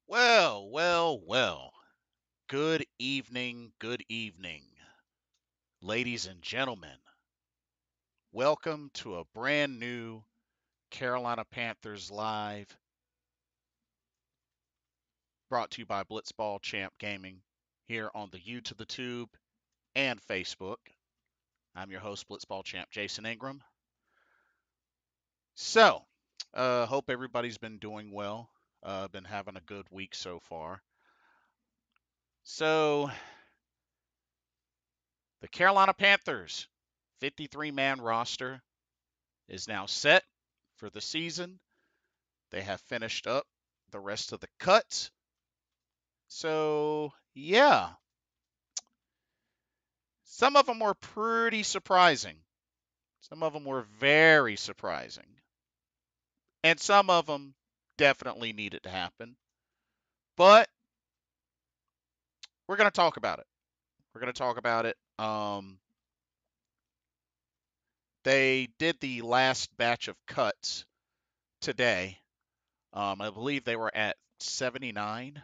Well, well, well. Good evening, ladies and gentlemen. Welcome to a brand new Carolina Panthers Live brought to you by Blitzball Champ Gaming here on the U to the Tube and Facebook. I'm your host, Blitzball Champ Jason Ingram. So, hope everybody's been doing well. Been having a good week so far. So, the Carolina Panthers 53-man roster is now set for the season. They have finished up the rest of the cuts. So, yeah, some of them were pretty surprising. Some of them were very surprising. And some of them definitely needed to happen. But we're going to talk about it. We're going to talk about it. They did the last batch of cuts today. I believe they were at 79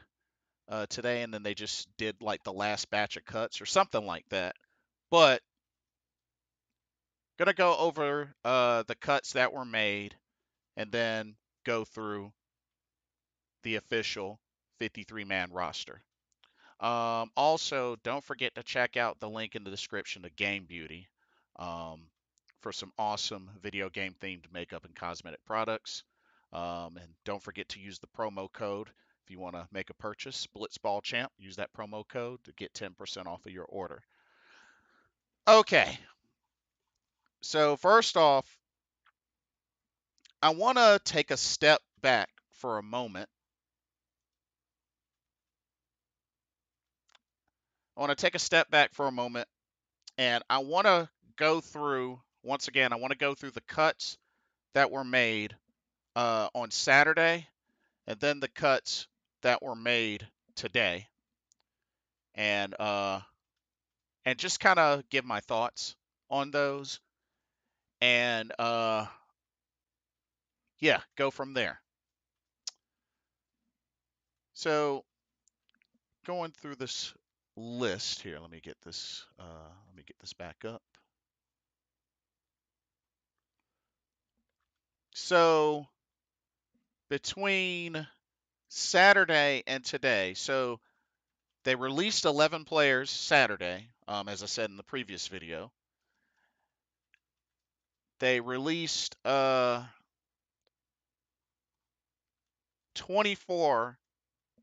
today, and then they just did like the last batch of cuts or something like that. But gonna go over the cuts that were made, and then go through the official 53-man roster. Also, don't forget to check out the link in the description to Game Beauty um, for some awesome video game themed makeup and cosmetic products. And don't forget to use the promo code if you want to make a purchase. Blitzball Champ. Use that promo code to get 10% off of your order. Okay, so first off, I want to take a step back for a moment. And I want to go through, once again, I want to go through the cuts that were made on Saturday and then the cuts that were made today. And just kind of give my thoughts on those and yeah, go from there. So going through this list here, let me get this back up. So between Saturday and today, so they released 11 players Saturday, as I said in the previous video. They released 24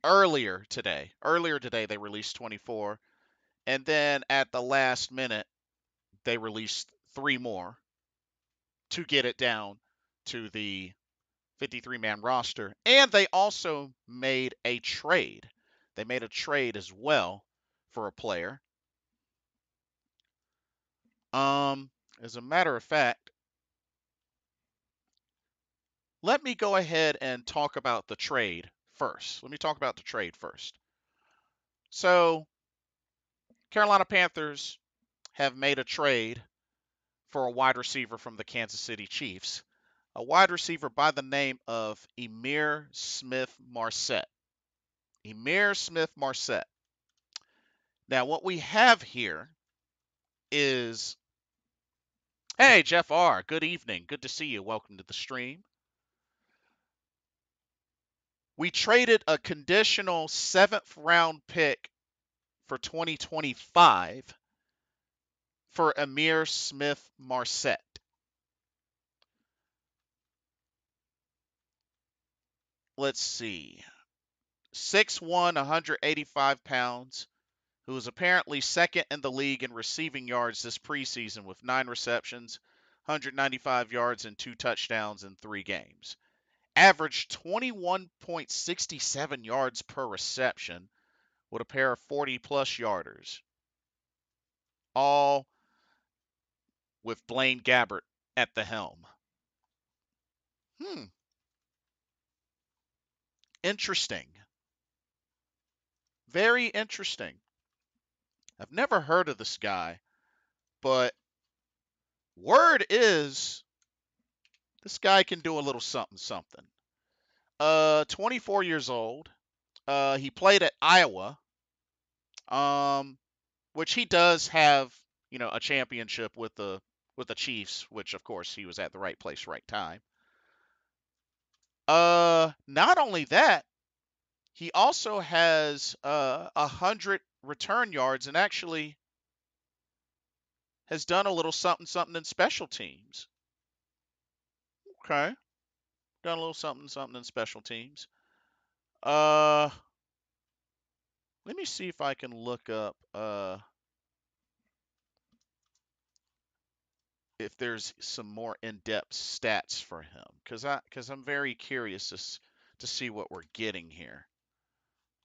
earlier today. Earlier today, they released 24. And then at the last minute, they released 3 more to get it down to the 53-man roster. And they also made a trade. They made a trade as well for a player. As a matter of fact, let me go ahead and talk about the trade first. So, Carolina Panthers have made a trade for a wide receiver from the Kansas City Chiefs, a wide receiver by the name of Ihmir Smith-Marsette. Ihmir Smith-Marsette. Now, what we have here is, hey, Jeff R., good evening. Good to see you. Welcome to the stream. We traded a conditional 7th-round pick for 2025 for Ihmir Smith-Marsette. Let's see. 6'1", 185 pounds, who was apparently second in the league in receiving yards this preseason with 9 receptions, 195 yards, and 2 touchdowns in 3 games. Averaged 21.67 yards per reception with a pair of 40-plus yarders. All with Blaine Gabbert at the helm. Interesting. Very interesting. I've never heard of this guy, but word is this guy can do a little something something. 24 years old, He played at Iowa, um, which he does have, a championship with the Chiefs, which of course he was at the right place, right time. Not only that, he also has 100 return yards and actually has done a little something something in special teams. Okay, done a little something something in special teams. Uh, Let me see if I can look up if there's some more in-depth stats for him because I'm very curious to see what we're getting here.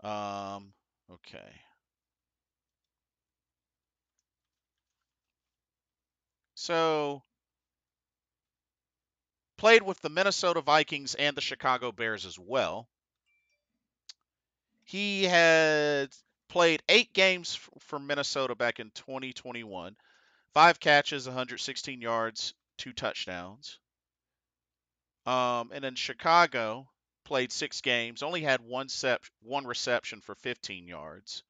Okay. So played with the Minnesota Vikings and the Chicago Bears as well. He had played 8 games for Minnesota back in 2021. 5 catches, 116 yards, 2 touchdowns. And then Chicago played 6 games, only had one reception for 15 yards.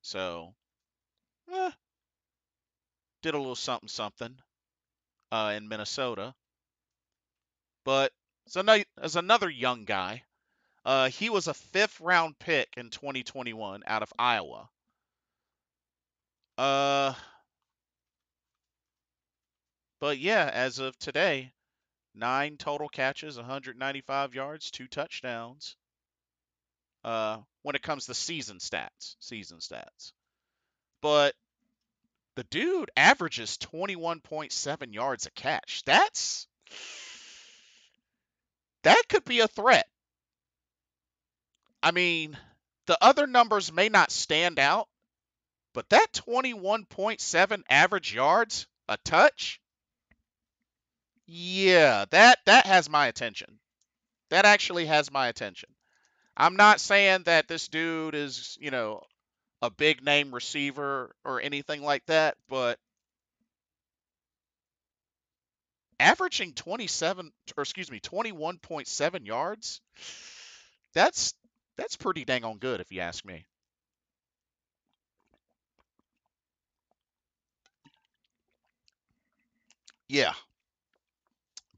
So, eh, did a little something something in Minnesota. But as another young guy, he was a 5th-round pick in 2021 out of Iowa. Uh, but yeah, as of today, 9 total catches, 195 yards, 2 touchdowns. When it comes to season stats. But the dude averages 21.7 yards a catch. That could be a threat. I mean, the other numbers may not stand out, but that 21.7 average yards a touch, yeah, that has my attention. That actually has my attention. I'm not saying that this dude is, a big name receiver or anything like that, but averaging 21.7 yards, that's that's pretty dang on good if you ask me. Yeah.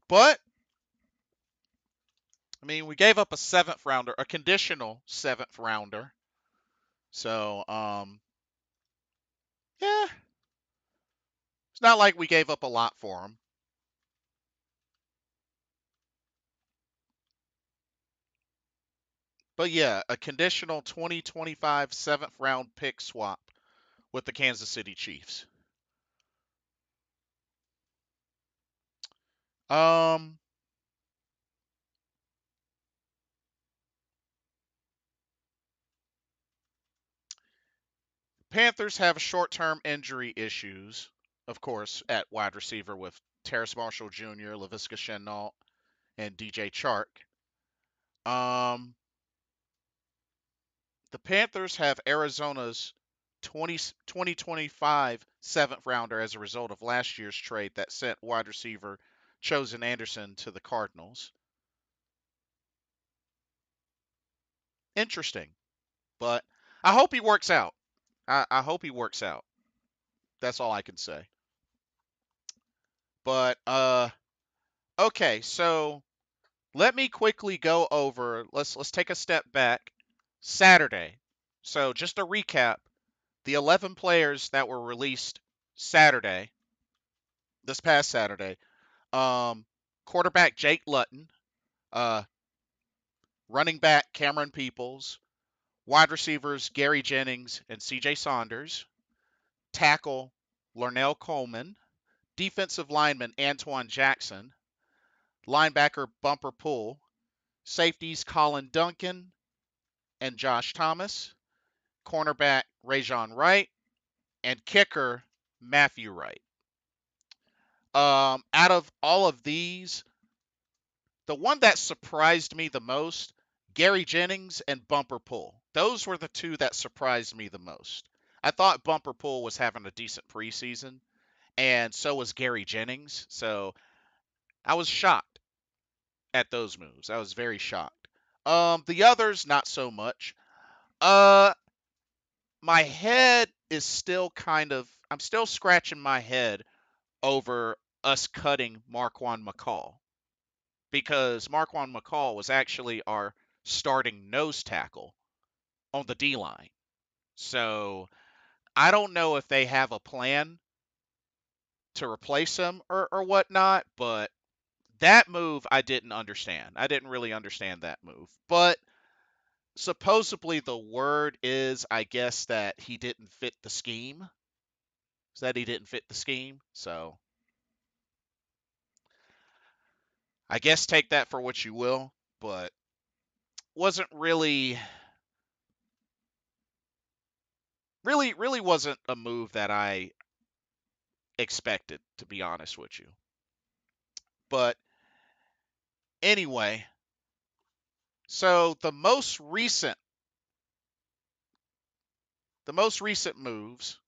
But I mean, we gave up a 7th rounder, a conditional 7th rounder. So, yeah, it's not like we gave up a lot for him. But yeah, a conditional 2025 7th round pick swap with the Kansas City Chiefs. Um, Panthers have short-term injury issues, of course, at wide receiver with Terrace Marshall Jr., Laviska Shenault, and DJ Chark. Um, the Panthers have Arizona's 2025 7th rounder as a result of last year's trade that sent wide receiver Chosen Anderson to the Cardinals. Interesting, but I hope he works out. I hope he works out. That's all I can say. But okay, so let me quickly go over. Let's take a step back. Saturday. So just a recap: the 11 players that were released Saturday, this past Saturday. Um, Quarterback Jake Luton, uh, running back Cameron Peoples, wide receivers Gary Jennings and C.J. Saunders, tackle Larnell Coleman, defensive lineman Antoine Jackson, linebacker Bumper Pool, safeties Colin Duncan and Josh Thomas, cornerback Rajon Wright, and kicker Matthew Wright. Out of all of these, the one that surprised me the most, Gary Jennings and Bumper Pool. Those were the two that surprised me the most. I thought Bumper Pool was having a decent preseason, and so was Gary Jennings. So I was shocked at those moves. I was very shocked. The others, not so much. Uh, my head is still I'm still scratching my head over us cutting Marquand McCall because Marquand McCall was actually our starting nose tackle on the D line. So I don't know if they have a plan to replace him or whatnot, but that move I didn't understand. I didn't really understand that move. But supposedly the word is, I guess, that he didn't fit the scheme. Is that he didn't fit the scheme? So I guess take that for what you will, but wasn't really wasn't a move that I expected, to be honest with you. But anyway, so the most recent moves,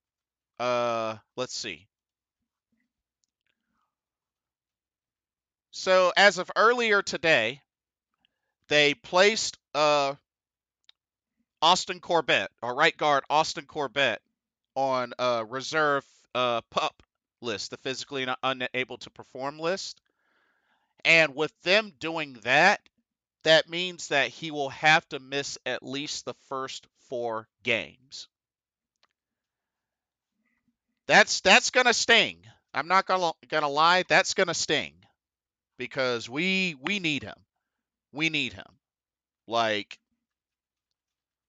let's see. So as of earlier today, they placed Austin Corbett, or right guard Austin Corbett, on reserve pup list, the physically unable to perform list. And with them doing that, that means that he will have to miss at least the first 4 games. That's gonna sting. I'm not gonna lie, that's gonna sting because we need him. We need him. Like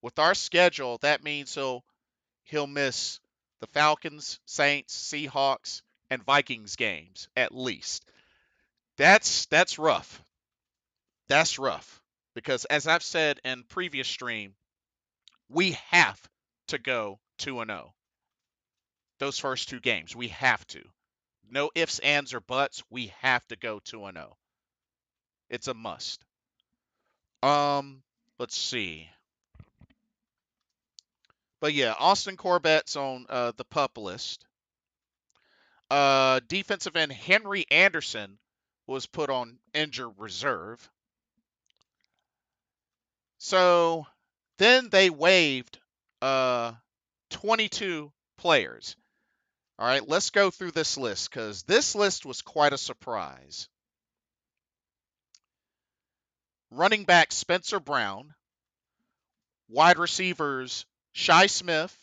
with our schedule, that means he'll miss the Falcons, Saints, Seahawks, and Vikings games at least. That's rough. That's rough because as I've said in previous stream, we have to go 2-0. Those first 2 games, we have to. No ifs, ands, or buts. We have to go 2-0. It's a must. Let's see. But yeah, Austin Corbett's on the pup list. Defensive end Henry Anderson was put on injured reserve. So then they waived uh, 22 players. All right, let's go through this list because this list was quite a surprise. Running back Spencer Brown, wide receivers Shi Smith,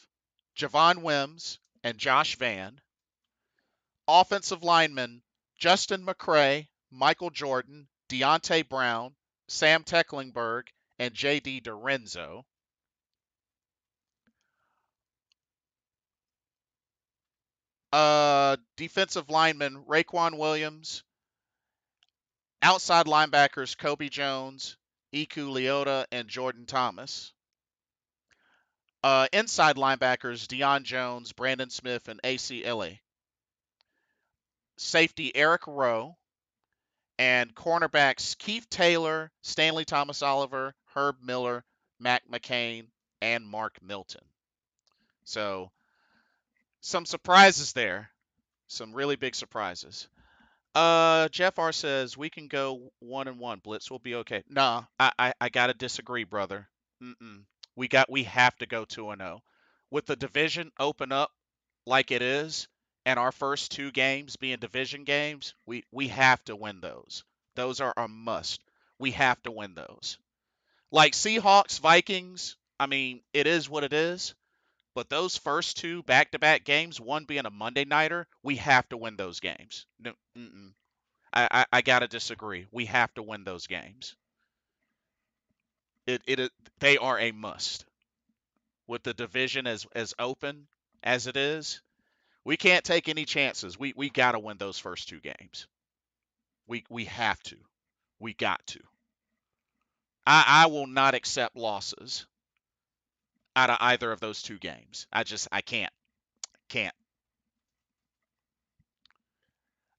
Javon Wims, and Josh Van. Offensive linemen Justin McCray, Michael Jordan, Deontay Brown, Sam Tecklenburg, and J.D. Dorenzo. Defensive linemen Raekwon Williams, outside linebackers Kobe Jones, Iku Leota, and Jordan Thomas. Inside linebackers Deion Jones, Brandon Smith, and AC Ille. Safety Eric Rowe, and cornerbacks Keith Taylor, Stanley Thomas Oliver, Herb Miller, Mac McCain, and Mark Milton. So some surprises there. Some really big surprises. Jeff R says we can go 1-1. Blitz will be okay. Nah, I gotta disagree, brother. Mm-mm. We have to go 2-0. With the division open up like it is, and our first 2 games being division games, we have to win those. Those are a must. We have to win those. Like Seahawks, Vikings. I mean, it is what it is. But those first 2 back-to-back games, one being a Monday nighter, we have to win those games. No, I gotta disagree. We have to win those games. It they are a must. With the division as open as it is, we can't take any chances. We gotta win those first 2 games. We have to. We got to. I will not accept losses out of either of those 2 games. I can't.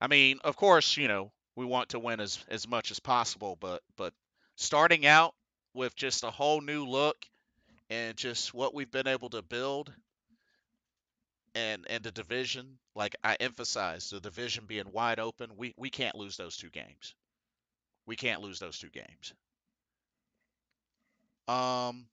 I mean, of course, we want to win as much as possible, but starting out with just a whole new look and just what we've been able to build and the division, like I emphasize, the division being wide open, we can't lose those 2 games. We can't lose those 2 games. Um,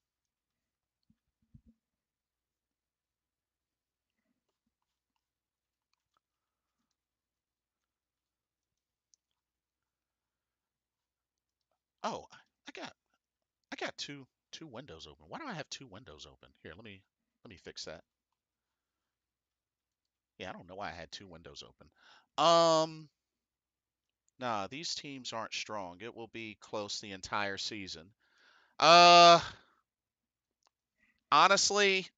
Oh, I got two windows open. Why do I have two windows open? Here, let me fix that. Yeah, I don't know why I had two windows open. Um, nah, these teams aren't strong. It will be close the entire season. Uh, honestly,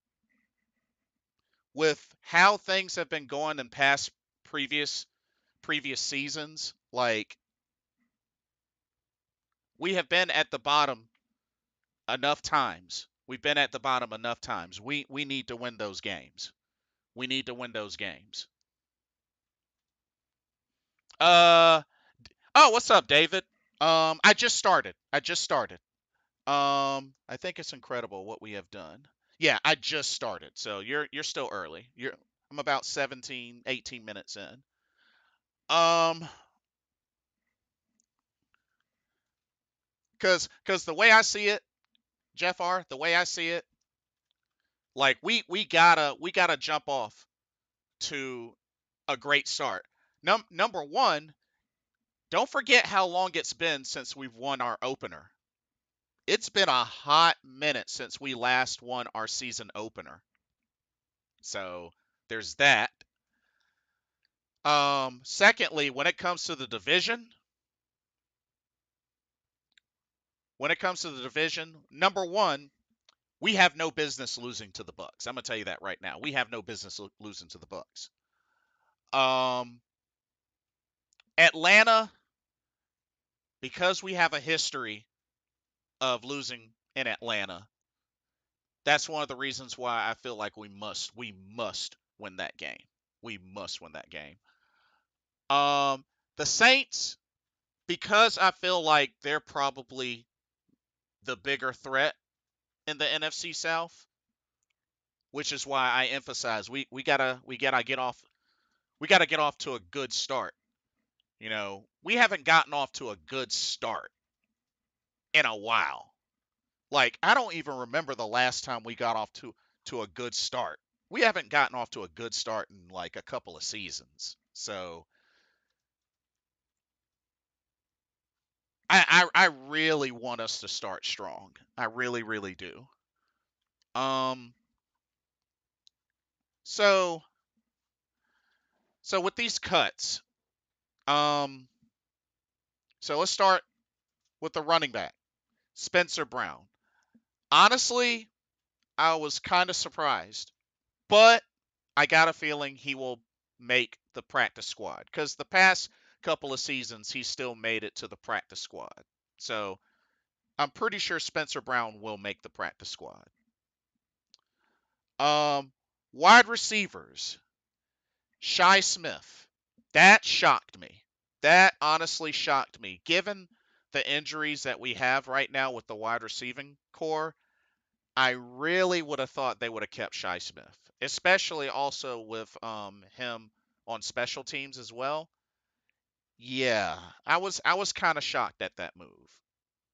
with how things have been going in past previous previous seasons, like we have been at the bottom enough times. We've been at the bottom enough times. We need to win those games. We need to win those games. Uh oh, what's up, David? I just started. I just started. I think it's incredible what we have done. Yeah, I just started. So you're still early. I'm about 17, 18 minutes in. Um cuz the way I see it, Jeff R, the way I see it, like we gotta jump off to a great start. Number 1, don't forget how long it's been since we've won our opener. It's been a hot minute since we last won our season opener. So there's that. Secondly, when it comes to the division, number 1, we have no business losing to the Bucks. I'm gonna tell you that right now. We have no business losing to the Bucks. Um, Atlanta, because we have a history of losing in Atlanta, that's one of the reasons why I feel like we must win that game. We must win that game. Um, the Saints, because I feel like they're probably the bigger threat in the NFC South, which is why I emphasize we gotta get off to a good start. We haven't gotten off to a good start in a while. Like I don't even remember the last time we got off to a good start. We haven't gotten off to a good start in like a couple of seasons. So I really want us to start strong. I really, really do. Um so so with these cuts, um so let's start with the running back, Spencer Brown. Honestly, I was kind of surprised, but I got a feeling he will make the practice squad because the past couple of seasons he still made it to the practice squad. So I'm pretty sure Spencer Brown will make the practice squad. Um, Wide receivers, Shy Smith. That shocked me. That honestly shocked me. Given the injuries that we have right now with the wide receiving core, I really would have thought they would have kept Shy Smith, especially also with him on special teams as well. Yeah, I was kind of shocked at that move.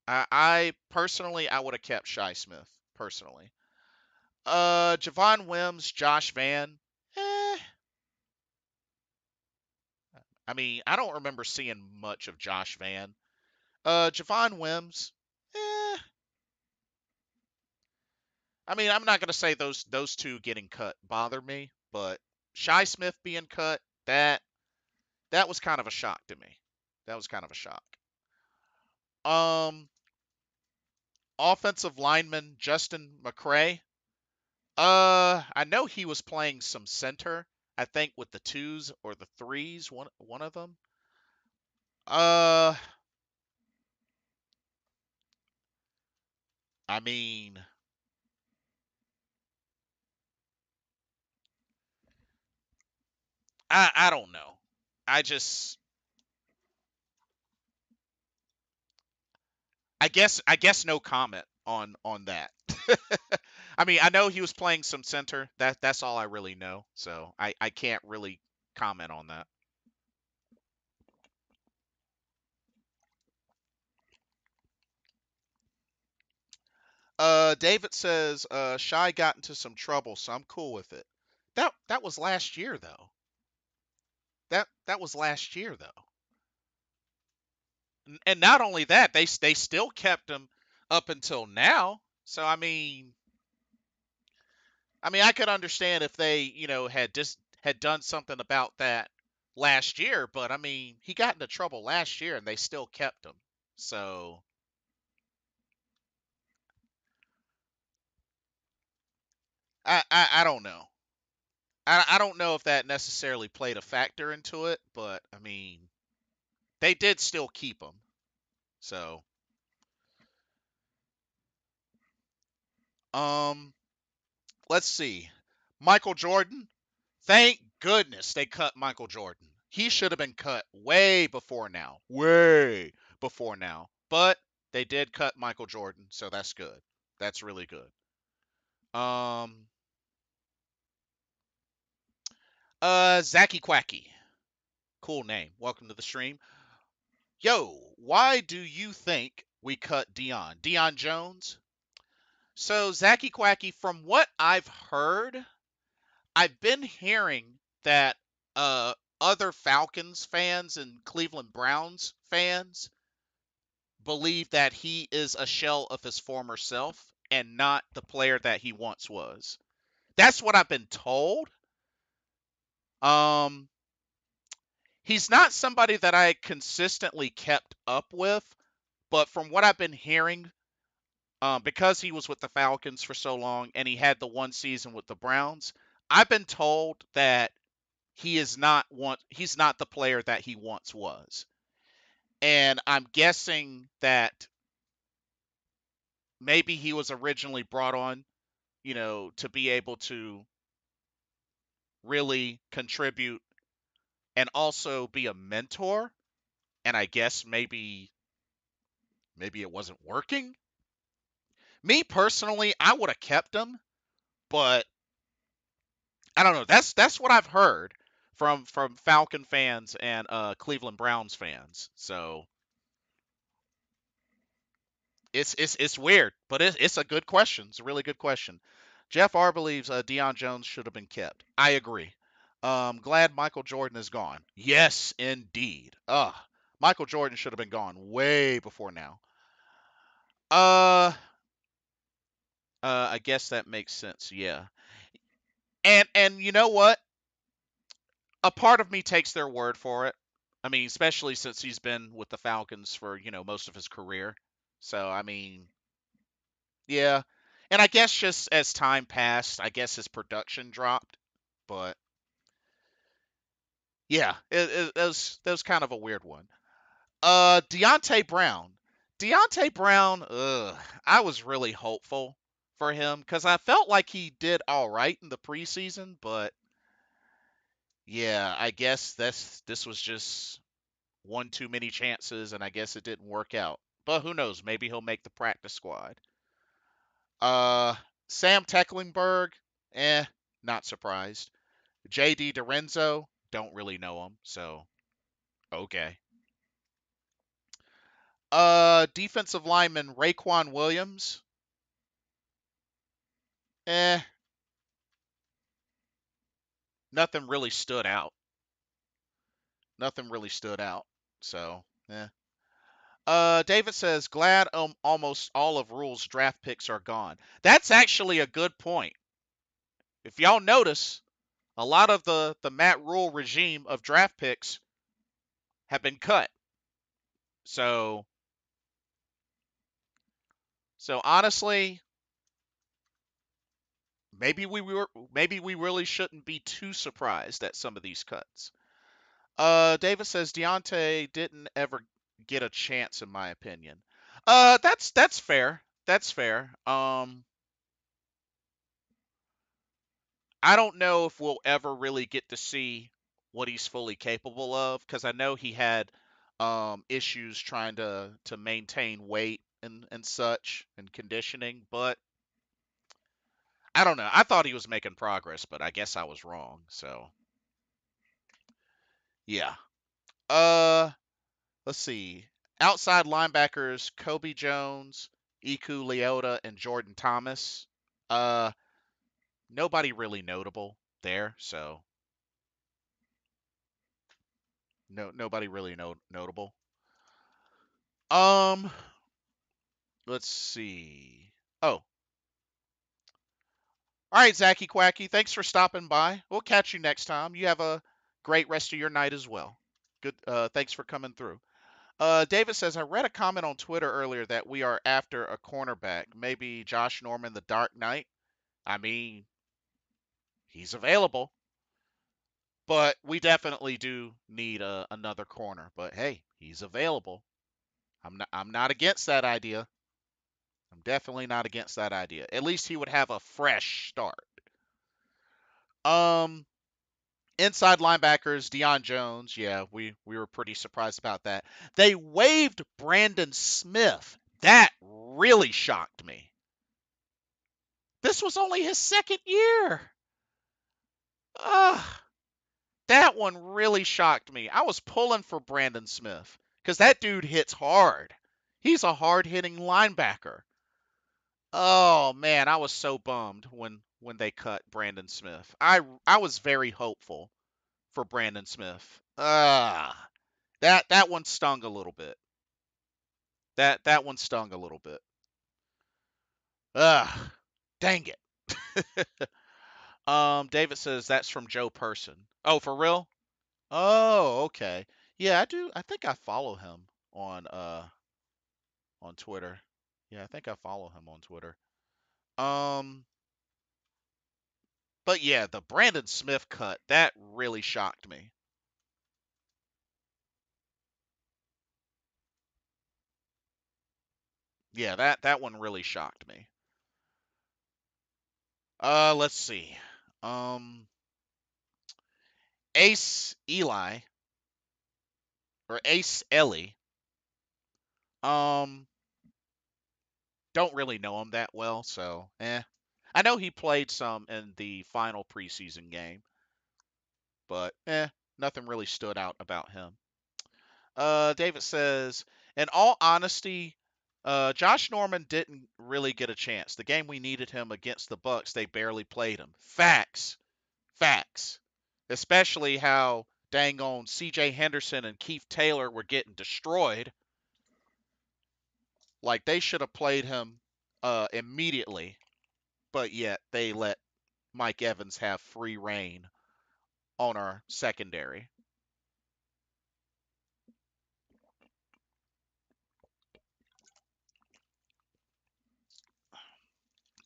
I personally I would have kept Shy Smith personally. Javon Wims, Josh Van. Eh, I mean, I don't remember seeing much of Josh Van. Javon Wims. Eh, I mean, I'm not gonna say those two getting cut bother me, but Shy Smith being cut, that was kind of a shock to me. That was kind of a shock. Um, Offensive lineman Justin McCray. I know he was playing some center. I think with the twos or the threes, one of them. Uh, I mean, I don't know. I guess no comment on that. I mean, I know he was playing some center. That's all I really know. So I can't really comment on that. David says Shy got into some trouble, so I'm cool with it. That was last year though. That was last year though. and not only that, they still kept him up until now. So I mean, I could understand if they, had just had done something about that last year, but I mean, he got into trouble last year and they still kept him. So I don't know. I don't know if that necessarily played a factor into it, but I mean, they did still keep him. So, um, let's see. Michael Jordan. Thank goodness they cut Michael Jordan. He should have been cut way before now. Way before now. But they did cut Michael Jordan, so that's good. That's really good. Um Zacky Quacky. Cool name. Welcome to the stream. Yo, why do you think we cut Dion Jones? So Zacky Quacky, from what I've heard, I've been hearing that other Falcons fans and Cleveland Browns fans believe that he is a shell of his former self and not the player that he once was. That's what I've been told. Um, he's not somebody that I consistently kept up with, but from what I've been hearing, because he was with the Falcons for so long and he had the one season with the Browns, I've been told that he's not the player that he once was. And I'm guessing that maybe he was originally brought on, to be able to really contribute and also be a mentor. And I guess maybe it wasn't working. Me personally, I would have kept him, but I don't know. That's what I've heard from Falcon fans and Cleveland Browns fans. So it's weird, but it's a good question. It's a really good question. Jeff R believes Deion Jones should have been kept. I agree. Glad Michael Jordan is gone. Yes, indeed. Michael Jordan should have been gone way before now. Uh, I guess that makes sense. Yeah. And you know what? A part of me takes their word for it. I mean, especially since he's been with the Falcons for, most of his career. So, I mean, yeah. And I guess just as time passed, I guess his production dropped. But yeah, it was kind of a weird one. Deontay Brown. Deontay Brown, I was really hopeful for him because I felt like he did all right in the preseason, but yeah, I guess this was just one too many chances, and I guess it didn't work out. But who knows? Maybe he'll make the practice squad. Uh, Sam Tecklenburg, eh, not surprised. J.D. Dorenzo, don't really know him, so okay. Defensive lineman Raekwon Williams, eh, nothing really stood out. Nothing really stood out. So, eh. David says, glad almost all of Rule's draft picks are gone. That's actually a good point. If y'all notice, a lot of the Matt Rule regime of draft picks have been cut. So, so honestly, maybe we really shouldn't be too surprised at some of these cuts. David says Deontay didn't ever get a chance, in my opinion. That's fair. That's fair. I don't know if we'll ever really get to see what he's fully capable of because I know he had issues trying to maintain weight and such and conditioning, but I don't know. I thought he was making progress, but I guess I was wrong. So yeah. Uh, let's see. Outside linebackers: Kobe Jones, Iku Leota, and Jordan Thomas. Uh, nobody really notable there, so nobody really notable. Um, let's see. Oh, all right, Zachy Quacky. Thanks for stopping by. We'll catch you next time. You have a great rest of your night as well. Good. Thanks for coming through. David says, I read a comment on Twitter earlier that we are after a cornerback. Maybe Josh Norman, the Dark Knight. I mean, he's available, but we definitely do need another corner. But hey, he's available. I'm not against that idea. I'm definitely not against that idea. At least he would have a fresh start. Um, Inside linebackers, Deion Jones. Yeah, we were pretty surprised about that. They waived Brandon Smith. That really shocked me. This was only his second year. Ugh, that one really shocked me. I was pulling for Brandon Smith because that dude hits hard. He's a hard hitting linebacker. Oh man, I was so bummed when they cut Brandon Smith. I was very hopeful for Brandon Smith. That one stung a little bit. That one stung a little bit. Ugh, dang it. David says that's from Joe Person. Oh, for real? Oh, okay. Yeah, I do. I think I follow him on Twitter. Yeah, I think I follow him on Twitter. Um, but yeah, the Brandon Smith cut, that really shocked me. Yeah, that one really shocked me. Let's see. Um, Ace Eli or Ace Ellie. Um, don't really know him that well, so I know he played some in the final preseason game, but nothing really stood out about him. David says, in all honesty, Josh Norman didn't really get a chance. The game we needed him against the Bucks, they barely played him. Facts, facts. Especially how dang on C.J. Henderson and Keith Taylor were getting destroyed. Like they should have played him immediately, but yet they let Mike Evans have free reign on our secondary.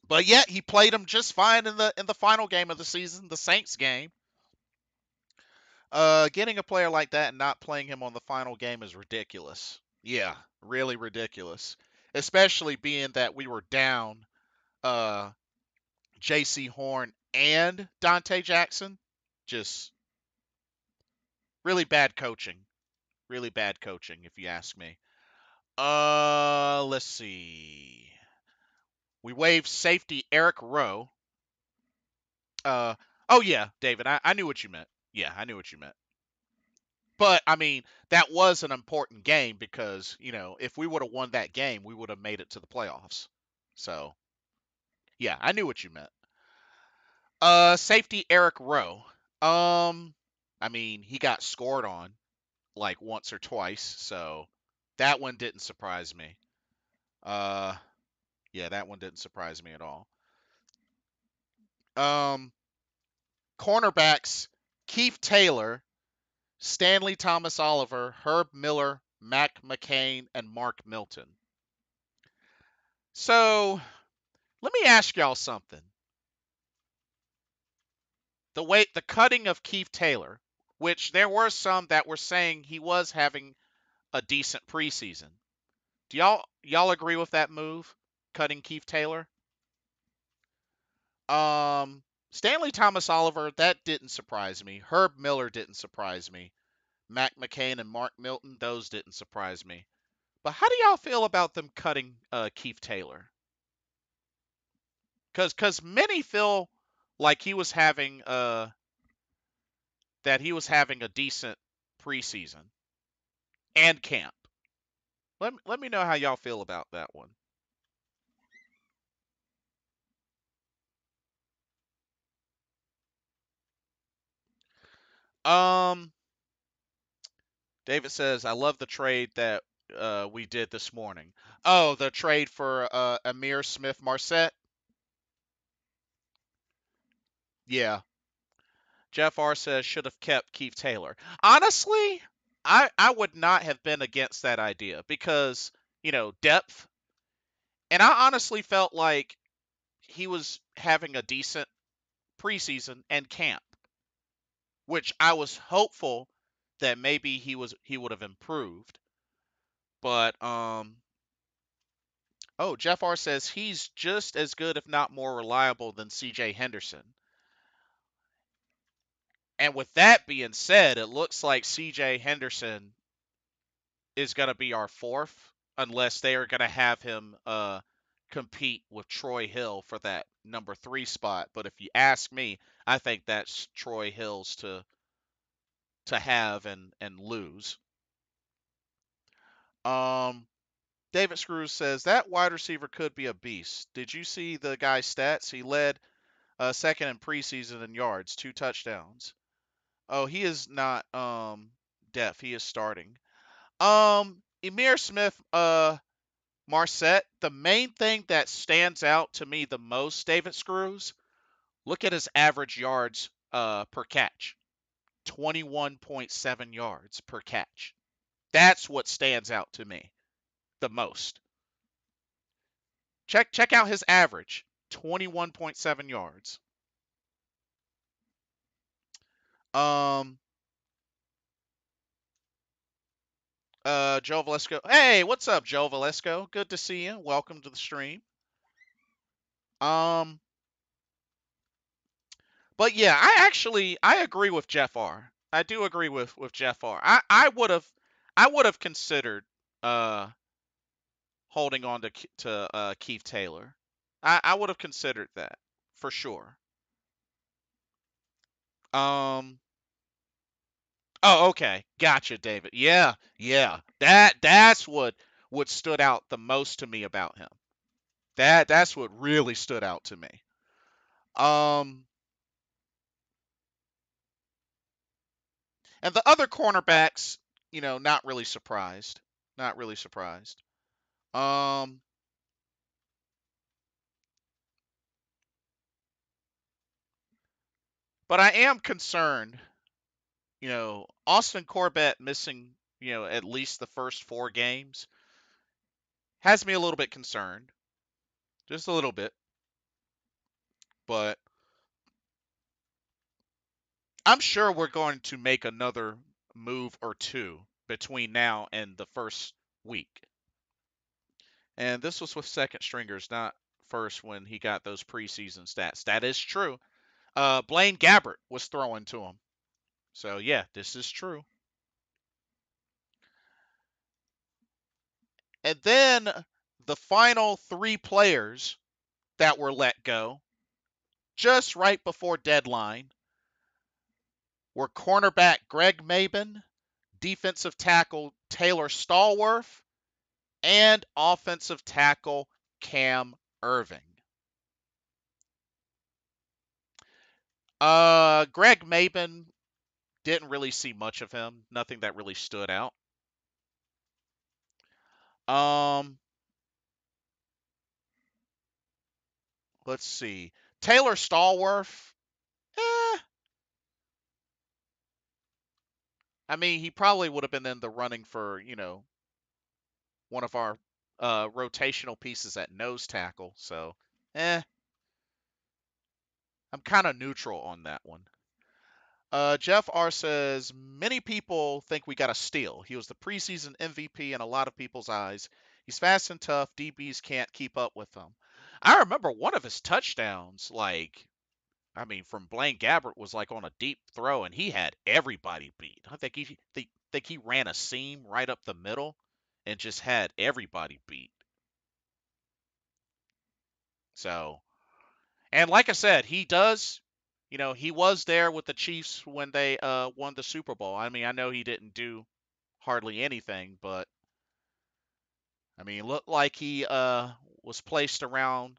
But yet he played him just fine in the final game of the season, the Saints game. Getting a player like that and not playing him on the final game is ridiculous. Yeah, really ridiculous. Especially being that we were down uh J.C. Horn and Dante Jackson. Just really bad coaching. Really bad coaching, if you ask me. Let's see. We waived safety Eric Rowe. Uh, oh yeah, David, I knew what you meant. Yeah, I knew what you meant. But I mean, that was an important game because if we would have won that game, we would have made it to the playoffs. So yeah, I knew what you meant. Safety Eric Rowe. I mean, he got scored on like once or twice, so that one didn't surprise me. Uh, yeah, that one didn't surprise me at all. Um, Cornerbacks: Keith Taylor, Stanley Thomas Oliver, Herb Miller, Mac McCain, and Mark Milton. So let me ask y'all something. The cutting of Keith Taylor, which there were some that were saying he was having a decent preseason. Do y'all agree with that move, cutting Keith Taylor? Stanley Thomas Oliver, that didn't surprise me. Herb Miller didn't surprise me. Mac McCain and Mark Milton, those didn't surprise me. But how do y'all feel about them cutting Keith Taylor? Because many feel like he was having a decent preseason and camp. Let me know how y'all feel about that one. Um, David says, I love the trade that we did this morning. Oh, the trade for Amir Smith Marset. Yeah, Jeff R says should have kept Keith Taylor. Honestly, I would not have been against that idea because depth, and I honestly felt like he was having a decent preseason and camp, which I was hopeful that maybe he would have improved. But oh, Jeff R says he's just as good, if not more reliable than CJ Henderson. And with that being said, it looks like CJ Henderson is going to be our fourth, unless they are going to have him compete with Troy Hill for that number 3 spot. But if you ask me, I think that's Troy Hill's to have and lose. Um, David Screws says that wide receiver could be a beast. Did you see the guy's stats? He led second in preseason in yards, 2 touchdowns. Oh, he is not deaf. He is starting. Emir Smith Marset, the main thing that stands out to me the most, David Screws, look at his average yards per catch. 21.7 yards per catch. That's what stands out to me the most. Check out his average. 21.7 yards. Um Joe Valesco. Hey, what's up, Joe Valesco? Good to see you. Welcome to the stream. Um But yeah, I agree with Jeff R. I do agree with Jeff R. I would have considered uh holding on to Keith Taylor. I would have considered that for sure. Um oh, okay. Gotcha, David. Yeah, yeah. That's what stood out the most to me about him. That's what really stood out to me. Um and the other cornerbacks, not really surprised. Not really surprised. Um But I am concerned, Austin Corbett missing, at least the first 4 games has me a little bit concerned. Just a little bit. But I'm sure we're going to make another move or two between now and the first week. And this was with second stringers, not first when he got those preseason stats. That is true. Blaine Gabbert was throwing to him. So, yeah, this is true. And then the final 3 players that were let go just right before deadline were cornerback Greg Maben, defensive tackle Taylor Stallworth, and offensive tackle Cam Irving. Greg Maben, didn't really see much of him. Nothing that really stood out. Um, let's see. Taylor Stallworth, eh, I mean, he probably would have been in the running for, one of our rotational pieces at nose tackle. So, I'm kind of neutral on that one. Jeff R says many people think we got a steal. He was the preseason MVP in a lot of people's eyes. He's fast and tough. DBs can't keep up with him. I remember one of his touchdowns, from Blaine Gabbert was like on a deep throw, and he had everybody beat. I think he ran a seam right up the middle, and just had everybody beat. So, and like I said, he was there with the Chiefs when they won the Super Bowl. I mean, I know he didn't do hardly anything, but I mean, it looked like he was placed around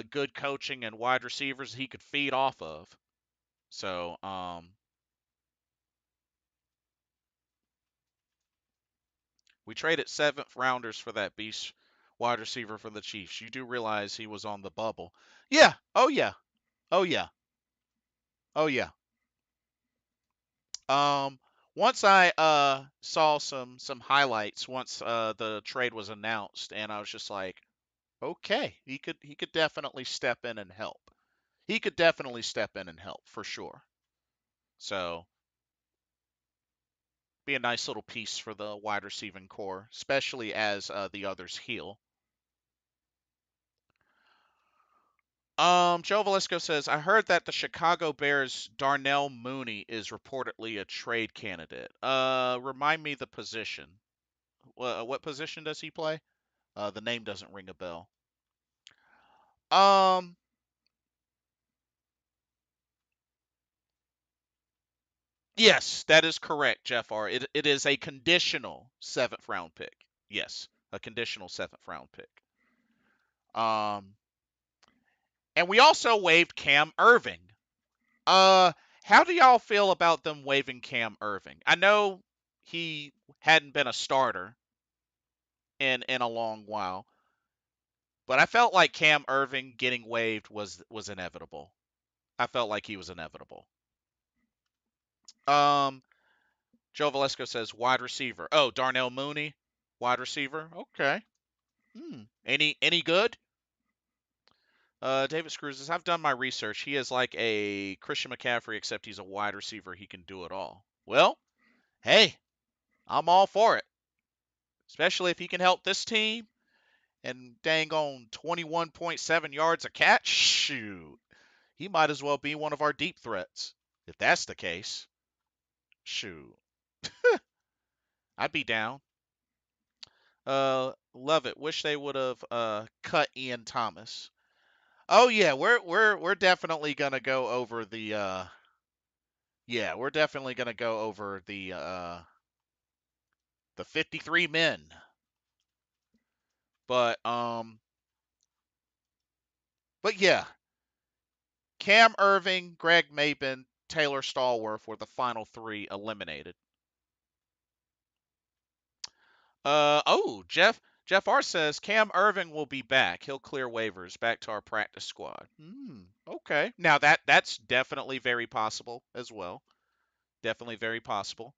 good coaching and wide receivers he could feed off of. So, We traded 7th rounders for that beast wide receiver for the Chiefs. You do realize he was on the bubble. Yeah. Oh yeah. Oh yeah. Oh yeah. Um, once I saw some highlights once the trade was announced, and I was just like, okay, he could definitely step in and help. He could definitely step in and help for sure. So be a nice little piece for the wide receiving core, especially as the others heal. Joe Velasco says, I heard that the Chicago Bears' Darnell Mooney is reportedly a trade candidate. Remind me the position. What position does he play? The name doesn't ring a bell. Um, yes, that is correct, Jeff R. It is a conditional 7th round pick. Yes, a conditional 7th round pick. Um, and we also waived Cam Irving. Uh, how do y'all feel about them waiving Cam Irving? I know he hadn't been a starter in a long while, but I felt like Cam Irving getting waived was inevitable. I felt like he was inevitable. Um, Joe Velasco says wide receiver. Oh, Darnell Mooney, wide receiver. Okay. Any good? David Screws says I've done my research. He is like a Christian McCaffrey, except he's a wide receiver. He can do it all. Well, hey, I'm all for it, especially if he can help this team and dang on 21.7 yards a catch. Shoot, he might as well be one of our deep threats. If that's the case, shoot, I'd be down. Love it. Wish they would have cut Ian Thomas. Oh yeah, we're definitely gonna go over the yeah, we're definitely gonna go over the 53 men. But but yeah, Cam Irving, Greg Maben, Taylor Stallworth were the final 3 eliminated. Jeff R says Cam Irving will be back. He'll clear waivers back to our practice squad. Okay. Now that's definitely very possible as well. Definitely very possible.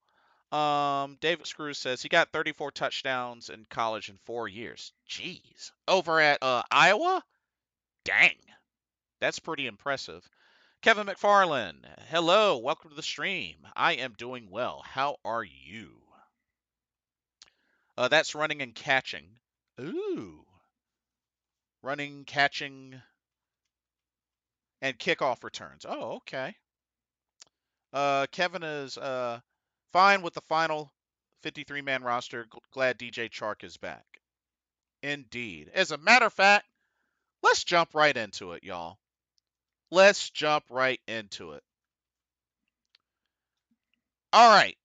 David Screws says he got 34 touchdowns in college in 4 years. Jeez. Over at Iowa? Dang. That's pretty impressive. Kevin McFarland, hello, welcome to the stream. I am doing well. How are you? That's running and catching. Ooh. Running, catching, and kickoff returns. Oh, okay. Kevin is fine with the final 53-man roster. Glad DJ Chark is back. Indeed. As a matter of fact, let's jump right into it, y'all. Let's jump right into it. All right.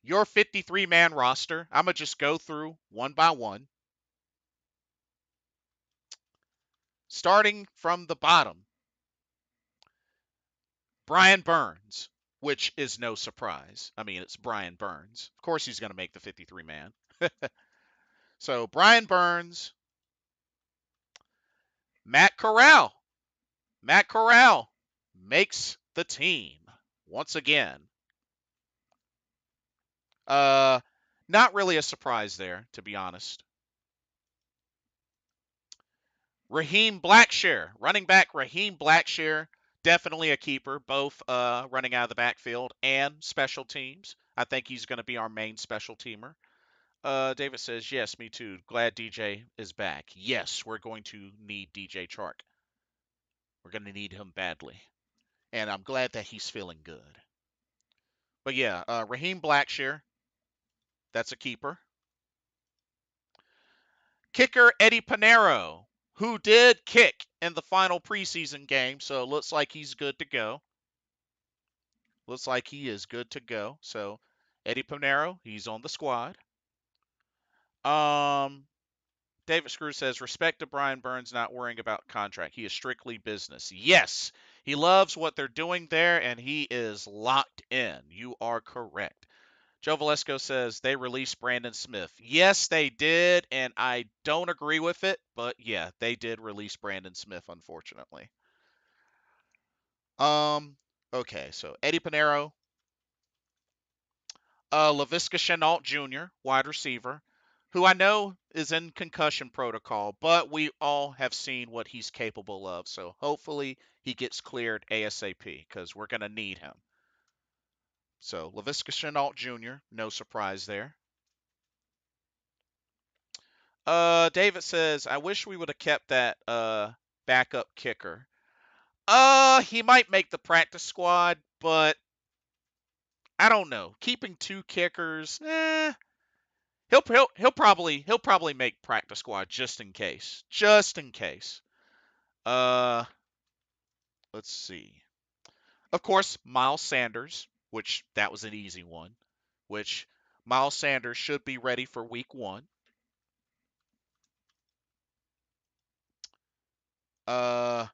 Your 53-man roster. I'm going to just go through one by one. Starting from the bottom, Brian Burns, which is no surprise. I mean, it's Brian Burns. Of course he's going to make the 53-man. So, Brian Burns, Matt Corral. Matt Corral makes the team once again. Not really a surprise there, to be honest. Raheem Blackshear, running back Raheem Blackshear, definitely a keeper, both running out of the backfield and special teams. I think he's going to be our main special teamer. David says, yes, me too. Glad DJ is back. Yes, we're going to need DJ Chark. We're going to need him badly. And I'm glad that he's feeling good. But yeah, Raheem Blackshear, that's a keeper. Kicker Eddie Pinero, who did kick in the final preseason game, so it looks like he's good to go. Looks like he is good to go. So Eddie Pinero, he's on the squad. David Screw says, respect to Brian Burns not worrying about contract. He is strictly business. Yes, he loves what they're doing there, and he is locked in. You are correct. Joe Valesco says they released Brandon Smith. Yes, they did, and I don't agree with it, but yeah, they did release Brandon Smith, unfortunately. Um, okay, so Eddie Pinero, Laviska Chenault Jr., wide receiver, who I know is in concussion protocol, but we all have seen what he's capable of, so hopefully he gets cleared ASAP because we're going to need him. So Laviska Chenault Jr., no surprise there. David says, I wish we would have kept that backup kicker. He might make the practice squad, but I don't know. Keeping two kickers, he'll probably make practice squad just in case. Just in case. Uh, let's see. Of course, Miles Sanders, which that was an easy one. Which Miles Sanders should be ready for week 1. Uh,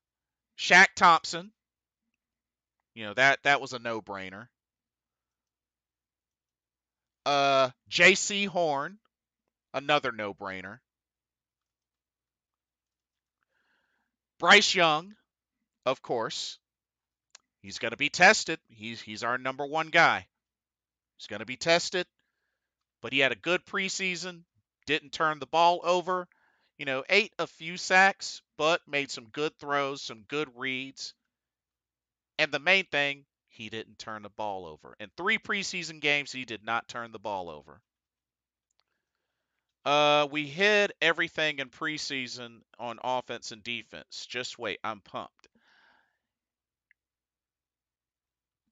Shaq Thompson, that was a no-brainer. J.C. Horn, another no-brainer. Bryce Young, of course. He's going to be tested. He's our number 1 guy. He's going to be tested, but he had a good preseason, didn't turn the ball over, ate a few sacks, but made some good throws, some good reads. And the main thing, he didn't turn the ball over. In 3 preseason games, he did not turn the ball over. We hid everything in preseason on offense and defense. Just wait, I'm pumped.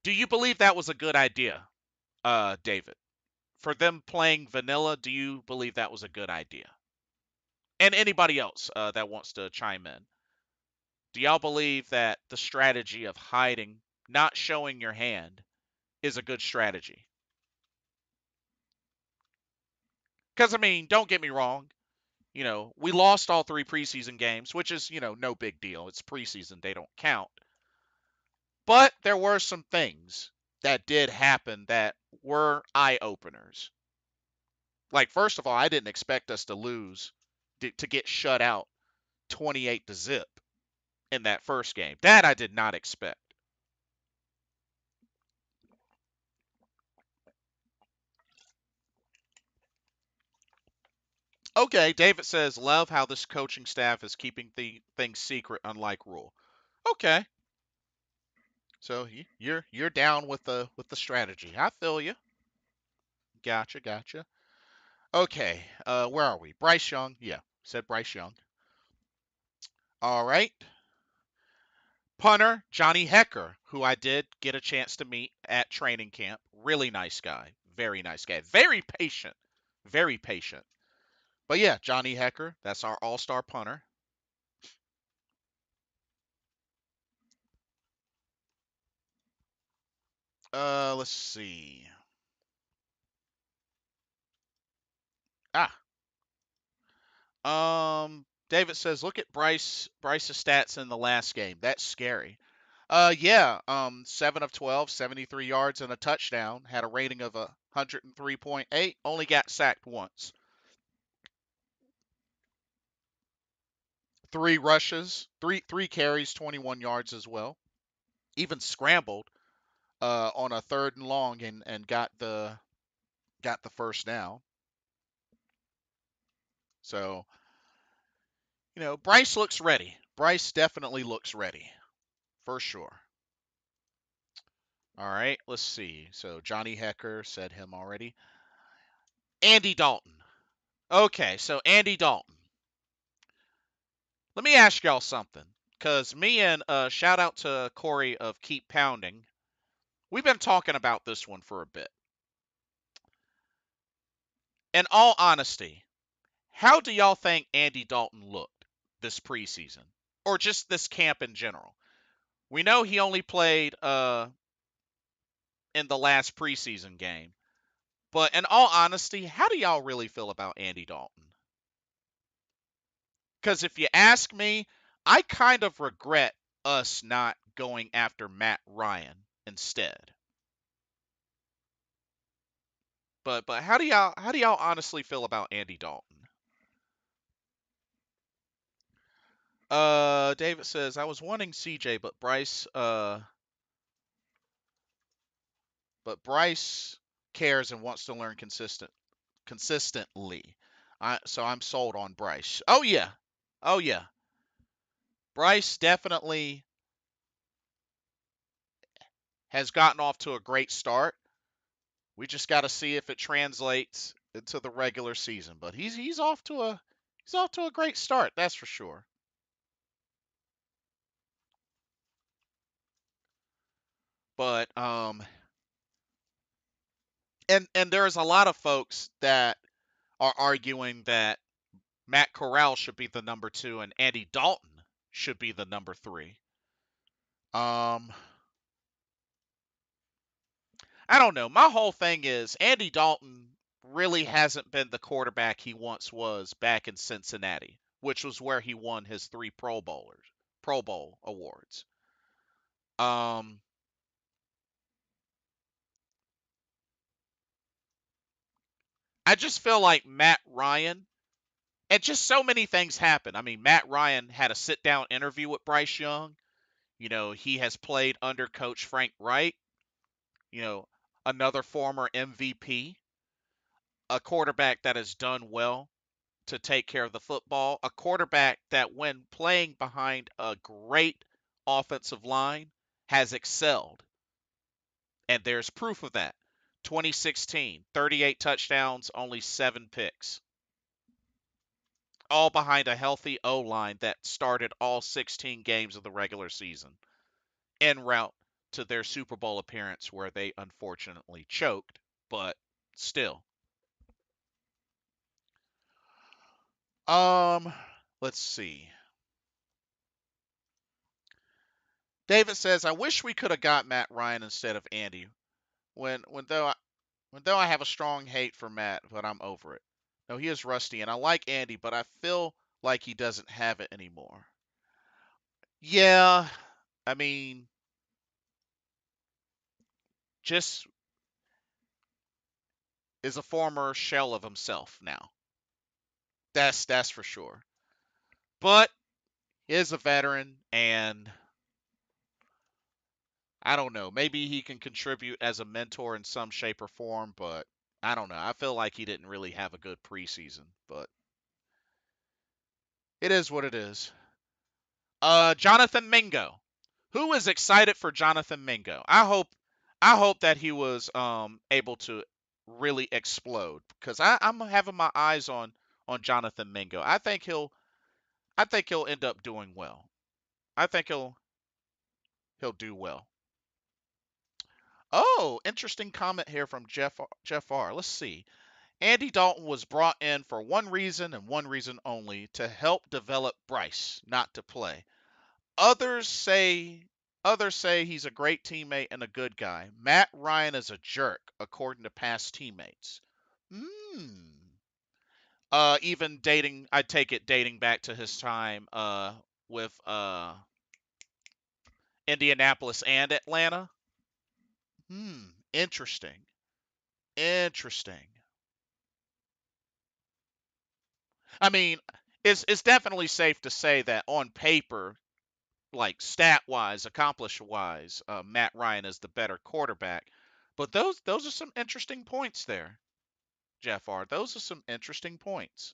Do you believe that was a good idea, David? For them playing vanilla, do you believe that was a good idea? And anybody else that wants to chime in, do y'all believe that the strategy of hiding, not showing your hand, is a good strategy? Because, I mean, don't get me wrong. We lost all 3 preseason games, which is, no big deal. It's preseason, they don't count. But there were some things that did happen that were eye openers. Like, first of all, I didn't expect us to lose, to get shut out 28-0 in that first game. That I did not expect. Okay, David says, love how this coaching staff is keeping things secret, unlike Rule. Okay, so you're down with the strategy. I feel you. Gotcha, gotcha. Okay, where are we? Bryce Young. Yeah, said Bryce Young. All right. Punter, Johnny Hecker, who I did get a chance to meet at training camp. Really nice guy. Very nice guy. Very patient. Very patient. But yeah, Johnny Hecker, that's our all-star punter. Let's see. Ah. David says, look at Bryce's stats in the last game. That's scary. Yeah, 7 of 12, 73 yards and a touchdown. Had a rating of 103.8. Only got sacked once. 3 rushes, three carries, 21 yards as well. Even scrambled on a 3rd and long and got the first down. So, Bryce looks ready. Bryce definitely looks ready for sure. All right, let's see. So Johnny Hecker said him already. Andy Dalton. Okay, so Andy Dalton. Let me ask y'all something. Because me and shout out to Corey of Keep Pounding. We've been talking about this one for a bit. In all honesty, how do y'all think Andy Dalton looked this preseason? Or just this camp in general? We know he only played in the last preseason game. But in all honesty, how do y'all really feel about Andy Dalton? Because if you ask me, I kind of regret us not going after Matt Ryan instead. But how do y'all honestly feel about Andy Dalton? David says I was wanting CJ, but Bryce cares and wants to learn consistently. So I'm sold on Bryce. Oh yeah. Oh yeah. Bryce definitely has gotten off to a great start. We just got to see if it translates into the regular season. But he's off to a great start, that's for sure. But and there's a lot of folks that are arguing that Matt Corral should be the number 2 and Andy Dalton should be the number 3. Um I don't know. My whole thing is Andy Dalton really hasn't been the quarterback he once was back in Cincinnati, which was where he won his 3 Pro Bowl awards. Um I just feel like Matt Ryan and just so many things happen. I mean, Matt Ryan had a sit down interview with Bryce Young. He has played under coach Frank Wright, you know, another former MVP, a quarterback that has done well to take care of the football, a quarterback that, when playing behind a great offensive line, has excelled. And there's proof of that. 2016, 38 touchdowns, only 7 picks. All behind a healthy O line that started all 16 games of the regular season, en route to their Super Bowl appearance where they unfortunately choked, but still. Um, let's see. David says, "I wish we could have got Matt Ryan instead of Andy. When though I have a strong hate for Matt, but I'm over it. No, he is rusty, and I like Andy, but I feel like he doesn't have it anymore. Yeah, I mean, just is a former shell of himself now. That's for sure. But he is a veteran, and I don't know. Maybe he can contribute as a mentor in some shape or form, but I don't know. I feel like he didn't really have a good preseason, but it is what it is. Jonathan Mingo. Who is excited for Jonathan Mingo? I hope that he was able to really explode because I'm having my eyes on Jonathan Mingo. I think he'll end up doing well. I think he'll do well. Oh, interesting comment here from Jeff R. Let's see. Andy Dalton was brought in for one reason and one reason only, to help develop Bryce, not to play. Others say others say he's a great teammate and a good guy. Matt Ryan is a jerk, according to past teammates. Hmm. Even dating, I take it dating back to his time with Indianapolis and Atlanta. Hmm. Interesting. Interesting. I mean, it's definitely safe to say that on paper, like stat wise, accomplish wise, Matt Ryan is the better quarterback. But those are some interesting points there, Jeff R. Those are some interesting points.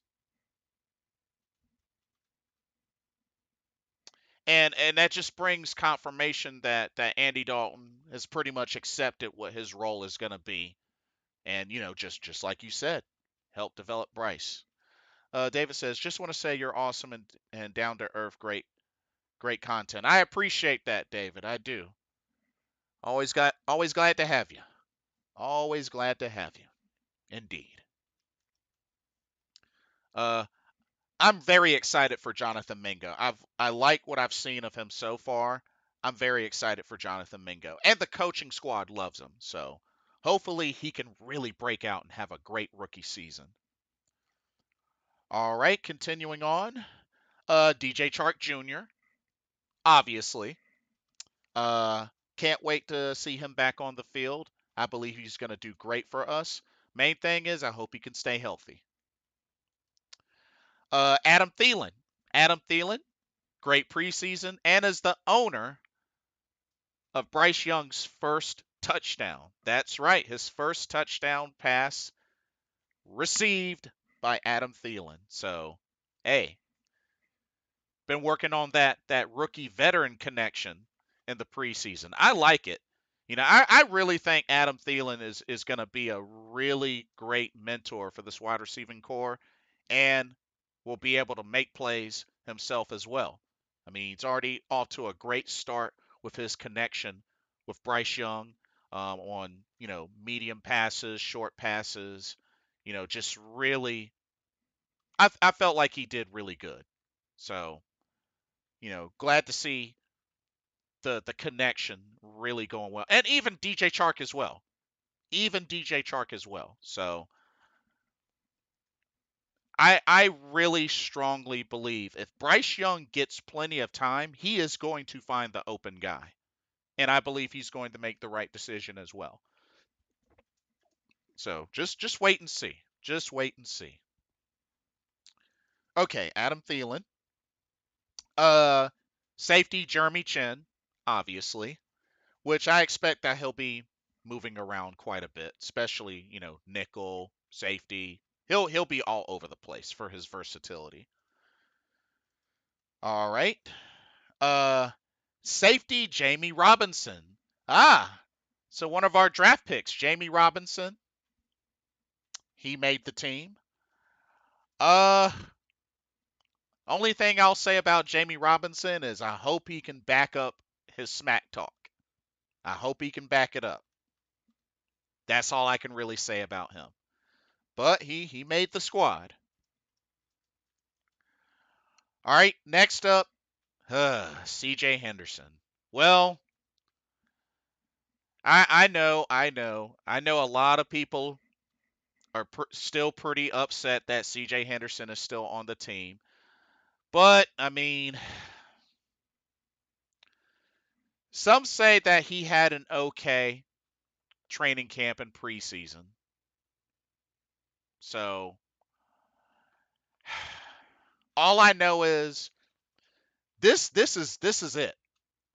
And that just brings confirmation that Andy Dalton has pretty much accepted what his role is going to be, and just like you said, help develop Bryce. David says, just want to say you're awesome and down to earth, great content. I appreciate that, David. I do. Always glad to have you. Always glad to have you. Indeed. Uh, I'm very excited for Jonathan Mingo. I like what I've seen of him so far. I'm very excited for Jonathan Mingo, and the coaching squad loves him. So hopefully he can really break out and have a great rookie season. All right, continuing on. DJ Chark Jr. Obviously. Uh, can't wait to see him back on the field. I believe he's going to do great for us. Main thing is I hope he can stay healthy. Adam Thielen. Adam Thielen, great preseason, and is the owner of Bryce Young's first touchdown. That's right, his first touchdown pass received by Adam Thielen. So, hey, been working on that rookie veteran connection in the preseason. I like it. I really think Adam Thielen is going to be a really great mentor for this wide receiving core and will be able to make plays himself as well. I mean, he's already off to a great start with his connection with Bryce Young on, medium passes, short passes, just really, I felt like he did really good. So, glad to see the connection really going well, and even DJ Chark as well. Even DJ Chark as well. So I really strongly believe if Bryce Young gets plenty of time, he is going to find the open guy, and I believe he's going to make the right decision as well. So just wait and see. Just wait and see. Okay, Adam Thielen. Uh, Safety Jeremy Chin, obviously, which I expect that he'll be moving around quite a bit, especially, nickel, safety. He'll be all over the place for his versatility. All right. Uh Safety Jamie Robinson. Ah. So one of our draft picks, Jamie Robinson, he made the team. Uh Only thing I'll say about Jamie Robinson is I hope he can back up his smack talk. I hope he can back it up. That's all I can really say about him. But he made the squad. All right, next up, CJ Henderson. Well, I know a lot of people are still pretty upset that CJ Henderson is still on the team. But I mean, some say that he had an okay training camp and preseason. So all I know is this is it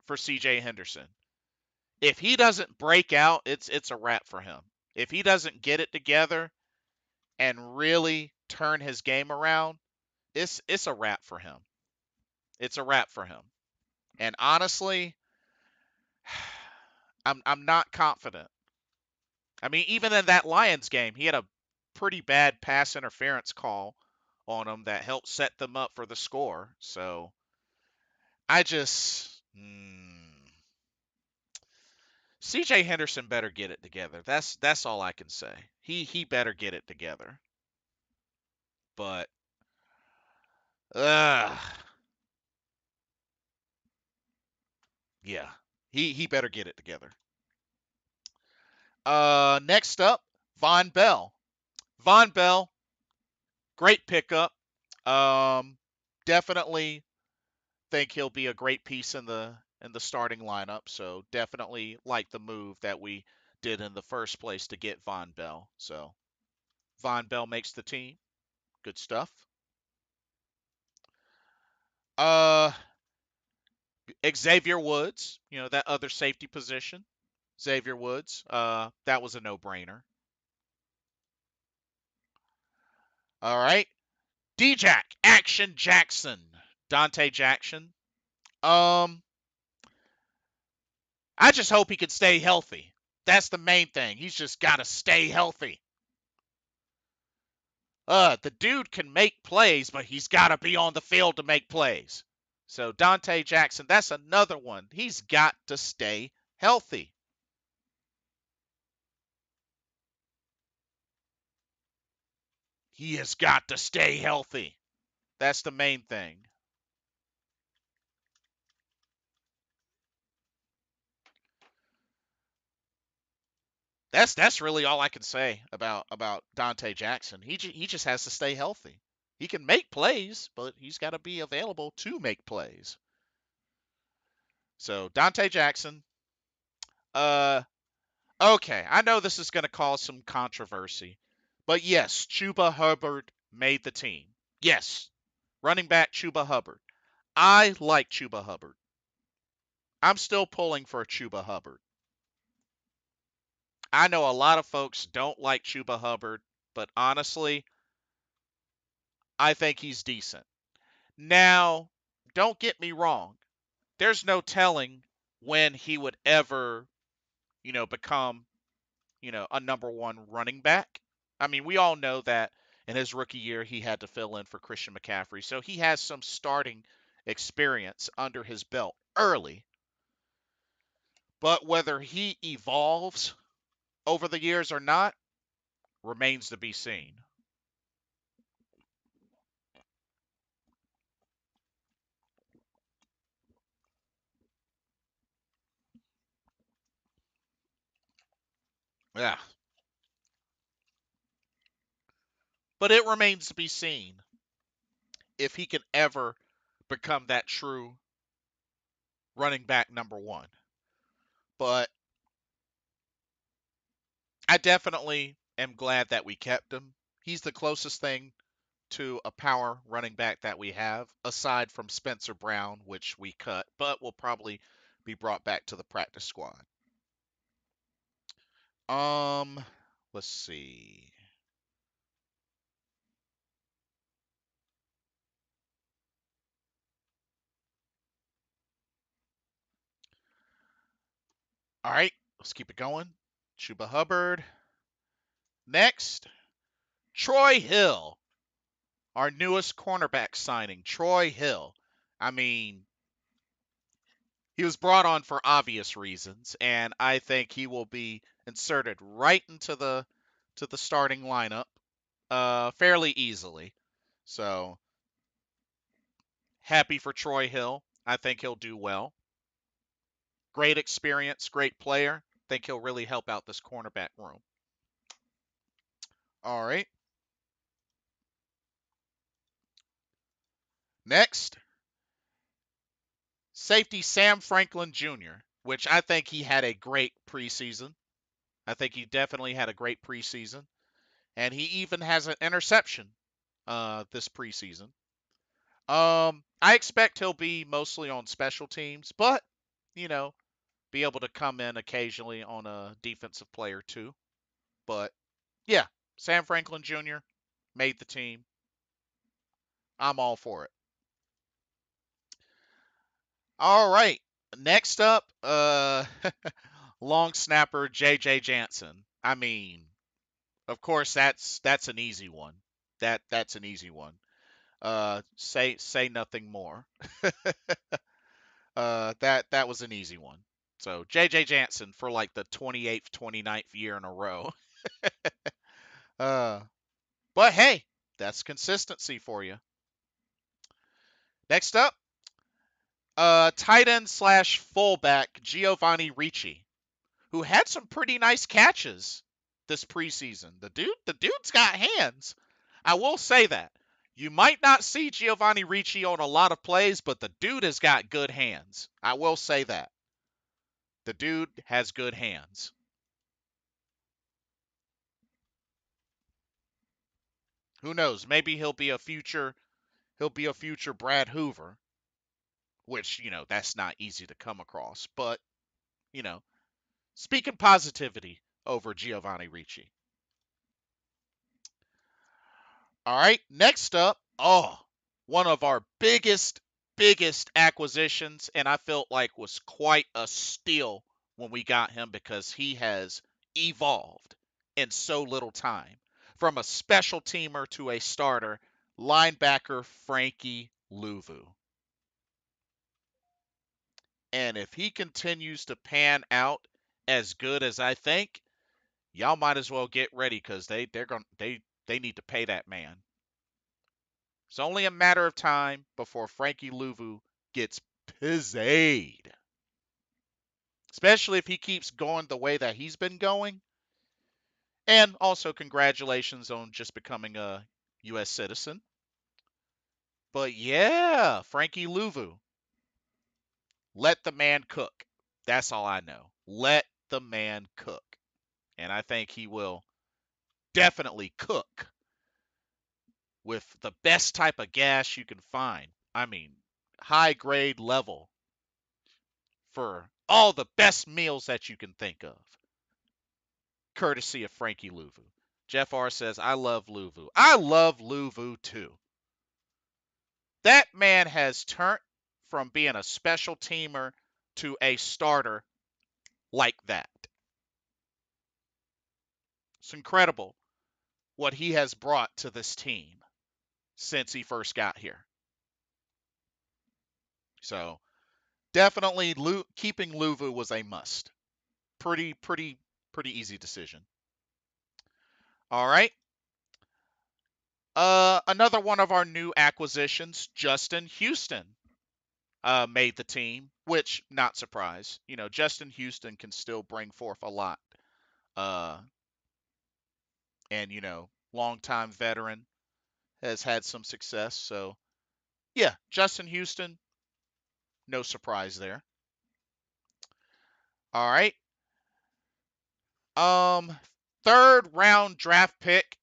for CJ Henderson. If he doesn't break out, it's a wrap for him. If he doesn't get it together and really turn his game around, it's a wrap for him. It's a wrap for him. And honestly, I'm not confident. I mean, even in that Lions game, he had a pretty bad pass interference call on him that helped set them up for the score. So I just CJ Henderson better get it together. That's all I can say. He better get it together. But uh yeah. He better get it together. Next up, Von Bell. Von Bell, great pickup. Definitely think he'll be a great piece in the starting lineup. So definitely like the move that we did in the first place to get Von Bell. So Von Bell makes the team. Good stuff. Uh, Xavier Woods, that other safety position. Xavier Woods, that was a no-brainer. All right. D-Jack, Action Jackson, Dante Jackson. Um, I just hope he can stay healthy. That's the main thing. He's just got to stay healthy. The dude can make plays, but he's got to be on the field to make plays. So Dante Jackson, that's another one. He's got to stay healthy. He has got to stay healthy. That's the main thing. That's really all I can say about Dante Jackson. He just has to stay healthy. He can make plays, but he's got to be available to make plays. So Dante Jackson. Uh, okay, I know this is going to cause some controversy. But yes, Chuba Hubbard made the team. Yes, running back Chuba Hubbard. I like Chuba Hubbard. I'm still pulling for Chuba Hubbard. I know a lot of folks don't like Chuba Hubbard, but honestly, I think he's decent. Now, don't get me wrong. There's no telling when he would ever, become, a number one running back. I mean, we all know that in his rookie year, he had to fill in for Christian McCaffrey. So he has some starting experience under his belt early. But whether he evolves over the years or not remains to be seen. Yeah. But it remains to be seen if he can ever become that true running back number one. But I definitely am glad that we kept him. He's the closest thing to a power running back that we have, aside from Spencer Brown, which we cut, but will probably be brought back to the practice squad. Um, let's see. All right, let's keep it going. Chuba Hubbard. Next, Troy Hill, our newest cornerback signing. Troy Hill. I mean, he was brought on for obvious reasons, and I think he will be inserted right into the starting lineup fairly easily. So happy for Troy Hill. I think he'll do well. Great experience, great player. Think he'll really help out this cornerback room. All right. Next, safety Sam Franklin Jr., which I think he had a great preseason. I think he definitely had a great preseason. And he even has an interception this preseason. I expect he'll be mostly on special teams, but, you know, be able to come in occasionally on a defensive player too. But yeah, Sam Franklin Jr. made the team. I'm all for it. All right. Next up, long snapper JJ Jansen. I mean, of course that's an easy one. That's an easy one. Say nothing more. That was an easy one. So JJ Jansen for like the 28th, 29th year in a row. Uh, but hey, that's consistency for you. Next up, tight end slash fullback Giovanni Ricci, who had some pretty nice catches this preseason. The dude's got hands. I will say that. You might not see Giovanni Ricci on a lot of plays, but the dude has got good hands. I will say that. The dude has good hands. Who knows? Maybe he'll be a future Brad Hoover, which, that's not easy to come across. But, you know, speaking positivity over Giovanni Ricci. All right, next up, one of our biggest acquisitions, and I felt like was quite a steal when we got him because he has evolved in so little time. From a special teamer to a starter, linebacker Frankie Louvu. And if he continues to pan out as good as I think, y'all might as well get ready because they need to pay that man. It's only a matter of time before Frankie Louvu gets pizzade. Especially if he keeps going the way that he's been going. And also congratulations on just becoming a U.S. citizen. But yeah, Frankie Louvu. Let the man cook. That's all I know. Let the man cook. And I think he will definitely cook with the best type of gas you can find. I mean, high grade level for all the best meals that you can think of, courtesy of Frankie Louvu. Jeff R says, I love Louvu. I love Louvu too. That man has turned from being a special teamer to a starter like that. It's incredible what he has brought to this team since he first got here. So definitely keeping Louvu was a must. Pretty easy decision. All right. Another one of our new acquisitions, Justin Houston, made the team, which not surprise. You know, Justin Houston can still bring forth a lot. Uh, and longtime veteran has had some success. So yeah, Justin Houston, no surprise there. All right. Um, third round draft pick,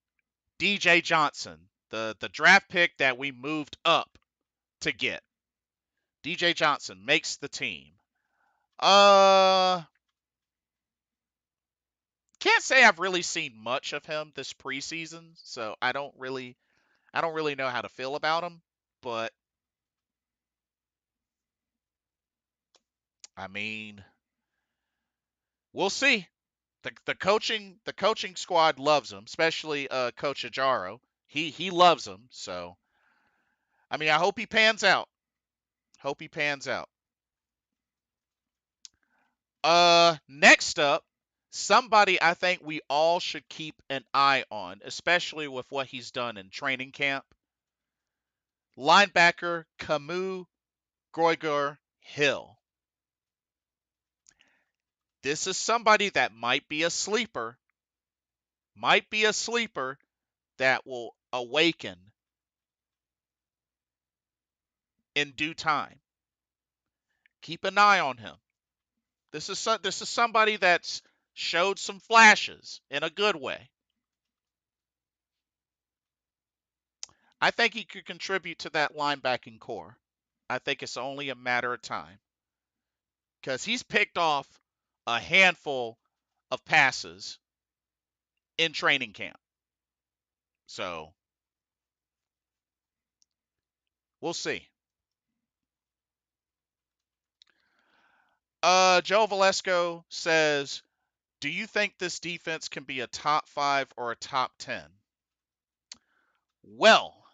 DJ Johnson, the draft pick that we moved up to get. DJ Johnson makes the team. Uh, can't say I've really seen much of him this preseason, so I don't really know how to feel about him, but I mean, we'll see. The coaching squad loves him, especially Coach Ajaro. He loves him, so I mean, I hope he pans out. Hope he pans out. Next up, somebody I think we all should keep an eye on, especially with what he's done in training camp. Linebacker Camus Groiger Hill. This is somebody that might be a sleeper that will awaken in due time. Keep an eye on him. This is somebody that's showed some flashes in a good way. I think he could contribute to that linebacking core. I think it's only a matter of time because he's picked off a handful of passes in training camp. So we'll see. Joe Valesco says, do you think this defense can be a top 5 or a top 10? Well,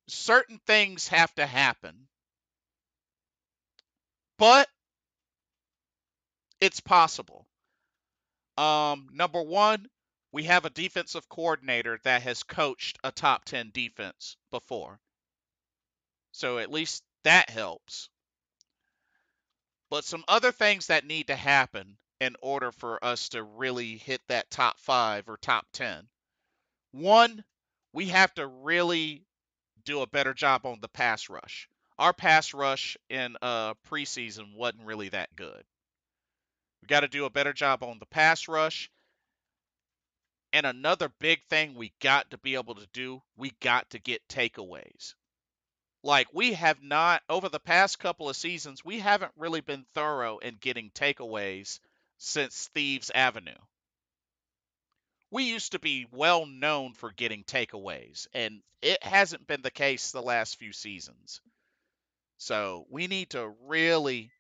certain things have to happen, but it's possible. Number one, we have a defensive coordinator that has coached a top 10 defense before. So at least that helps. But some other things that need to happen in order for us to really hit that top 5 or top 10. One, we have to really do a better job on the pass rush. Our pass rush in preseason wasn't really that good. We got to do a better job on the pass rush. And another big thing we got to be able to do, we got to get takeaways. Like we have not, over the past couple of seasons, we haven't really been thorough in getting takeaways since Thieves Avenue. We used to be well known for getting takeaways, and it hasn't been the case the last few seasons. So we need to really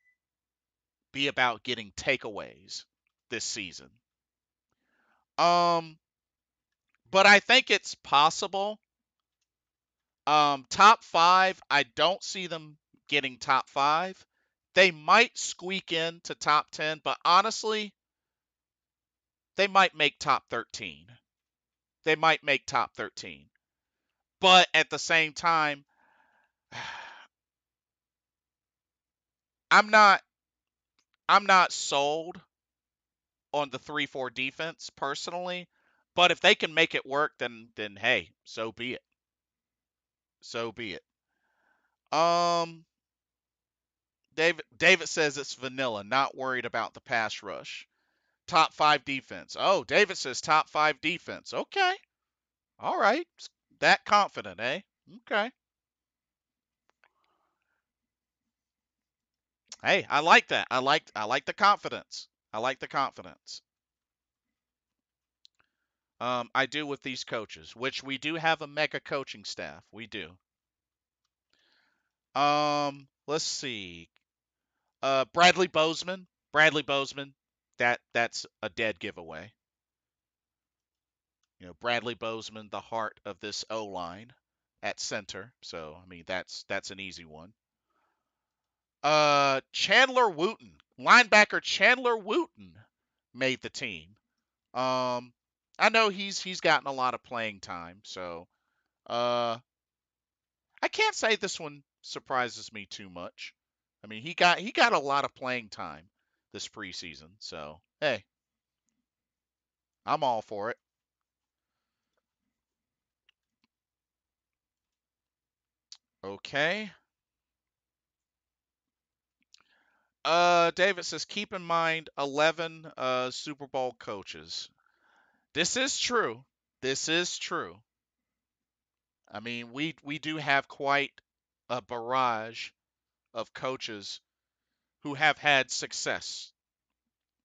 be about getting takeaways this season. Um, but I think it's possible. Top 5, I don't see them getting top 5. They might squeak into top 10, but honestly, they might make top 13. They might make top 13. But at the same time, I'm not I'm not sold on the 3-4 defense personally, but if they can make it work then hey, so be it. So be it. Um David says it's vanilla, not worried about the pass rush. top 5 defense. Oh, David says top 5 defense. Okay. All right. That confident, eh? Okay. Hey, I like that. I like the confidence. I like the confidence. I do with these coaches, which we do have a mega coaching staff. We do. Let's see. Bradley Bozeman. Bradley Bozeman. That's a dead giveaway. Bradley Bozeman, the heart of this O line at center. So I mean that's an easy one. Chandler Wooten, linebacker Chandler Wooten made the team. Um, I know he's gotten a lot of playing time, so uh, I can't say this one surprises me too much. I mean, he got a lot of playing time this preseason, so hey, I'm all for it. Okay. David says keep in mind 11 Super Bowl coaches. This is true. This is true. I mean, we do have quite a barrage of coaches who have had success.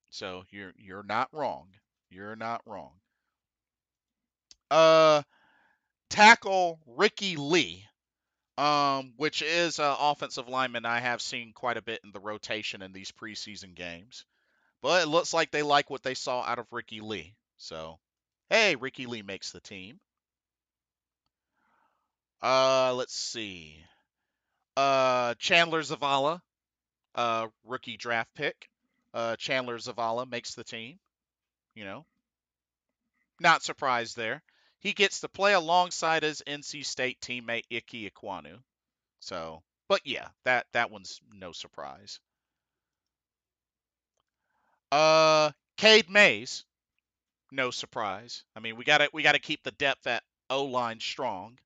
So you're not wrong. You're not wrong. Uh, tackle Ricky Lee, which is an offensive lineman I have seen quite a bit in the rotation in these preseason games. But it looks like they like what they saw out of Ricky Lee. So, hey, Ricky Lee makes the team. Let's see. Chandler Zavala, rookie draft pick. Chandler Zavala makes the team. You know, not surprised there. He gets to play alongside his NC State teammate Ike Ekwonu. So, but yeah, that one's no surprise. Uh, Cade Mays, no surprise. I mean, we gotta keep the depth at O line strong.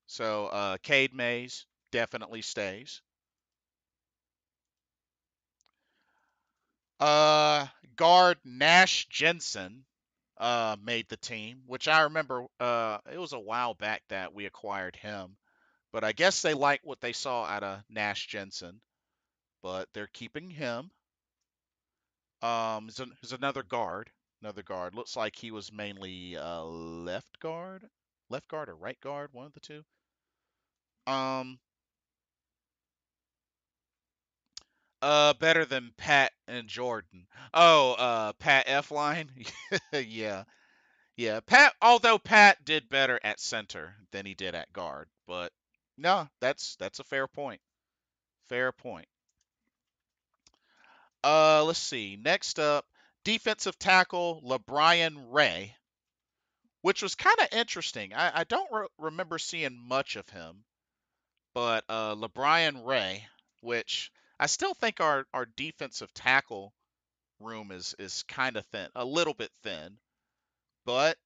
So, Cade Mays definitely stays. Uh, guard Nash Jensen made the team, which I remember it was a while back that we acquired him. But I guess they like what they saw out of Nash Jensen, but they're keeping him. Is another guard. Another guard. Looks like he was mainly left guard or right guard, one of the two. Um, better than Pat and Jordan. Oh, Pat F line. Yeah, yeah. Pat. Although Pat did better at center than he did at guard, but no, that's a fair point. Fair point. Let's see. Next up, defensive tackle LeBrian Ray, which was kind of interesting. I don't remember seeing much of him, but LeBrian Ray, which I still think our defensive tackle room is kind of thin, a little bit thin, but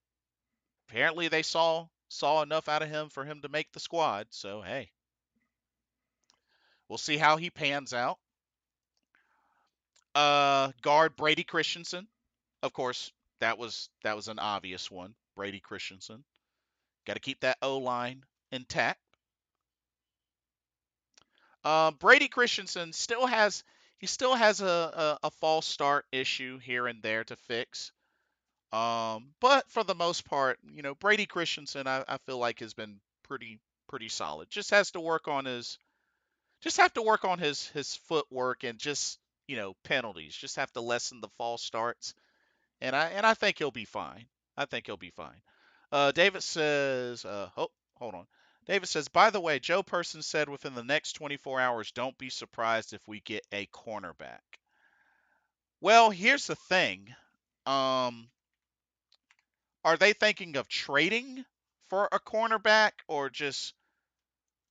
apparently they saw enough out of him for him to make the squad. So hey, we'll see how he pans out. Guard Brady Christensen, of course, that was an obvious one. Brady Christensen. Got to keep that O line intact. Brady Christensen still has a false start issue here and there to fix. But for the most part, Brady Christensen, I feel like has been pretty solid. Just have to work on his footwork and just penalties. Just have to lessen the false starts, and I think he'll be fine. I think he'll be fine. David says, hold on. David says, by the way, Joe Person said within the next 24 hours, don't be surprised if we get a cornerback. Well, here's the thing. Um, are they thinking of trading for a cornerback or just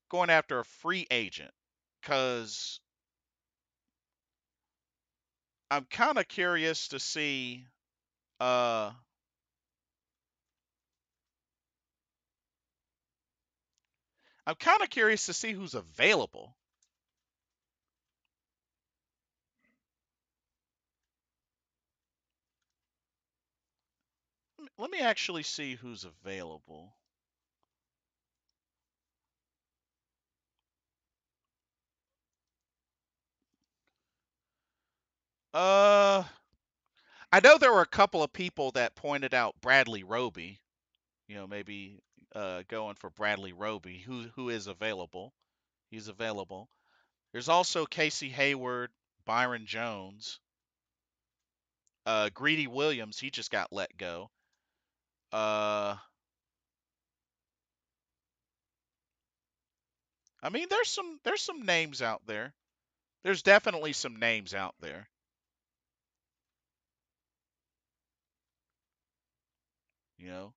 going after a free agent? Because I'm kind of curious to see. Uh, I'm kind of curious to see who's available. let me actually see who's available. Uh, I know there were a couple of people that pointed out Bradley Roby. Maybe going for Bradley Roby, who is available. He's available. There's also Casey Hayward, Byron Jones, Greedy Williams. He just got let go. Uh, I mean, there's some names out there. There's definitely some names out there. You know,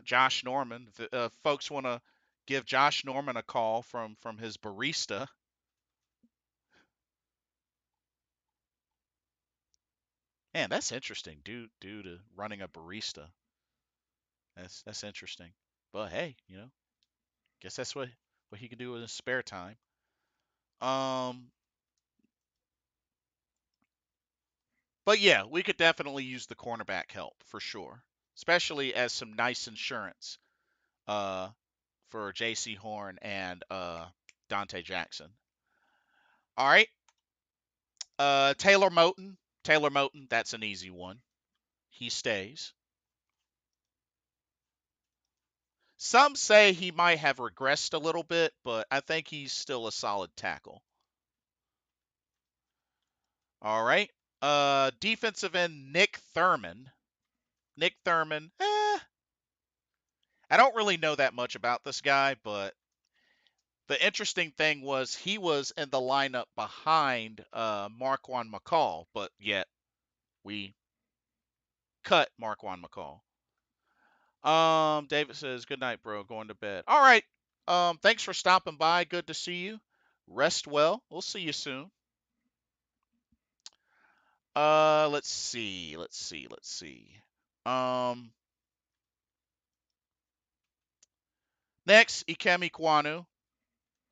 Josh Norman. If folks want to give Josh Norman a call from his barista. Man, that's interesting. Due to running a barista. That's interesting. But hey, guess that's what he can do in his spare time. Um, but yeah, we could definitely use the cornerback help for sure, especially as some nice insurance uh for J.C. Horn and Dante Jackson. All right, Taylor Moton. Taylor Moton, that's an easy one. He stays. Some say he might have regressed a little bit, but I think he's still a solid tackle. All right. Defensive end Nick Thurman. Nick Thurman. I don't really know that much about this guy, but the interesting thing was he was in the lineup behind Marquand McCall, but yet we cut Marquand McCall. David says, "Good night, bro. Going to bed." All right. Thanks for stopping by. Good to see you. Rest well. We'll see you soon. Let's see. Um, Next, Ikemi Kwanu,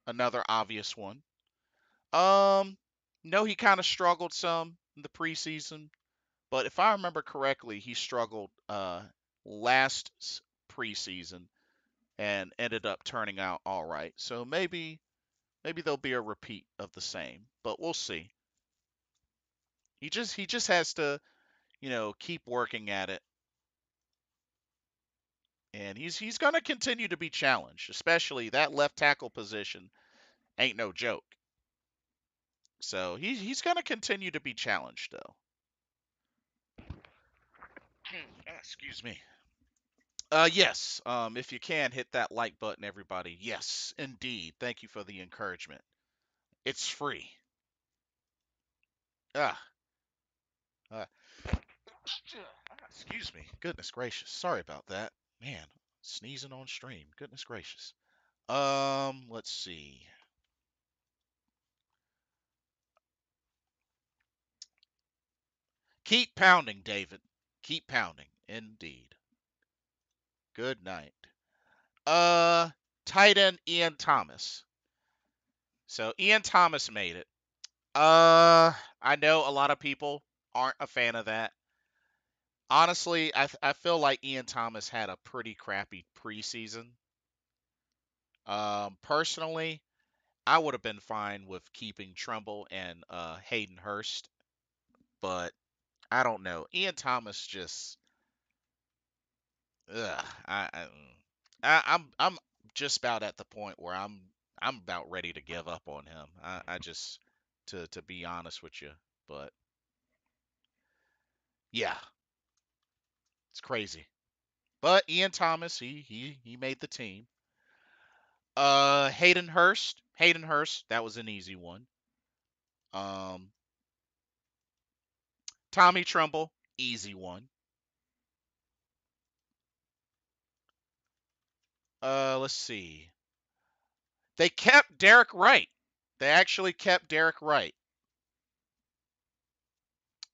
another obvious one. Um, no, he kind of struggled some in the preseason, but if I remember correctly, he struggled last preseason and ended up turning out all right. So maybe there'll be a repeat of the same, but we'll see. He just has to, keep working at it, and he's going to continue to be challenged, especially that left tackle position ain't no joke. So he's going to continue to be challenged though. Excuse me. Yes. If you can hit that like button, everybody. Yes, indeed. Thank you for the encouragement. It's free. Ah, uh, excuse me. Goodness gracious. Sorry about that. Man, sneezing on stream. Goodness gracious. Let's see. Keep pounding, David. Keep pounding. Indeed. Good night. Uh, Tight end Ian Thomas. So Ian Thomas made it. I know a lot of people aren't a fan of that. Honestly, I feel like Ian Thomas had a pretty crappy preseason. Personally, I would have been fine with keeping Trumbull and Hayden Hurst, but I don't know. Ian Thomas just, ugh, I'm just about at the point where I'm about ready to give up on him. I just to be honest with you, but yeah, it's crazy. But Ian Thomas, he made the team. Hayden Hurst, that was an easy one. Um, Tommy Trumbull, easy one. Let's see. They kept Derek Wright. They actually kept Derek Wright.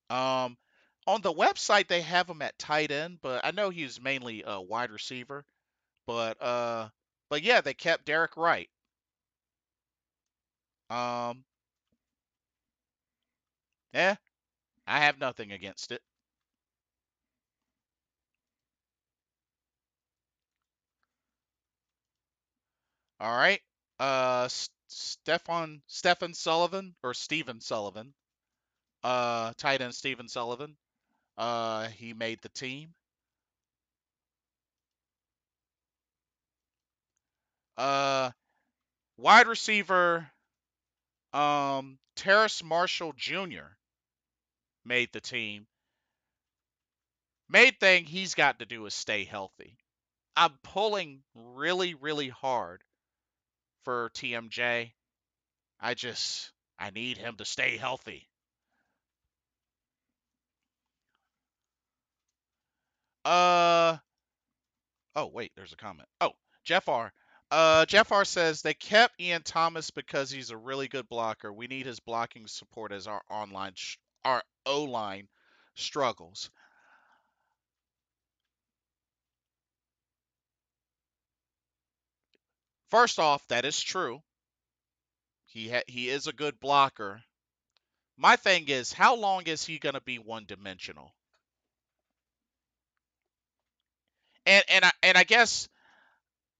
Um, on the website they have him at tight end, but I know he's mainly a wide receiver. But yeah, they kept Derek Wright. Um, I have nothing against it. All right. Stephen Sullivan or Stephen Sullivan. Tight end Stephen Sullivan. He made the team. Uh, Wide receiver Terrace Marshall Jr. made the team. Main thing he's got to do is stay healthy. I'm pulling really, really hard for TMJ. I need him to stay healthy. Uh oh wait, there's a comment. Oh, Jeff R. Jeff R says they kept Ian Thomas because he's a really good blocker. We need his blocking support as our O line struggles. First off, that is true. He is a good blocker. My thing is, how long is he going to be one dimensional? And I guess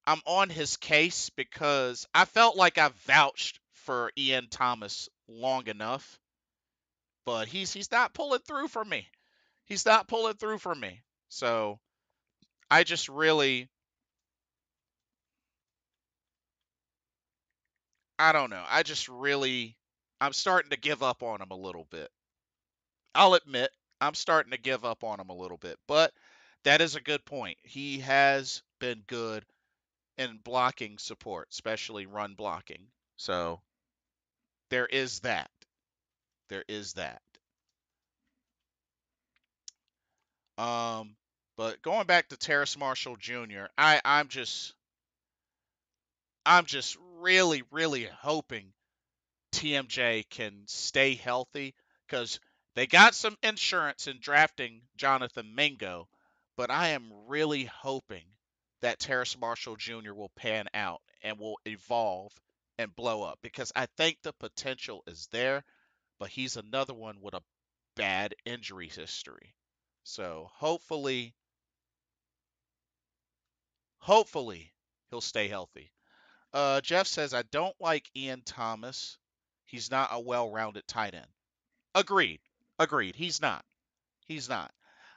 I'm on his case because I felt like I vouched for Ian Thomas long enough, but he's not pulling through for me. He's not pulling through for me. So I just really, I don't know. I'm starting to give up on him a little bit. I'll admit I'm starting to give up on him a little bit, but that is a good point. He has been good in blocking support, especially run blocking. So there is that. There is that. Um, but going back to Terrace Marshall Jr., I'm just really, really hoping TMJ can stay healthy because they got some insurance in drafting Jonathan Mingo, but I am really hoping that Terrace Marshall Jr. will pan out and will evolve and blow up because I think the potential is there, but he's another one with a bad injury history. So hopefully he'll stay healthy. Jeff says I don't like Ian Thomas. He's not a well-rounded tight end. Agreed. Agreed. He's not. He's not.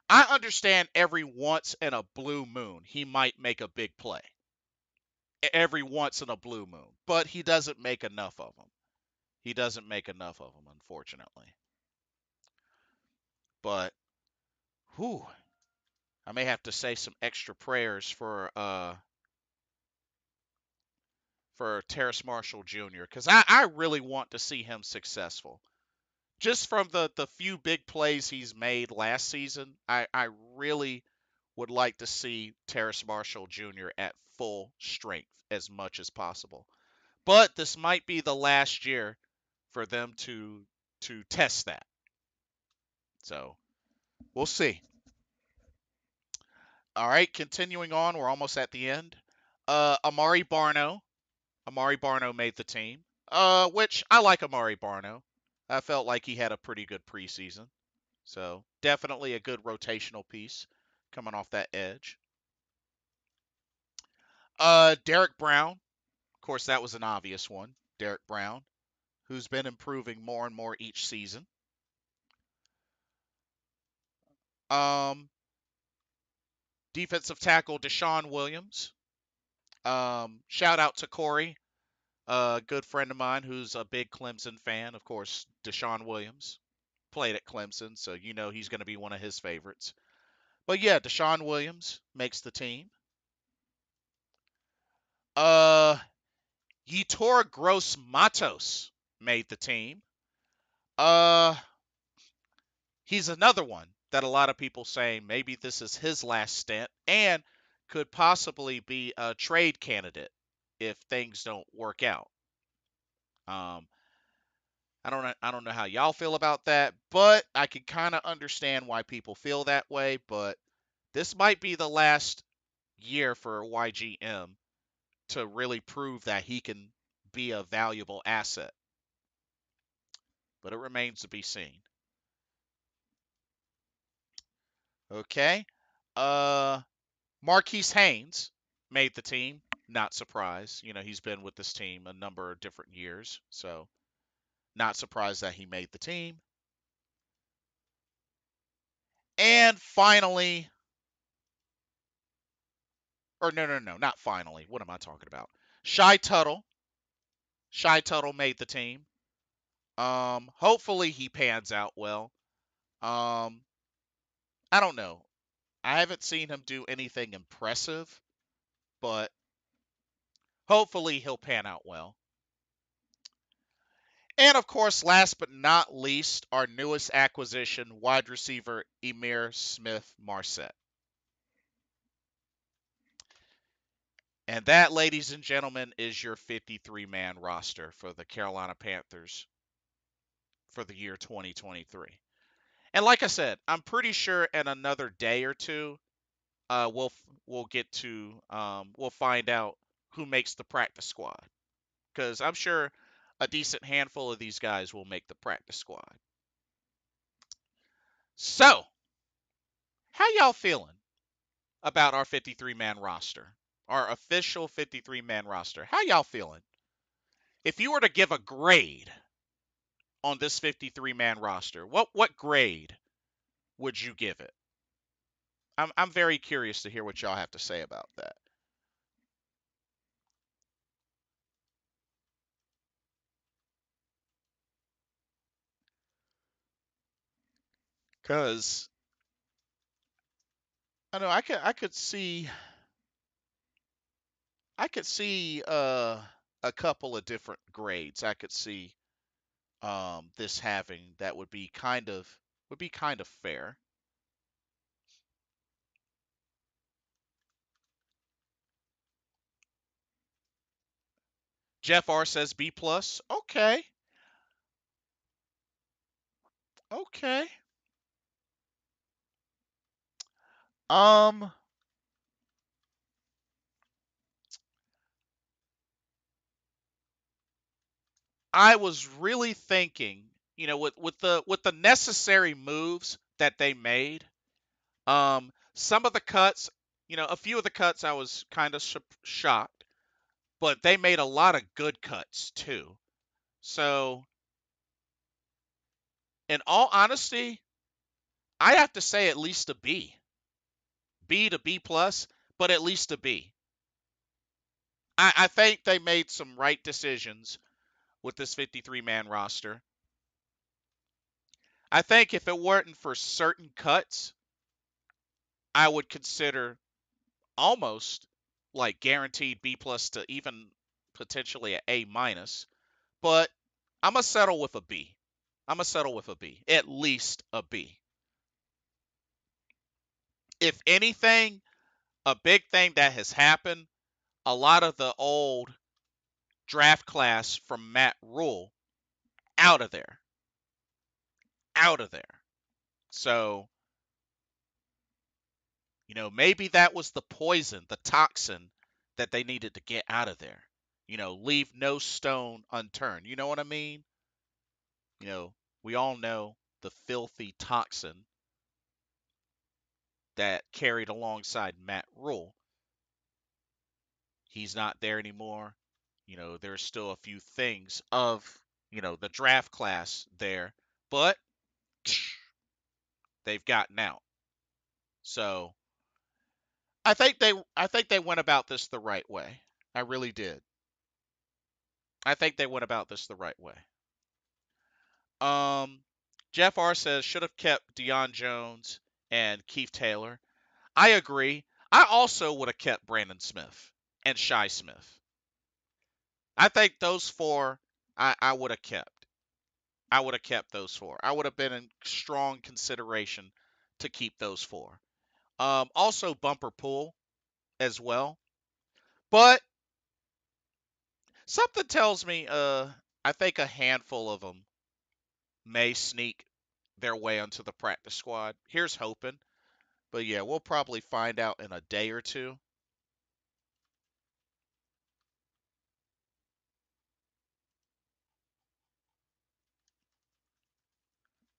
I understand every once in a blue moon he might make a big play. Every once in a blue moon, but he doesn't make enough of them. He doesn't make enough of them, unfortunately. But whew, I may have to say some extra prayers for Terrace Marshall Jr. because I really want to see him successful. Just from the few big plays he's made last season, I really would like to see Terrace Marshall Jr. at full strength as much as possible. But this might be the last year for them to test that. So we'll see. All right, continuing on, we're almost at the end. Amari Barno. Amari Barno made the team. Which I like Amari Barno. I felt like he had a pretty good preseason. So definitely a good rotational piece coming off that edge. Derek Brown. Of course, that was an obvious one. Derek Brown, who's been improving more and more each season. Um, Defensive tackle Deshaun Williams. Shout out to Corey, a good friend of mine who's a big Clemson fan. Of course, Deshaun Williams played at Clemson, so you know he's going to be one of his favorites. But yeah, Deshaun Williams makes the team. Uh, Yetur Gross Matos made the team. Uh, he's another one that a lot of people saying maybe this is his last stint and could possibly be a trade candidate if things don't work out. Um, I don't know how y'all feel about that, but I can kind of understand why people feel that way. But this might be the last year for YGM to really prove that he can be a valuable asset. But it remains to be seen. Okay. Uh, Marquise Haynes made the team. Not surprised. He's been with this team a number of different years, so not surprised that he made the team. And finally, or no, no, no, not finally. What am I talking about? Shy Tuttle. Shy Tuttle made the team. Hopefully he pans out well. Um, I don't know. I haven't seen him do anything impressive, but hopefully he'll pan out well. And of course, last but not least, our newest acquisition, wide receiver Emir Smith Marset. And that, ladies and gentlemen, is your 53-man roster for the Carolina Panthers for the year 2023. And like I said, I'm pretty sure in another day or two, we'll get to we'll find out who makes the practice squad, because I'm sure a decent handful of these guys will make the practice squad. So, how y'all feeling about our 53-man roster, our official 53-man roster? How y'all feeling? If you were to give a grade on this 53-man roster, what grade would you give it? I'm very curious to hear what y'all have to say about that. Cause I know I could see a couple of different grades. I could see this having that would be kind of fair. Jeff R says B plus. Okay. Okay. Um I was really thinking, with the necessary moves that they made, some of the cuts, a few of the cuts I was kind of shocked, but they made a lot of good cuts too. So, in all honesty, I have to say at least a B to B plus, but at least a B. I think they made some right decisions with this 53-man roster. I think if it weren't for certain cuts, I would consider almost like guaranteed B plus to even potentially a A minus. But I'm gonna settle with a B. I'm gonna settle with a B, at least a B. If anything, a big thing that has happened, a lot of the old draft class from Matt Rule out of there, out of there. So, maybe that was the poison, the toxin that they needed to get out of there. Leave no stone unturned. You know what I mean? You know, we all know the filthy toxin that carried alongside Matt Rule. He's not there anymore. There's still a few things of, the draft class there, but they've gotten out. So I think they went about this the right way. I really did. I think they went about this the right way. Um, Jeff R says should have kept Deion Jones and Keith Taylor. I agree. I also would have kept Brandon Smith and Shy Smith. I think those four I would have kept. I would have kept those four. I would have been in strong consideration to keep those four. Also bumper pool as well. But something tells me I think a handful of them may sneak their way onto the practice squad. Here's hoping. But yeah, we'll probably find out in a day or two.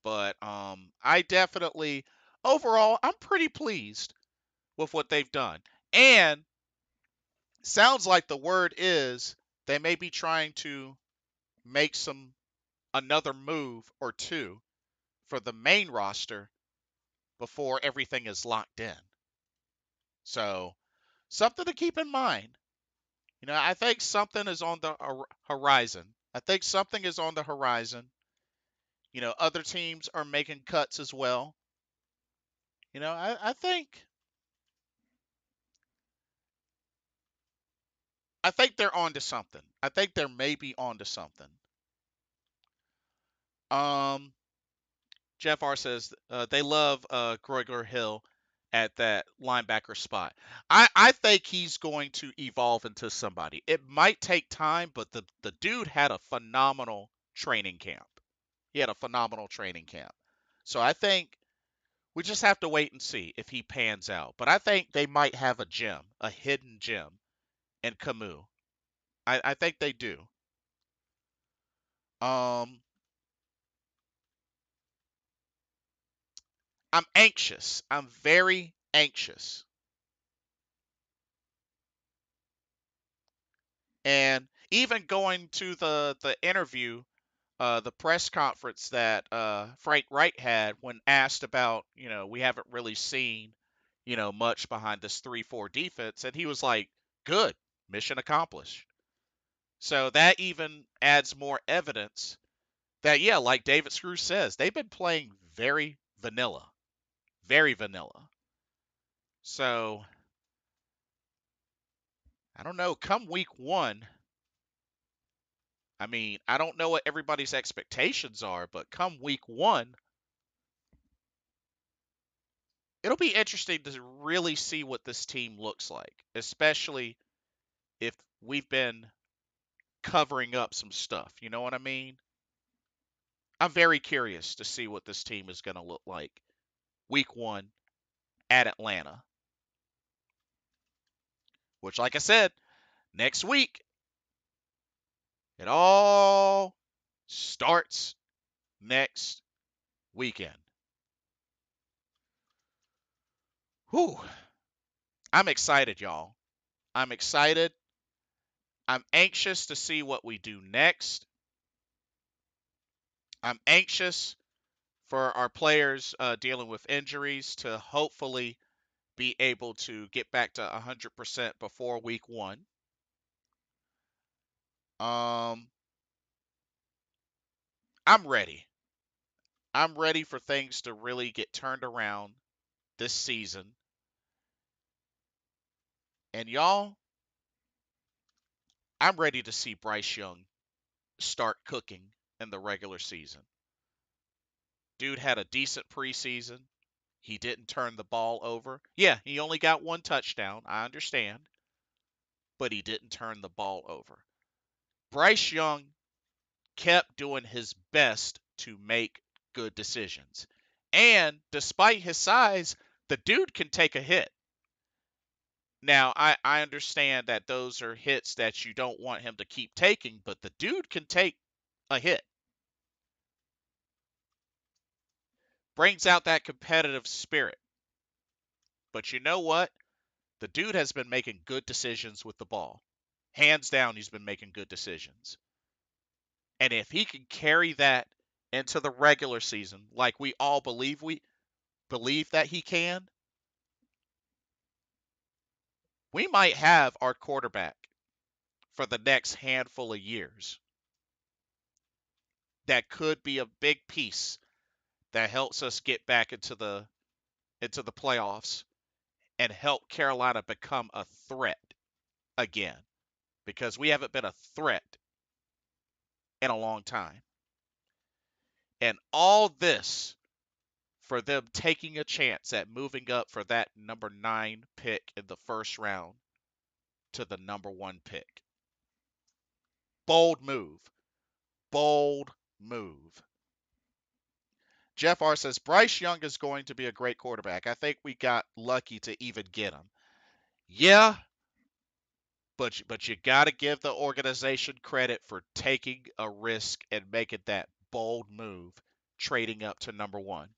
But I definitely overall I'm pretty pleased with what they've done. And sounds like the word is they may be trying to make another move or two for the main roster before everything is locked in. So, something to keep in mind. I think something is on the horizon. I think something is on the horizon. Other teams are making cuts as well. I think they're onto something. I think they're maybe onto something. Um, Jeff R says they love Groigler Hill at that linebacker spot. I think he's going to evolve into somebody. It might take time, but the dude had a phenomenal training camp. He had a phenomenal training camp. So I think we just have to wait and see if he pans out. But I think they might have a gem, a hidden gem in Camus. I think they do. Um, I'm anxious. I'm very anxious. And even going to the interview, the press conference that Frank Wright had when asked about, we haven't really seen, much behind this 3-4 defense, and he was like, "Good, mission accomplished." So that even adds more evidence that, yeah, like David Screw says, they've been playing very vanilla, very vanilla. So I don't know. Come week one, I mean, I don't know what everybody's expectations are, but come week one, it'll be interesting to really see what this team looks like, especially if we've been covering up some stuff. You know what I mean? I'm very curious to see what this team is going to look like week one at Atlanta, which, like I said, next week, it all starts next weekend. Whew. I'm excited, y'all. I'm excited. I'm anxious to see what we do next. I'm anxious for our players dealing with injuries to hopefully be able to get back to 100% before week one. Um, I'm ready. I'm ready for things to really get turned around this season. And y'all, I'm ready to see Bryce Young start cooking in the regular season. Dude had a decent preseason. He didn't turn the ball over. Yeah, he only got one touchdown. I understand. But he didn't turn the ball over. Bryce Young kept doing his best to make good decisions. And despite his size, the dude can take a hit. Now, I understand that those are hits that you don't want him to keep taking, but the dude can take a hit. Brings out that competitive spirit. But you know what? The dude has been making good decisions with the ball. Hands down, he's been making good decisions. And if he can carry that into the regular season, like we believe that he can, we might have our quarterback for the next handful of years. That could be a big piece that helps us get back into the playoffs and help Carolina become a threat again, because we haven't been a threat in a long time. And all this for them taking a chance at moving up for that number 9 pick in the first round to the number 1 pick. Bold move. Bold move. Jeff R says Bryce Young is going to be a great quarterback. I think we got lucky to even get him. Yeah, but you got to give the organization credit for taking a risk and making that bold move, trading up to number 1.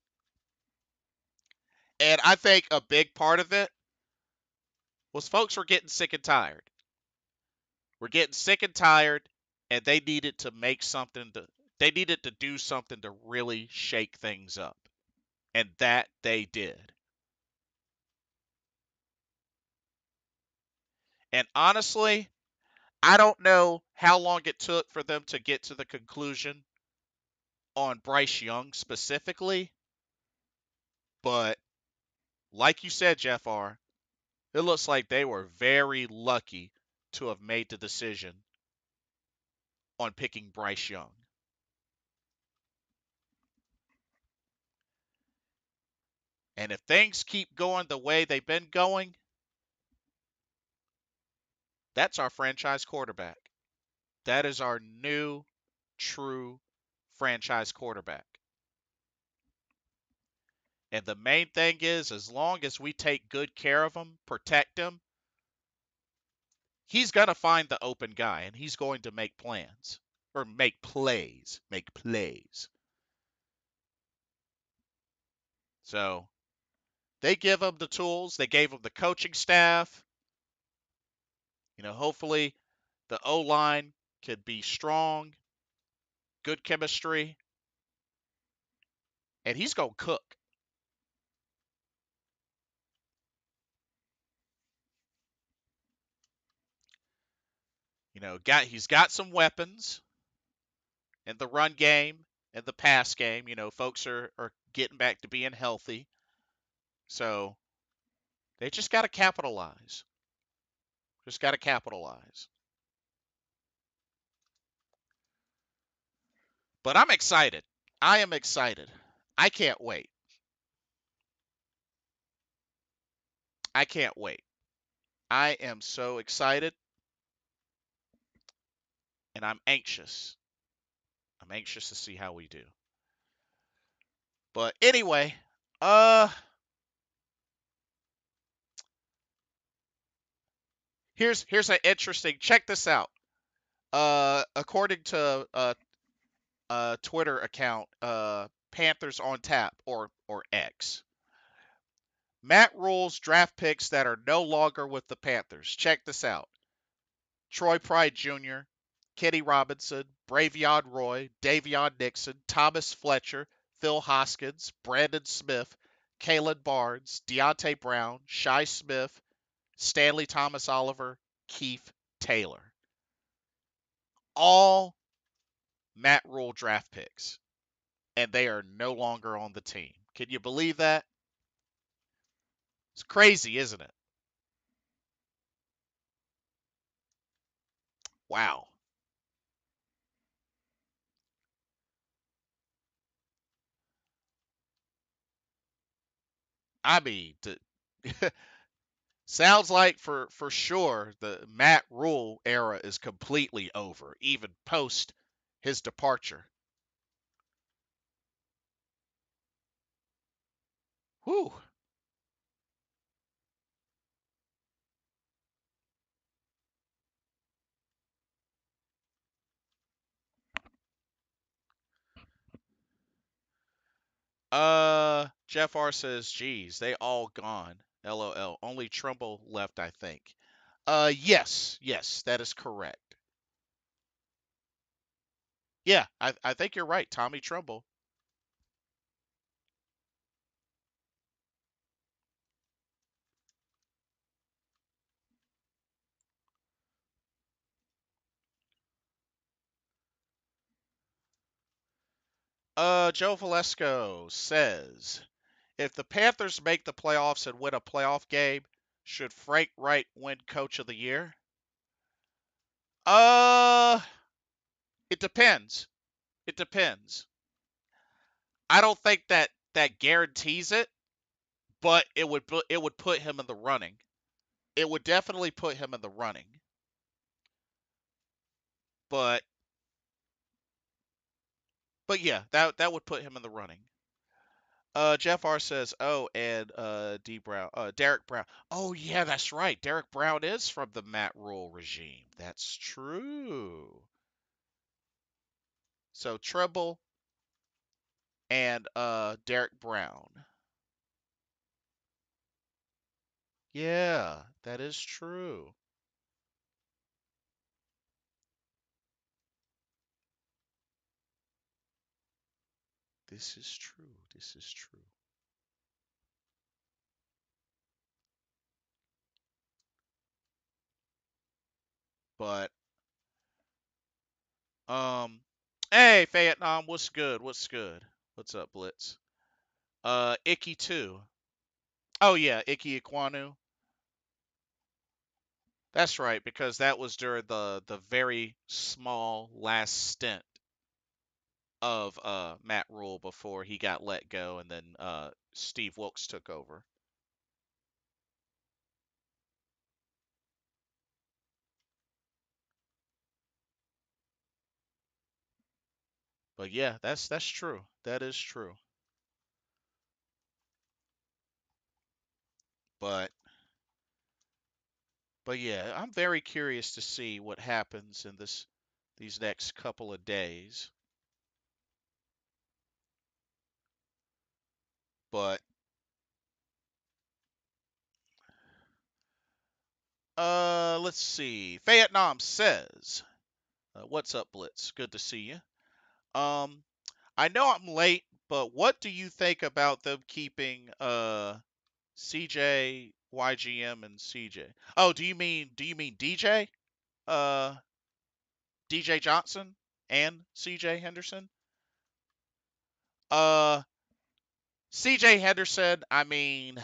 And I think a big part of it was folks were getting sick and tired. were getting sick and tired, and they needed to make something to they needed to do something to really shake things up. And that they did. And honestly, I don't know how long it took for them to get to the conclusion on Bryce Young specifically, but like you said, Jeff R., it looks like they were very lucky to have made the decision on picking Bryce Young. And if things keep going the way they've been going, that's our franchise quarterback. That is our new, true franchise quarterback. And the main thing is, as long as we take good care of him, protect him, he's going to find the open guy and he's going to make plans or make plays. Make plays. So they give him the tools, they gave him the coaching staff. Hopefully the O line could be strong, good chemistry, and he's going to cook. He's got some weapons in the run game and the pass game. Folks are getting back to being healthy. So they just got to capitalize. Just got to capitalize. But I'm excited. I am excited. I can't wait. I can't wait. I am so excited and I'm anxious. I'm anxious to see how we do. But anyway, uh here's an interesting, check this out. According to Twitter account, Panthers on Tap or X. Matt Rule's draft picks that are no longer with the Panthers. Check this out. Troy Pride Jr., Kenny Robinson, Bravion Roy, Davion Nixon, Thomas Fletcher, Phil Hoskins, Brandon Smith, Kalen Barnes, Deontay Brown, Shai Smith, Stanley Thomas Oliver, Keith Taylor. All Matt Rule draft picks, and they are no longer on the team. Can you believe that? It's crazy, isn't it? Wow. I mean, sounds like for sure the Matt Rule era is completely over, even post his departure. Whew. Jeff R says, "Geez, they all gone. LOL. Only Trumbull left, I think." Yes, that is correct. Yeah, I think you're right, Tommy Trumbull. Joe Valesco says, if the Panthers make the playoffs and win a playoff game, should Frank Wright win Coach of the Year? Uh, it depends. It depends. I don't think that guarantees it, but it would put him in the running. It would definitely put him in the running. But yeah, that would put him in the running. Jeff R says, "Oh, and D Brown, Derek Brown. Oh yeah, that's right. Derek Brown is from the Matt Rule regime. That's true. So Treble and Derek Brown. Yeah, that is true. This is true. This is true. But um, hey, Vietnam, what's good? What's good? What's up, Blitz? Icky too. Oh yeah, Icky Iquanu. That's right, because that was during the very small last stint of Matt Rule before he got let go, and then Steve Wilkes took over. But yeah, that's true. That is true. But yeah, I'm very curious to see what happens in these next couple of days. But let's see. Vietnam says, "What's up, Blitz? Good to see you. Um, I know I'm late, but what do you think about them keeping CJ, YGM, and CJ? Oh, do you mean DJ? Uh, DJ Johnson and CJ Henderson? Uh, CJ Henderson. I mean,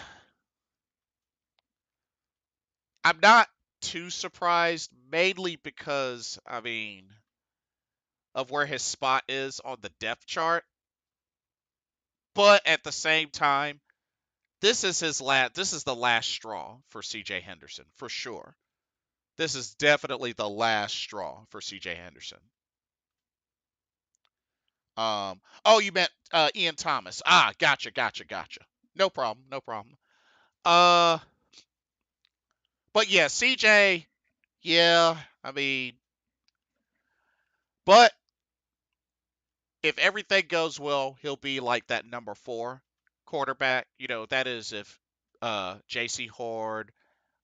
I'm not too surprised, mainly because I mean of where his spot is on the depth chart. But at the same time, this is the last straw for CJ Henderson for sure. This is definitely the last straw for CJ Henderson. Oh, you meant Ian Thomas. Ah, gotcha. No problem, no problem. Uh, but yeah, CJ, yeah, I mean, but if everything goes well, he'll be like that number 4 quarterback. You know, that is if J.C. Horde,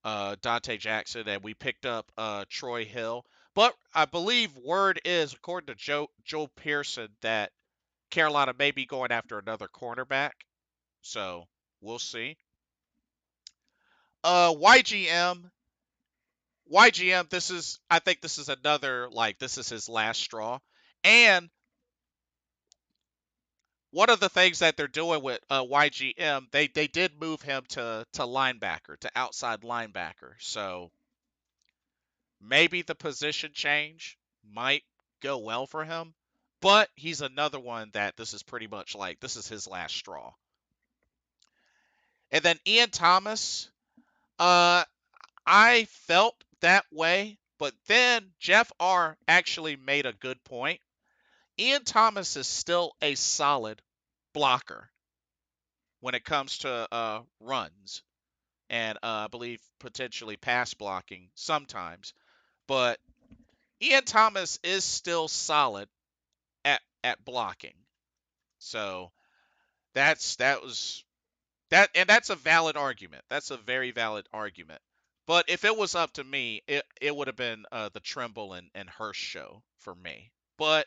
Dante Jackson, and we picked up Troy Hill. But I believe word is, according to Joe Pearson, that Carolina may be going after another cornerback. So we'll see. YGM, YGM. I think this is another like this is his last straw. And one of the things that they're doing with YGM, they did move him to linebacker, to outside linebacker. So maybe the position change might go well for him, but he's another one that this is pretty much like this is his last straw. And then Ian Thomas, uh, I felt that way, but then Jeff R actually made a good point. Ian Thomas is still a solid blocker when it comes to runs and I believe potentially pass blocking sometimes, but Ian Thomas is still solid at blocking. So that was that and that's a valid argument. That's a very valid argument. But if it was up to me, it would have been the Trimble and Hurst show for me. But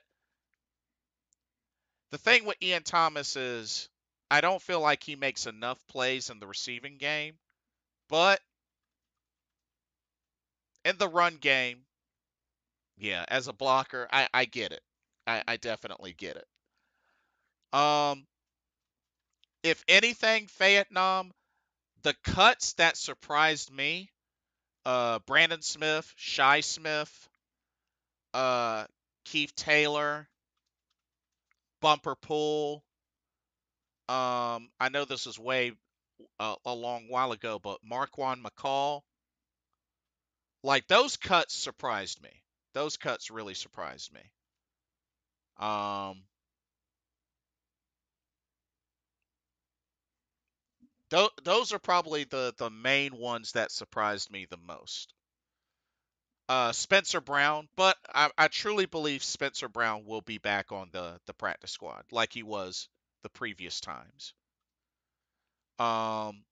the thing with Ian Thomas is I don't feel like he makes enough plays in the receiving game. But in the run game, yeah, as a blocker, I get it. I definitely get it. Um, if anything, Vietnam, the cuts that surprised me, Brandon Smith, Shy Smith, uh, Keith Taylor, Bumper Pool. I know this is way a long while ago, but Marquand McCall, like those cuts surprised me. Those cuts really surprised me. Um, those are probably the main ones that surprised me the most. Spencer Brown, but I truly believe Spencer Brown will be back on the practice squad like he was the previous times. Um,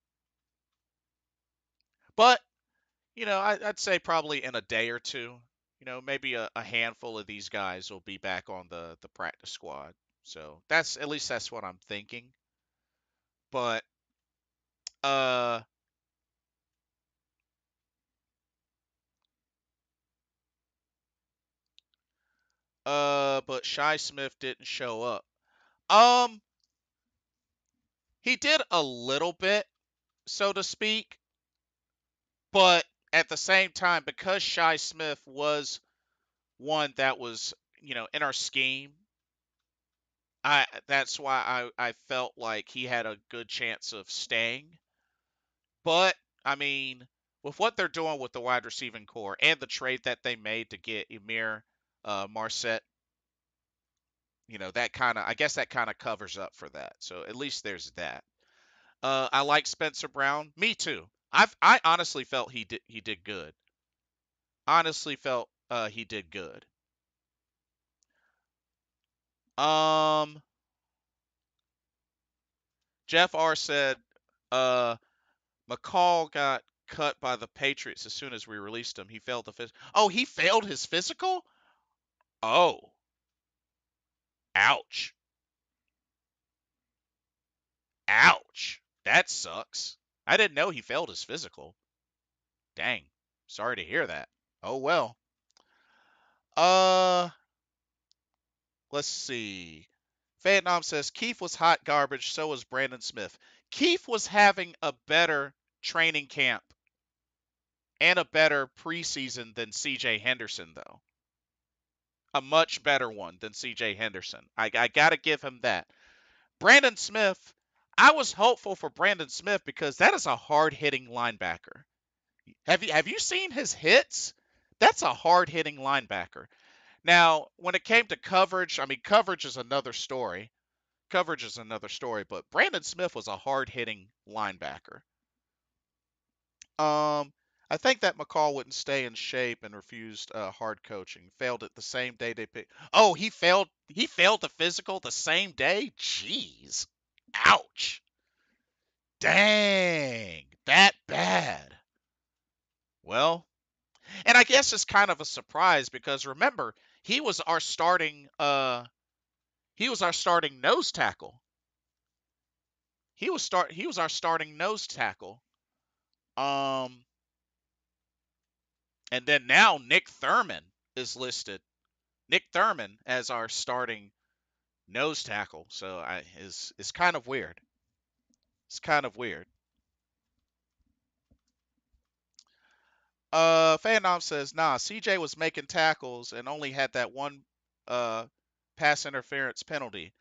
but I'd say probably in a day or two, maybe a handful of these guys will be back on the practice squad. So that's at least that's what I'm thinking. But uh but Shy Smith didn't show up. Um he did a little bit, so to speak, but at the same time, because Shy Smith was one that was, in our scheme, that's why I felt like he had a good chance of staying. But I mean, with what they're doing with the wide receiving core and the trade that they made to get Emir Marset, that kind of, I guess that kind of covers up for that. So at least there's that. I like Spencer Brown. Me too. I honestly felt he did good. Honestly felt he did good. Um, Jeff R said, uh, McCall got cut by the Patriots as soon as we released him. He failed the phys. Oh, he failed his physical. Oh, ouch, ouch. That sucks. I didn't know he failed his physical. Dang. Sorry to hear that. Oh well. Uh, let's see. Vietnam says Keith was hot garbage. So was Brandon Smith. Keith was having a better training camp and a better preseason than C.J. Henderson, though. A much better one than C.J. Henderson. I got to give him that. Brandon Smith, I was hopeful for Brandon Smith because that is a hard hitting linebacker. Have you seen his hits? That's a hard hitting linebacker. Now, when it came to coverage, I mean, coverage is another story. Coverage is another story, but Brandon Smith was a hard hitting linebacker. Um, I think that McCall wouldn't stay in shape and refused hard coaching. Failed it the same day they picked. Oh, he failed. He failed the physical the same day. Jeez, ouch. Dang, that bad. Well, and I guess it's kind of a surprise because remember he was our starting. He was our starting nose tackle. He was our starting nose tackle. Um, and then now Nick Thurman is listed. Nick Thurman as our starting nose tackle. So is kind of weird. It's kind of weird. Phanom says, nah, CJ was making tackles and only had that one uh pass interference penalty.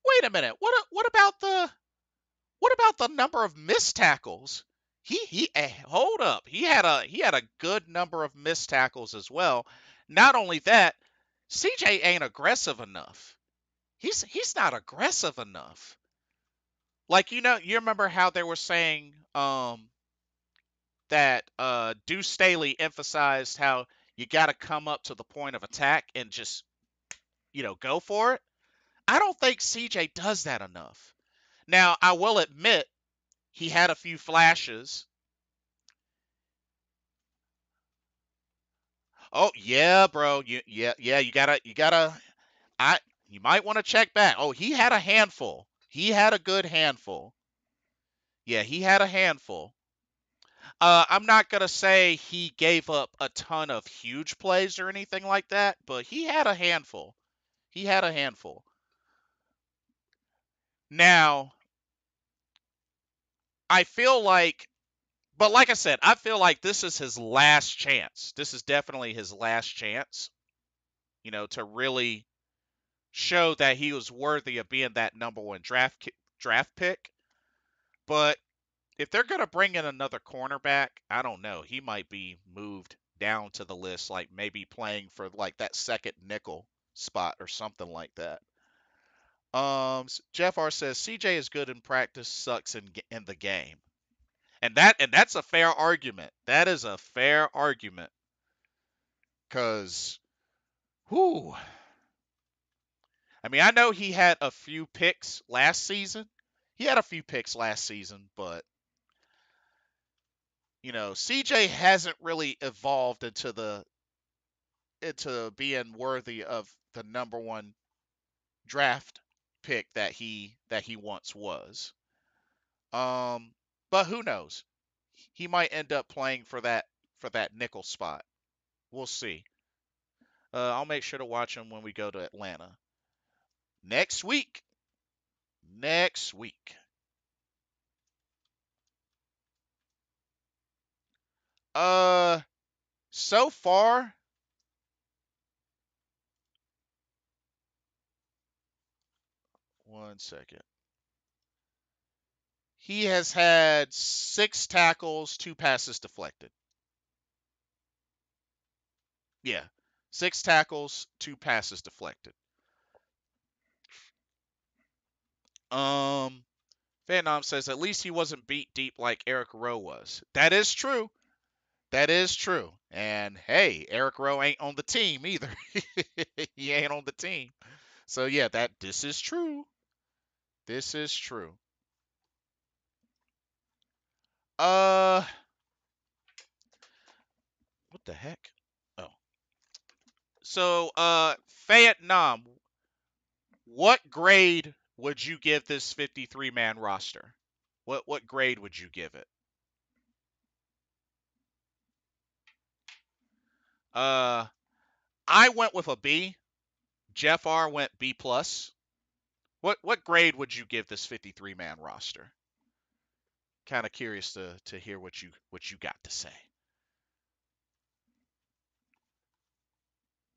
Wait a minute. What about the number of missed tackles? Hold up. He had a good number of missed tackles as well. Not only that, CJ ain't aggressive enough. He's not aggressive enough. Like you remember how they were saying that Deuce Staley emphasized how you got to come up to the point of attack and just go for it. I don't think CJ does that enough. Now I will admit he had a few flashes. Oh yeah, bro. Yeah. You gotta. I you might want to check back. Oh, he had a handful. He had a good handful. Yeah, he had a handful. I'm not gonna say he gave up a ton of huge plays or anything like that, but he had a handful. He had a handful. Now, I feel like, but like I said, I feel like this is his last chance. This is definitely his last chance, to really show that he was worthy of being that number one draft pick. But if they're gonna bring in another cornerback, I don't know. He might be moved down to the list, like maybe playing for like that second nickel spot or something like that. Jeff R says CJ is good in practice, sucks in the game, and that's a fair argument. That is a fair argument, cause, whoo, I mean, I know he had a few picks last season. He had a few picks last season, but CJ hasn't really evolved into being worthy of the number one draft pick that he once was. Um, but who knows? He might end up playing for that nickel spot. We'll see. I'll make sure to watch him when we go to Atlanta next week. Next week. Uh, so far, one second. He has had 6 tackles, 2 passes deflected. Yeah, 6 tackles, 2 passes deflected. Um, Vietnam says at least he wasn't beat deep like Eric Rowe was. That is true. That is true. And hey, Eric Rowe ain't on the team either. He ain't on the team. So yeah, that this is true. This is true. Uh, what the heck? Oh, so Vietnam. What grade would you give this 53-man roster? What grade would you give it? Uh, I went with a B. Jeff R went B plus. What grade would you give this 53-man roster? Kind of curious to hear what you got to say.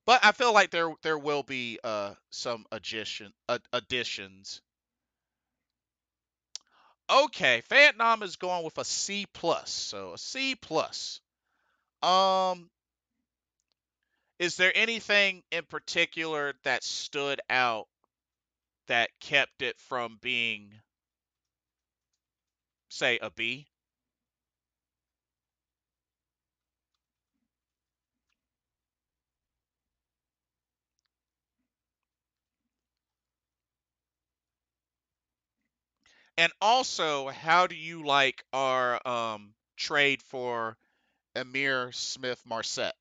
But I feel like there will be some additions. Okay, Vietnam is going with a C plus, so a C plus. Um, is there anything in particular that stood out that kept it from being, say, a B? And also, how do you like our trade for Amir Smith Marset?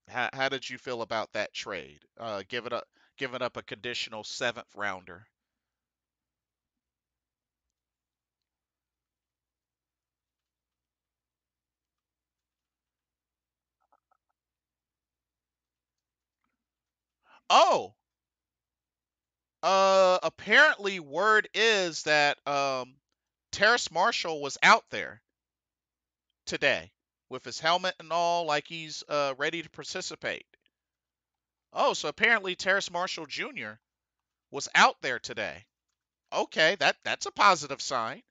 How did you feel about that trade? Giving up a conditional 7th rounder. Oh, apparently word is that Terrace Marshall was out there today with his helmet and all, like he's ready to participate. Oh, so apparently Terrace Marshall Jr. was out there today. Okay, that's a positive sign.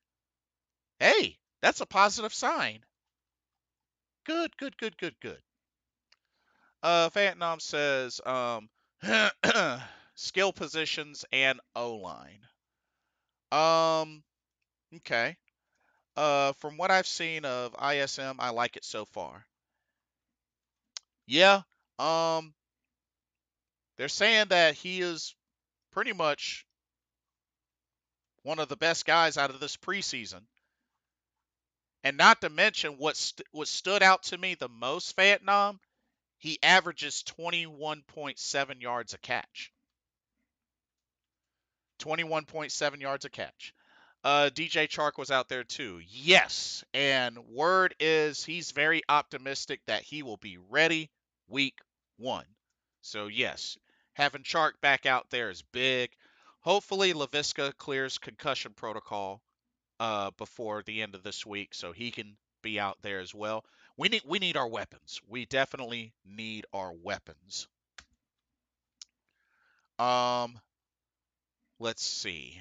Hey, that's a positive sign. Good, good, good, good, good. Vietnam says skill positions and O line. Um, okay. From what I've seen of ISM, I like it so far. Yeah. Um, they're saying that he is pretty much one of the best guys out of this preseason. And not to mention what stood out to me the most, Vietnam, he averages 21.7 yards a catch. 21.7 yards a catch. DJ Chark was out there too. Yes. And word is he's very optimistic that he will be ready week 1. So, yes, having Chark back out there is big. Hopefully, LaVisca clears concussion protocol before the end of this week so he can be out there as well. We need our weapons. We definitely need our weapons. Um, let's see.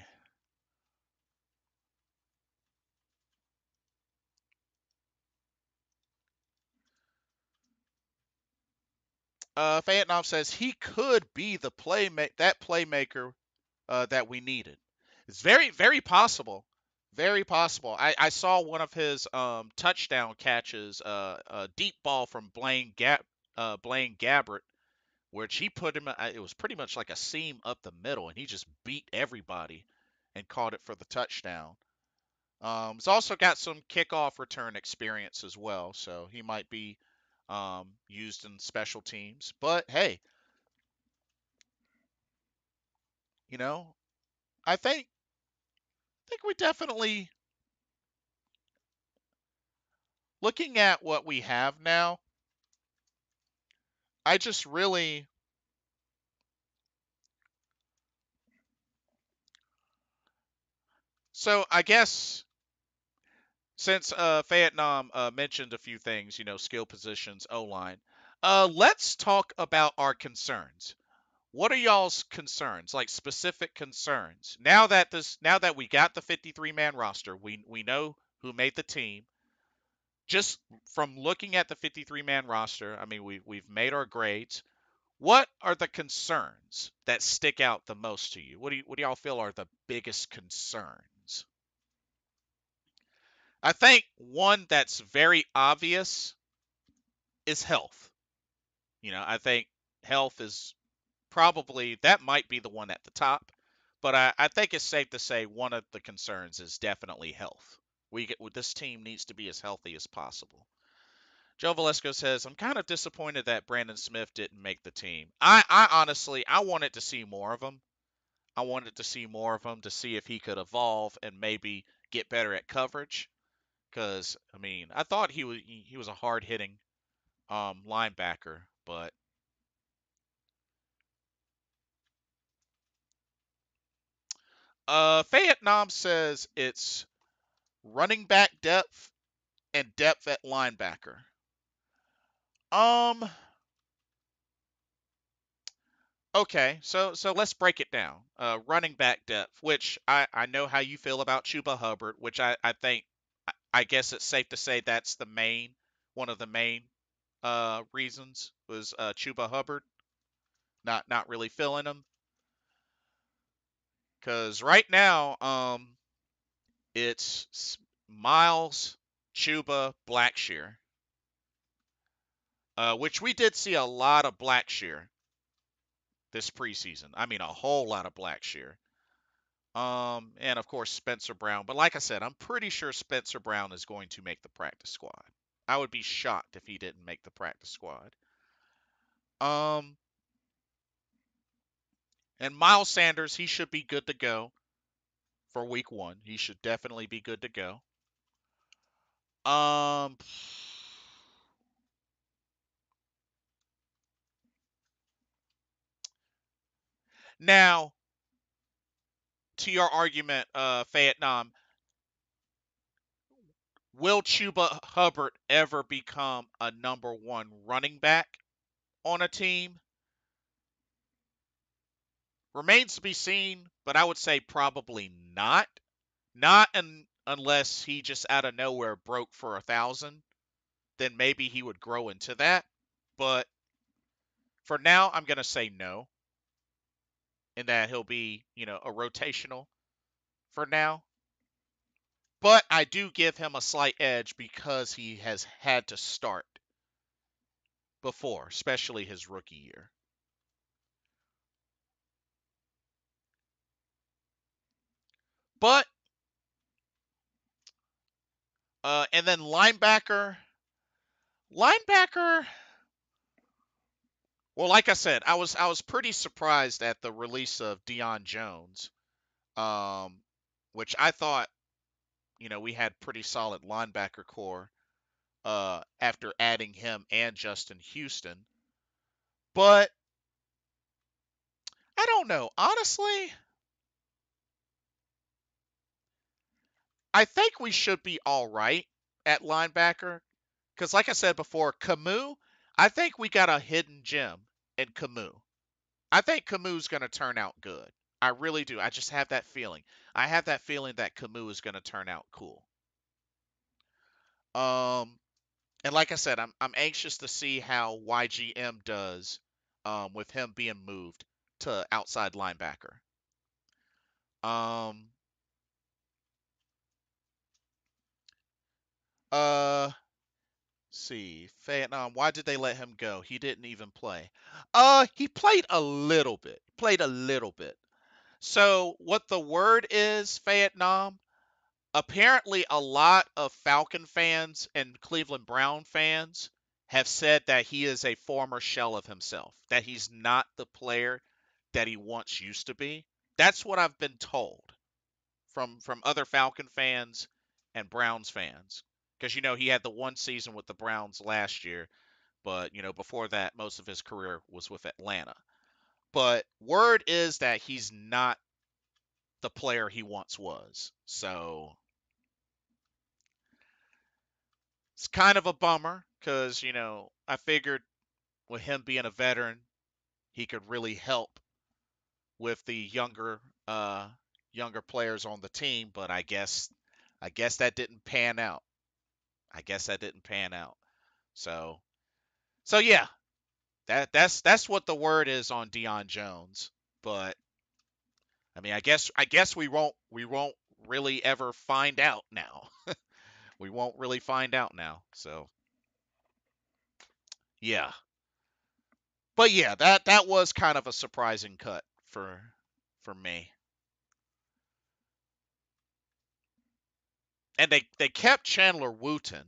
Vietnam says he could be the playmaker that we needed. It's very, very possible. Very possible. I saw one of his touchdown catches, a deep ball from Blaine Gabbert, which he put him. It was pretty much like a seam up the middle, and he just beat everybody and caught it for the touchdown. He's also got some kickoff return experience as well, so he might be used in special teams. But hey, you know, I think we definitely, looking at what we have now, I just really, so I guess since Vietnam mentioned a few things, skill positions, O line, let's talk about our concerns. What are y'all's concerns, like specific concerns? Now that we got the 53-man roster, we know who made the team. Just from looking at the 53-man roster, I mean, we've made our grades. What are the concerns that stick out the most to you? What do y'all feel are the biggest concerns? I think one that's very obvious is health. I think health is probably, that might be the one at the top, but I think it's safe to say one of the concerns is definitely health. This team needs to be as healthy as possible. Joe Valesco says, I'm kind of disappointed that Brandon Smith didn't make the team. I honestly, I wanted to see more of him. I wanted to see more of him to see if he could evolve and maybe get better at coverage. Because I mean, I thought he was a hard hitting linebacker, but Vietnam says it's running back depth and depth at linebacker. Um, okay, so let's break it down. Running back depth, which I know how you feel about Chuba Hubbard, which I think, I guess it's safe to say that's one of the main reasons was Chuba Hubbard not really feeling him, because right now it's Miles, Chuba, Blackshear, which we did see a lot of Blackshear this preseason. I mean, a whole lot of Blackshear. And of course Spencer Brown. But like I said, I'm pretty sure Spencer Brown is going to make the practice squad. I would be shocked if he didn't make the practice squad. Um, and Miles Sanders, he should be good to go for week 1. He should definitely be good to go. Um, Now to your argument, Vietnam, will Chuba Hubbard ever become a number 1 running back on a team? Remains to be seen, but I would say probably not. Unless he just out of nowhere broke for 1,000, then maybe he would grow into that. But for now, I'm going to say no, in that he'll be, a rotational for now. But I do give him a slight edge because he has had to start before, especially his rookie year. But and then linebacker. Well, like I said, I was pretty surprised at the release of Deion Jones, um, which I thought, we had pretty solid linebacker core after adding him and Justin Houston. But I don't know. Honestly, I think we should be all right at linebacker. Because, like I said before, Camus, I think we got a hidden gem in Camus. I think Camus is going to turn out good. I really do. I just have that feeling. I have that feeling that Camus is going to turn out cool. Um, and like I said, I'm anxious to see how YGM does with him being moved to outside linebacker. Um, uh, see, Vietnam. Why did they let him go? He didn't even play. He played a little bit. Played a little bit. So what the word is, Vietnam? Apparently, a lot of Falcon fans and Cleveland Brown fans have said that he is a former shell of himself. That he's not the player that he once used to be. That's what I've been told from other Falcon fans and Browns fans. Because he had the one season with the Browns last year, but before that, most of his career was with Atlanta. But word is that he's not the player he once was. So it's kind of a bummer because, I figured with him being a veteran, he could really help with the younger players on the team, but I guess that didn't pan out. I guess that didn't pan out. So so yeah, that's what the word is on Deion Jones. But I mean, I guess we won't really ever find out now. We won't really find out now. So yeah. But yeah, that was kind of a surprising cut for me. And they kept Chandler Wooten.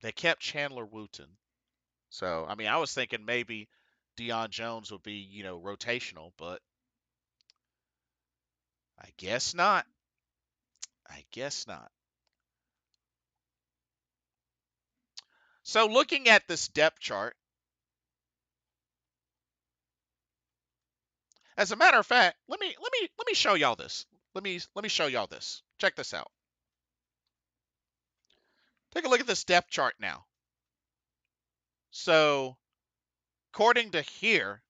They kept Chandler Wooten. So I mean, I was thinking maybe Deion Jones would be rotational, but I guess not. I guess not. So looking at this depth chart, as a matter of fact, let me show y'all this. Let me show y'all this. Check this out. Take a look at this depth chart now. So according to here,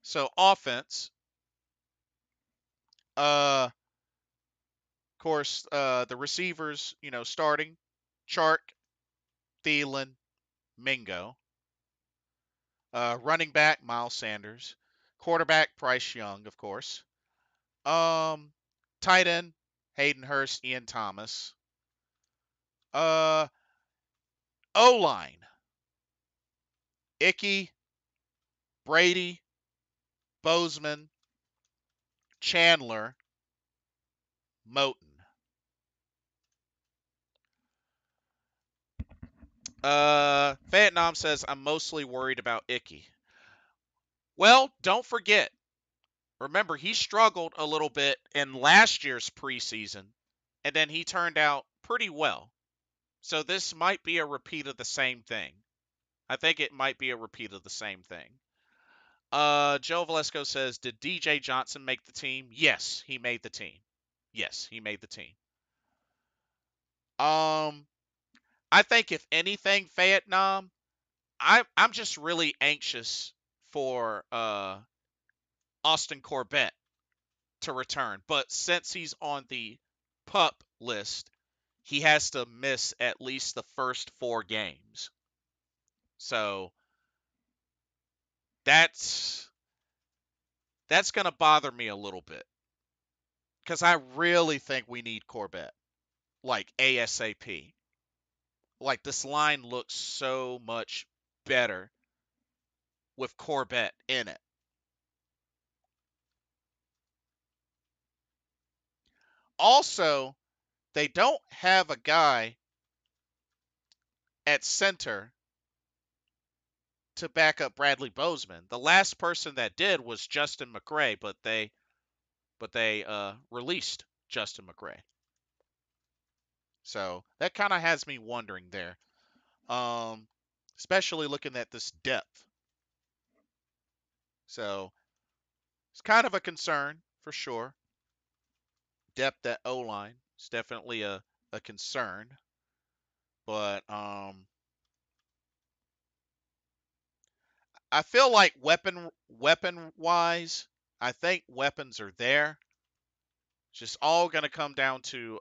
so offense, of course, the receivers, starting Chark, Thielen, Mingo. Running back, Miles Sanders. Quarterback, Bryce Young, of course. Um, Tight end, Hayden Hurst, Ian Thomas. Uh, O line, Icky, Brady, Bozeman, Chandler, Moton. Vietnam says I'm mostly worried about Icky. Well, don't forget. Remember, he struggled a little bit in last year's preseason, and then he turned out pretty well. So this might be a repeat of the same thing. I think it might be a repeat of the same thing. Joe Valesco says, did DJ Johnson make the team? Yes, he made the team. Yes, he made the team. Um, I think if anything, Vietnam, I'm just really anxious for Austin Corbett to return. But since he's on the pup list, he has to miss at least the first 4 games. So that's that's gonna bother me a little bit because I really think we need Corbett like ASAP. Like this line looks so much better with Corbett in it. Also, they don't have a guy at center to back up Bradley Bozeman. The last person that did was Justin McRae, but they released Justin McRae. So that kind of has me wondering there, um, especially looking at this depth. So it's kind of a concern for sure. Depth at O line is definitely a concern, but I feel like weapon wise, I think weapons are there. It's just all going to come down to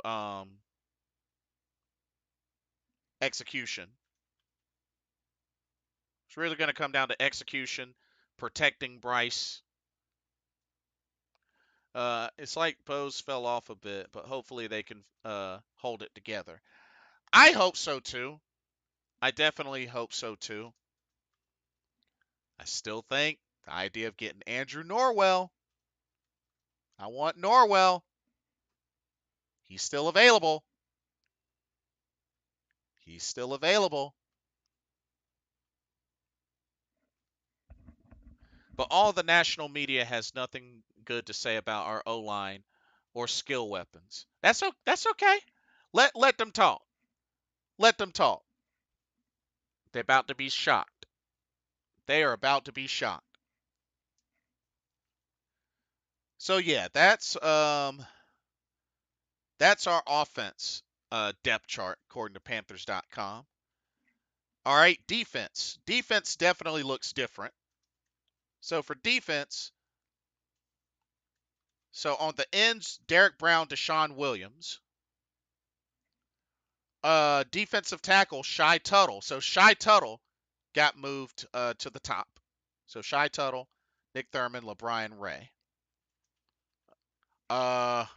execution. It's really going to come down to execution, protecting Bryce. It's like Bose fell off a bit, but hopefully they can hold it together. I hope so too. I definitely hope so too. I still think the idea of getting Andrew Norwell. I want Norwell. He's still available. He's still available. But all the national media has nothing good to say about our O line or skill weapons. That's okay. Let them talk. Let them talk. They're about to be shocked. They are about to be shocked. So yeah, that's our offense depth chart according to Panthers.com. All right, defense. Defense definitely looks different. So for defense, so on the ends, Derek Brown, Deshaun Williams. Defensive tackle, Shy Tuttle. So Shy Tuttle got moved to the top. So Shy Tuttle, Nick Thurman, LeBron Ray. Of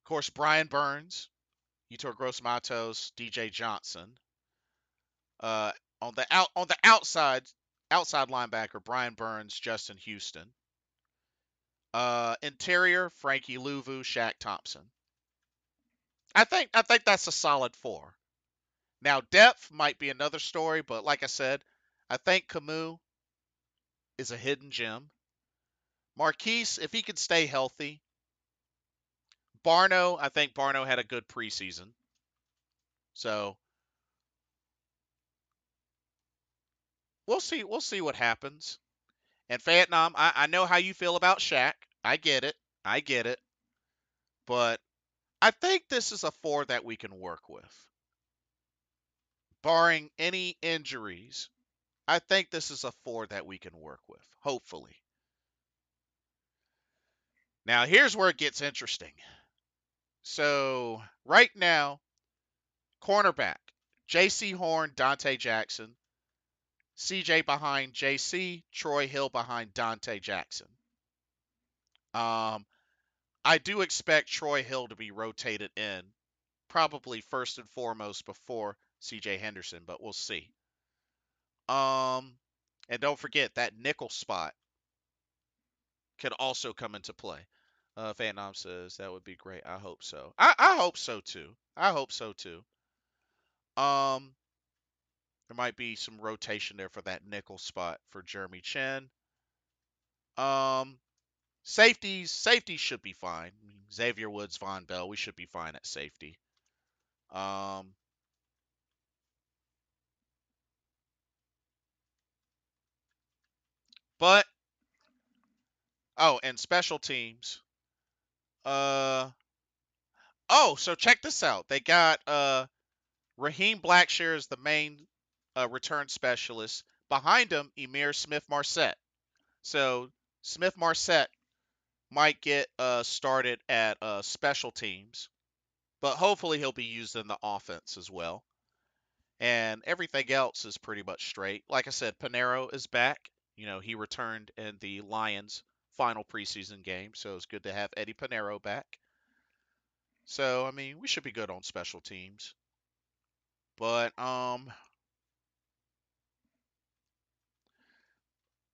course, Brian Burns, Yetur Gross-Matos, DJ Johnson. On the outside linebacker, Brian Burns, Justin Houston. Interior, Frankie Louvu, Shaq Thompson. I think that's a solid 4. Now depth might be another story, but like I said, I think Camus is a hidden gem. Marquise, if he could stay healthy. Barno, I think Barno had a good preseason. So we'll see what happens. And Vietnam, I know how you feel about Shaq. I get it. I get it. But I think this is a 4 that we can work with. Barring any injuries, I think this is a 4 that we can work with, hopefully. Now, here's where it gets interesting. So, right now, cornerback, J.C. Horn, Dante Jackson, CJ behind JC, Troy Hill behind Dante Jackson. I do expect Troy Hill to be rotated in, probably first and foremost before CJ Henderson, but we'll see. And don't forget that nickel spot could also come into play. Vietnam says that would be great. I hope so. I hope so too. I hope so too. Um, there might be some rotation there for that nickel spot for Jeremy Chin. Um, safety should be fine. Xavier Woods, Von Bell, we should be fine at safety. Um, but and special teams. Uh, so check this out. They got Raheem Blackshear is the main return specialist. Behind him, Emir Smith-Marset. So Smith-Marset might get started at special teams, but hopefully he'll be used in the offense as well. And everything else is pretty much straight. Like I said, Pinero is back. He returned in the Lions' final preseason game, so it's good to have Eddie Pinero back. So, I mean, we should be good on special teams. But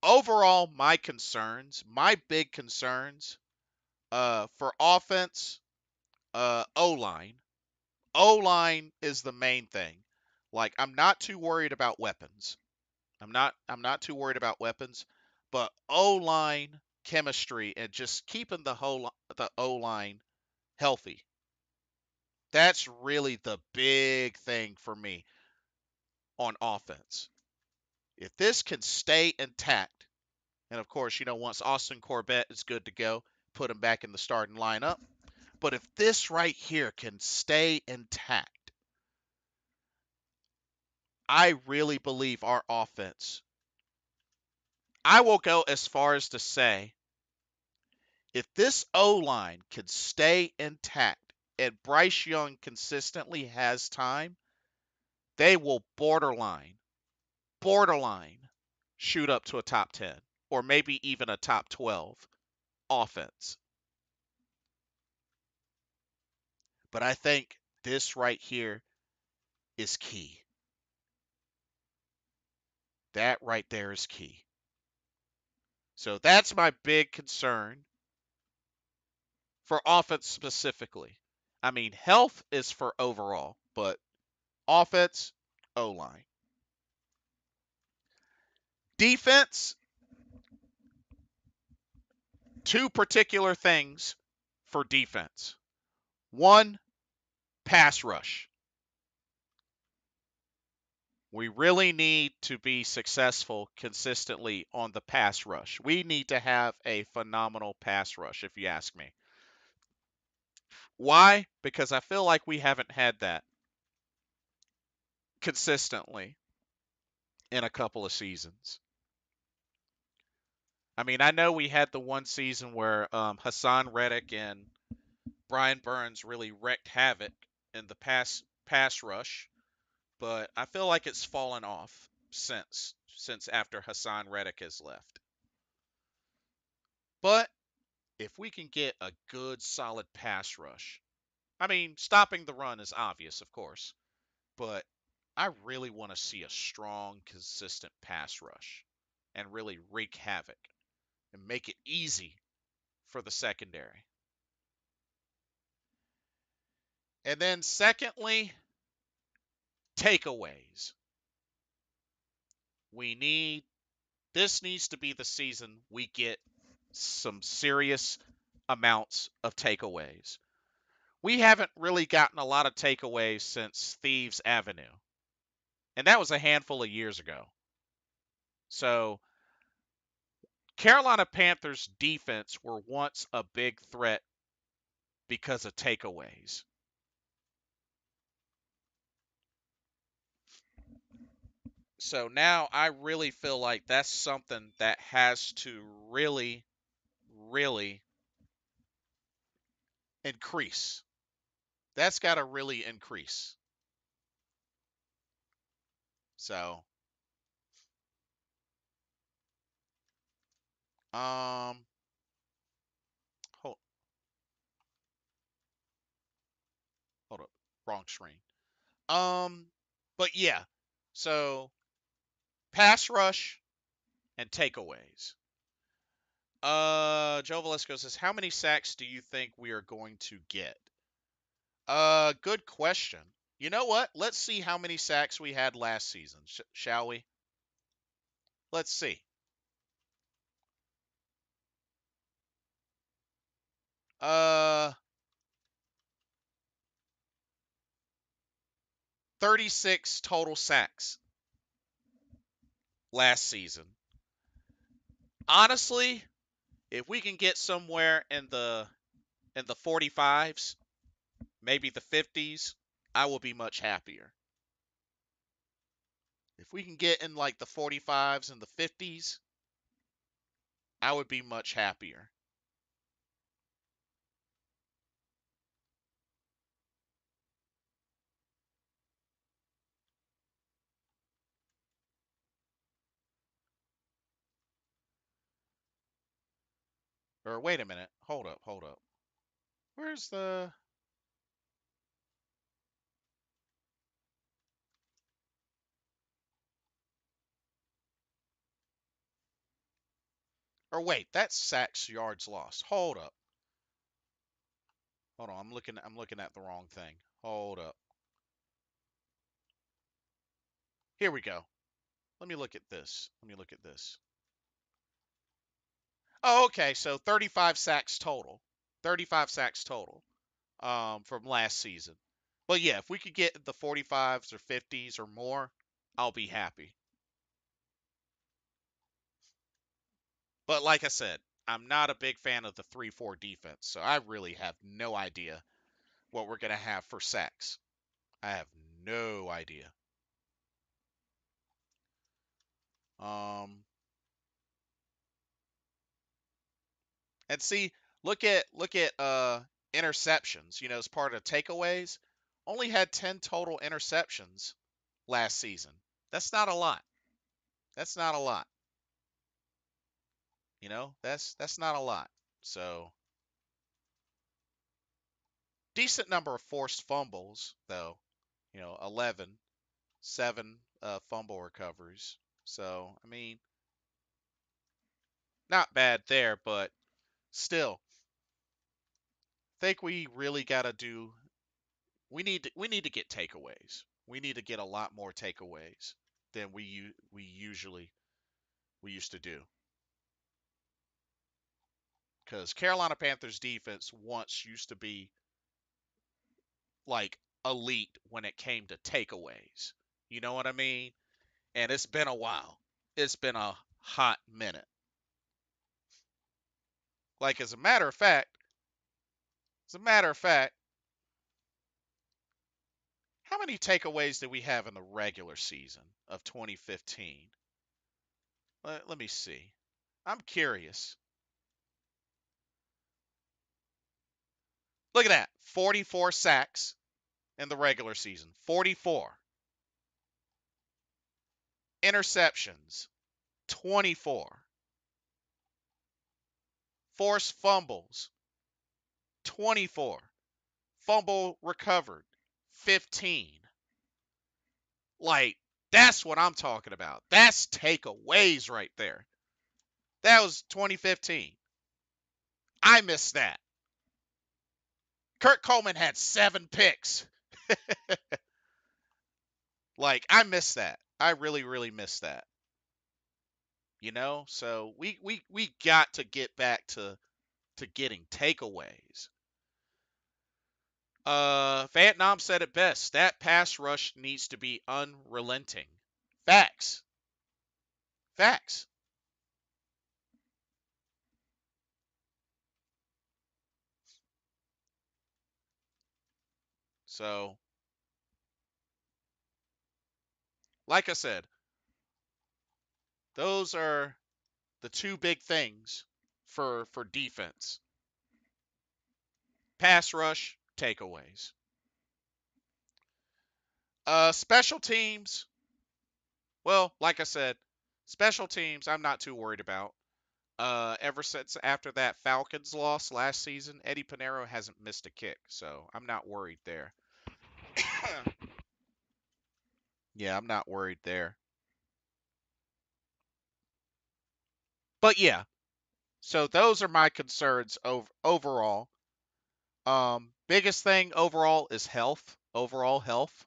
overall, my big concerns, for offense, O-line. O-line is the main thing. Like, I'm not too worried about weapons. I'm not too worried about weapons, but O-line chemistry and just keeping the O-line healthy. That's really the big thing for me on offense. If this can stay intact, and of course, once Austin Corbett is good to go, put him back in the starting lineup. But if this right here can stay intact, I really believe our offense. I will go as far as to say, if this O-line can stay intact and Bryce Young consistently has time, they will borderline shoot up to a top 10 or maybe even a top 12 offense. But I think this right here is key. That right there is key. So that's my big concern for offense specifically. I mean, health is for overall, but offense, O-line. Defense, Two particular things for defense. One, pass rush. We really need to be successful consistently on the pass rush. We need to have a phenomenal pass rush, if you ask me. Why? Because I feel like we haven't had that consistently in a couple of seasons. I mean, I know we had the one season where Hassan Reddick and Brian Burns really wreaked havoc in the pass rush, but I feel like it's fallen off since after Hassan Reddick has left. But if we can get a good solid pass rush, I mean, stopping the run is obvious, of course, but I really want to see a strong, consistent pass rush and really wreak havoc and make it easy for the secondary. And then secondly, takeaways. We need this needs to be the season we get some serious amounts of takeaways. We haven't really gotten a lot of takeaways since Thieves Avenue, and that was a handful of years ago. So, Carolina Panthers defense were once a big threat because of takeaways. So now I really feel like that's something that has to really, really increase. That's got to really increase. So, um, hold, hold up, wrong screen. Um, but yeah, so pass rush and takeaways. Joe Velasco says, how many sacks do you think we are going to get? Good question. You know what? Let's see how many sacks we had last season, shall we? Let's see. Uh, 36 total sacks last season. Honestly, if we can get somewhere in the 45s, maybe the 50s, I will be much happier. If we can get in like the 45s and the 50s, I would be much happier. Or wait a minute. Hold up, hold up. Where's the or wait, that's sacks yards lost. Hold up. Hold on. I'm looking at the wrong thing. Hold up. Here we go. Let me look at this. Let me look at this. Oh, okay. So 35 sacks total. 35 sacks total from last season. But yeah, if we could get the 45s or 50s or more, I'll be happy. But like I said, I'm not a big fan of the 3-4 defense, so I really have no idea what we're going to have for sacks. I have no idea. Um, and see, look at interceptions, as part of takeaways. Only had 10 total interceptions last season. That's not a lot. That's not a lot. That's not a lot. So, decent number of forced fumbles though. 11, 7 fumble recoveries. So, I mean, not bad there, but still, think we really got to do we need to get takeaways. We need to get a lot more takeaways than we used to do. because Carolina Panthers defense once used to be like elite when it came to takeaways. You know what I mean? And it's been a while. It's been a hot minute. Like as a matter of fact, how many takeaways did we have in the regular season of 2015? Let me see. I'm curious. Look at that. 44 sacks in the regular season. 44. Interceptions. 24. Forced fumbles. 24. Fumble recovered. 15. Like, that's what I'm talking about. That's takeaways right there. That was 2015. I missed that. Kurt Coleman had 7 picks. Like, I missed that. I really, really missed that. You know, so we got to get back to getting takeaways. Vietnam said it best. That pass rush needs to be unrelenting. Facts. Facts. So, like I said, those are the two big things for defense. Pass rush, takeaways. Special teams, well, like I said, special teams I'm not too worried about. Ever since after that Falcons loss last season, Eddie Pinheiro hasn't missed a kick, so I'm not worried there. Yeah, I'm not worried there. But yeah, so those are my concerns overall. Biggest thing overall is health, overall health.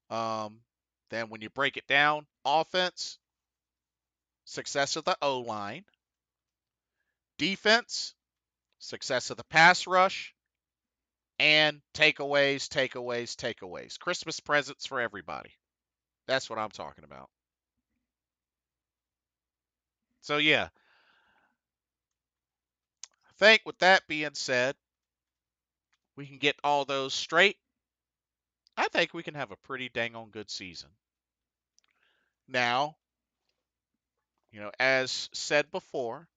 Um, then when you break it down, offense, success of the O line, defense, success of the pass rush, and takeaways, takeaways, takeaways. Christmas presents for everybody. That's what I'm talking about. So yeah, I think with that being said, we can get all those straight. I think we can have a pretty dang on good season. Now, as said before,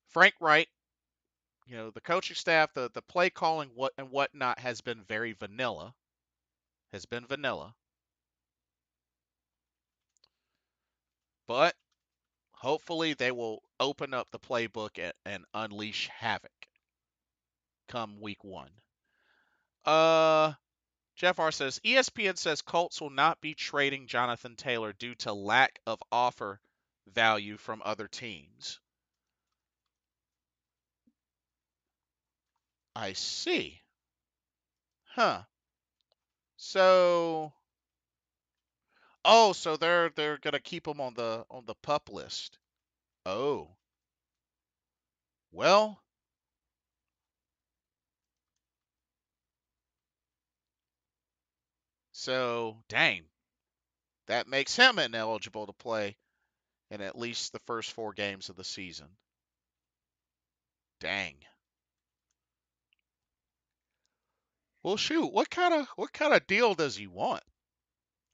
Frank Wright, the coaching staff, the play calling, what and whatnot has been very vanilla. Has been vanilla, but hopefully they will open up the playbook and unleash havoc come week 1. Uh, Jeff R says ESPN says Colts will not be trading Jonathan Taylor due to lack of offer value from other teams. I see. Huh. So, so they're gonna keep him on the pup list. Oh, well, so dang, that makes him ineligible to play in at least the first 4 games of the season. Dang. Well, shoot, what kind of deal does he want?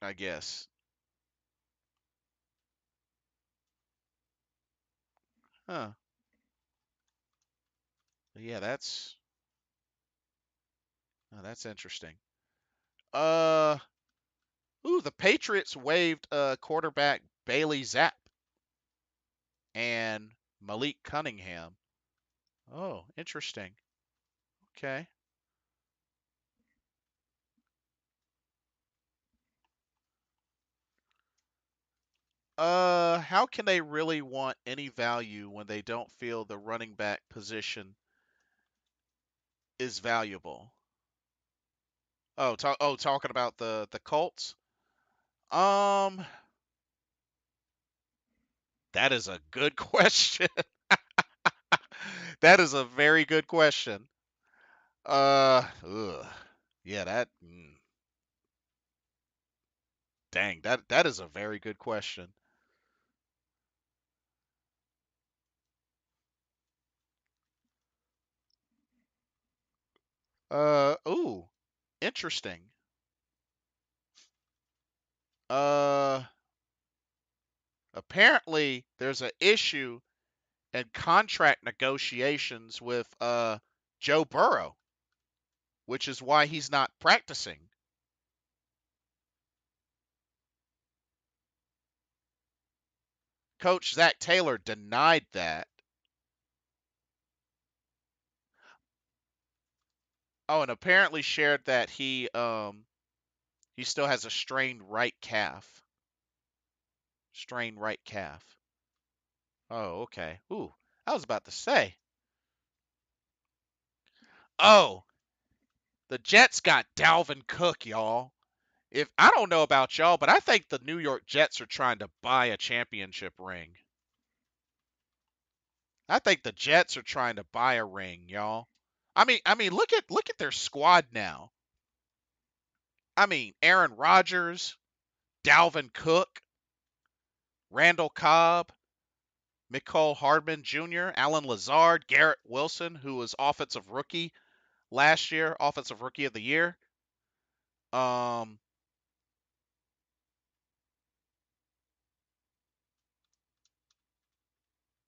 I guess. Huh. Yeah, that's interesting. Uh, the Patriots waived quarterback Bailey Zapp and Malik Cunningham. Oh, interesting. Okay. How can they really want any value when they don't feel the running back position is valuable? Talking about the Colts. Um, that is a good question. That is a very good question. Ugh. Yeah, dang, that is a very good question. Ooh, interesting. Uh, Apparently there's an issue in contract negotiations with Joe Burrow, which is why he's not practicing. Coach Zach Taylor denied that. Oh, and apparently shared that he still has a strained right calf. Strained right calf. Oh, okay. Ooh, I was about to say. Oh, the Jets got Dalvin Cook, y'all. If I don't know about y'all, but I think the New York Jets are trying to buy a championship ring. I think the Jets are trying to buy a ring, y'all. I mean, look at their squad now. I mean, Aaron Rodgers, Dalvin Cook, Randall Cobb, Mecole Hardman Jr., Alan Lazard, Garrett Wilson, who was offensive rookie last year, offensive rookie of the year. Um,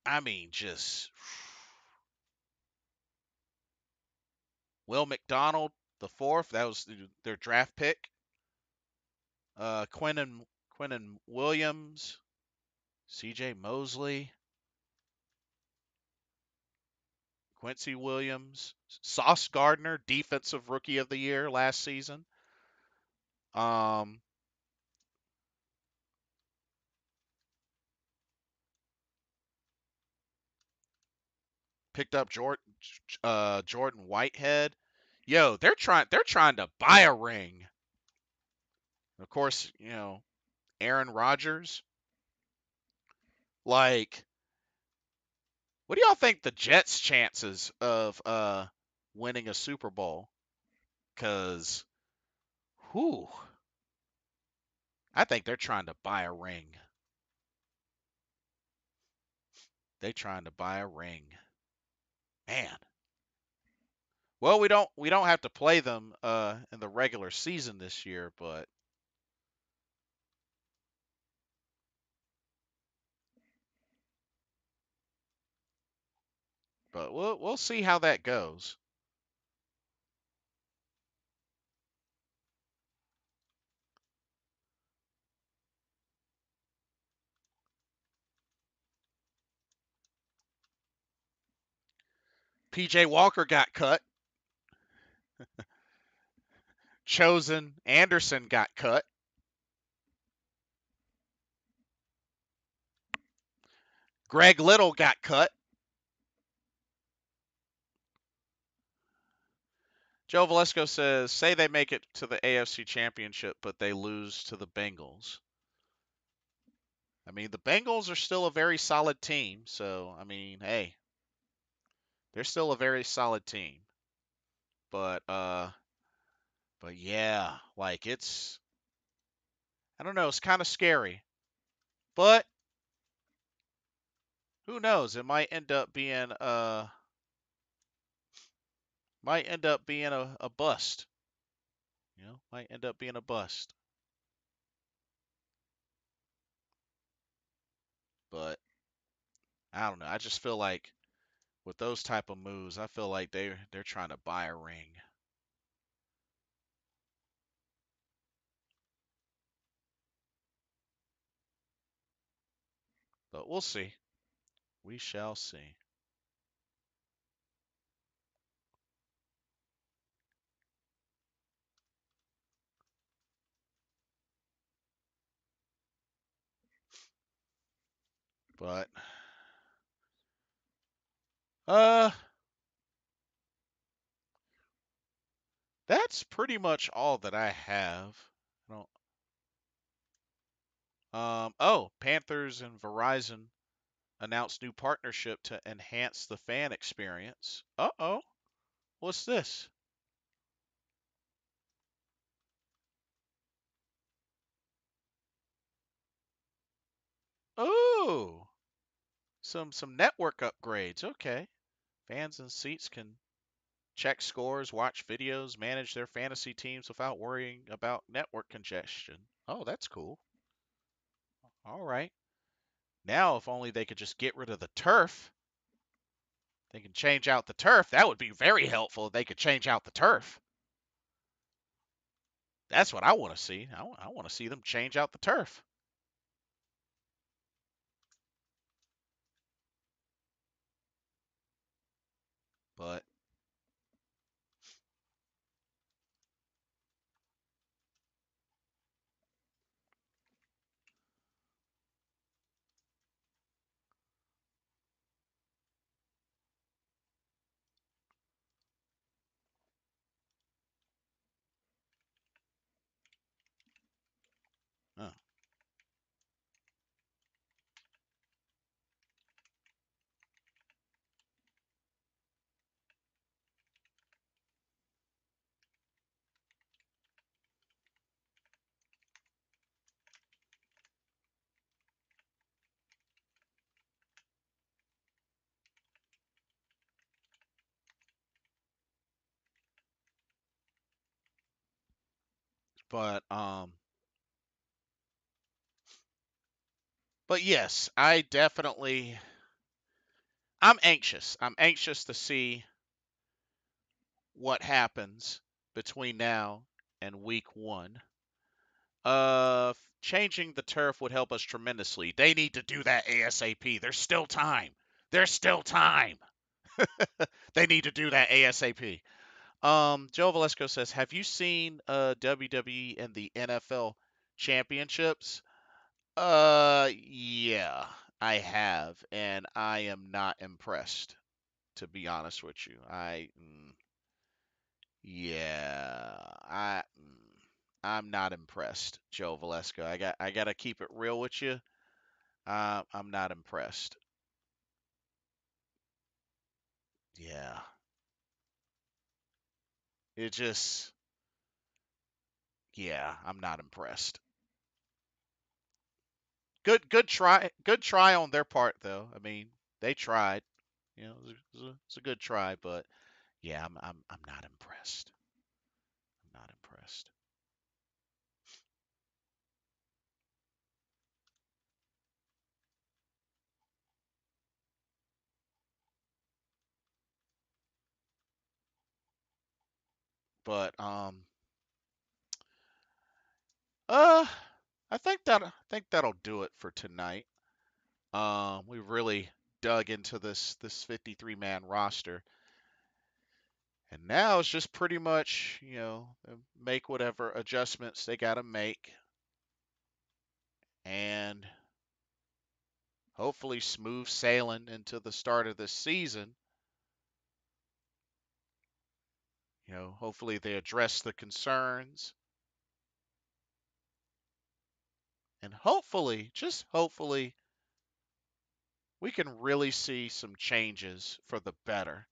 I mean, just Will McDonald the fourth. That was their draft pick. Quinnen Williams, C.J. Mosley, Quincy Williams, Sauce Gardner, defensive rookie of the year last season. Um, Picked up Jordan Whitehead. Yo, they're trying to buy a ring. Of course, Aaron Rodgers. Like, what do y'all think the Jets' chances of winning a Super Bowl? Cause, whew, I think they're trying to buy a ring. They trying to buy a ring. Man. Well, we don't have to play them in the regular season this year, but we'll see how that goes. PJ Walker got cut. Chosen Anderson got cut. Greg Little got cut. Joe Velasco says, say they make it to the AFC Championship, but they lose to the Bengals. I mean, the Bengals are still a very solid team. So, I mean, hey, they're still a very solid team. But but yeah, like I don't know, it's kind of scary. But who knows? It might end up being a bust. Might end up being a bust. But I don't know. I just feel like with those type of moves, I feel like they're trying to buy a ring. But we'll see. We shall see. But uh that's pretty much all that I have. I don't Oh, Panthers and Verizon announced new partnership to enhance the fan experience. Uh-oh. What's this? Oh, some network upgrades. Okay. Fans and seats can check scores, watch videos, manage their fantasy teams without worrying about network congestion. Oh, that's cool. All right. Now, if only they could just get rid of the turf, they can change out the turf. That would be very helpful if they could change out the turf. That's what I want to see. I want to see them change out the turf. But, uh, but, um, but yes, I'm anxious. I'm anxious to see what happens between now and week 1. Changing the turf would help us tremendously. They need to do that ASAP. There's still time. There's still time. They need to do that ASAP. Joe Valesco says, "Have you seen WWE and the NFL championships?" Yeah, I have, and I am not impressed. To be honest with you, yeah, I'm not impressed, Joe Valesco. I got to keep it real with you. I'm not impressed. Yeah, it just, yeah, I'm not impressed. Good try on their part, though. I mean, they tried. You know, it's a good try, but yeah, I'm not impressed. I'm not impressed. But uh, I think that'll do it for tonight. We really dug into this 53 man roster, and now it's just pretty much make whatever adjustments they got to make, and hopefully smooth sailing into the start of this season. Hopefully they address the concerns, and hopefully, just hopefully, we can really see some changes for the better,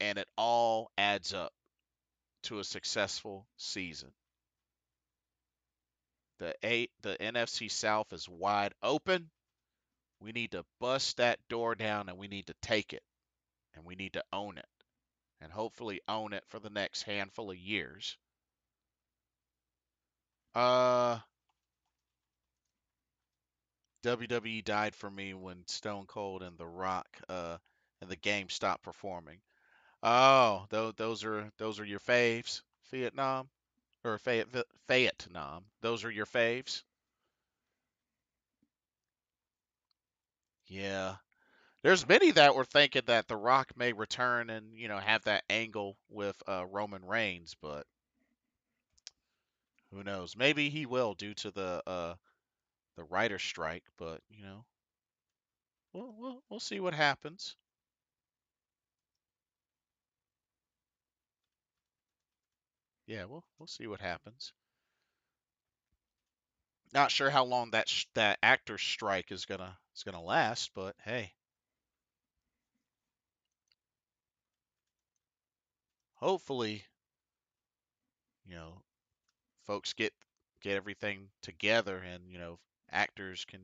and it all adds up to a successful season. The NFC South is wide open. We need to bust that door down and we need to take it and we need to own it and hopefully own it for the next handful of years. Uh WWE died for me when Stone Cold and The Rock and the game stopped performing. Oh, those are your faves, Vietnam or Vietnam. Those are your faves. Yeah. There's many that were thinking that The Rock may return and have that angle with Roman Reigns, but who knows? Maybe he will due to the writer strike, but we'll see what happens. Yeah, we'll see what happens. Not sure how long that actor strike is gonna last, but hey, hopefully, you know, folks get everything together, and actors can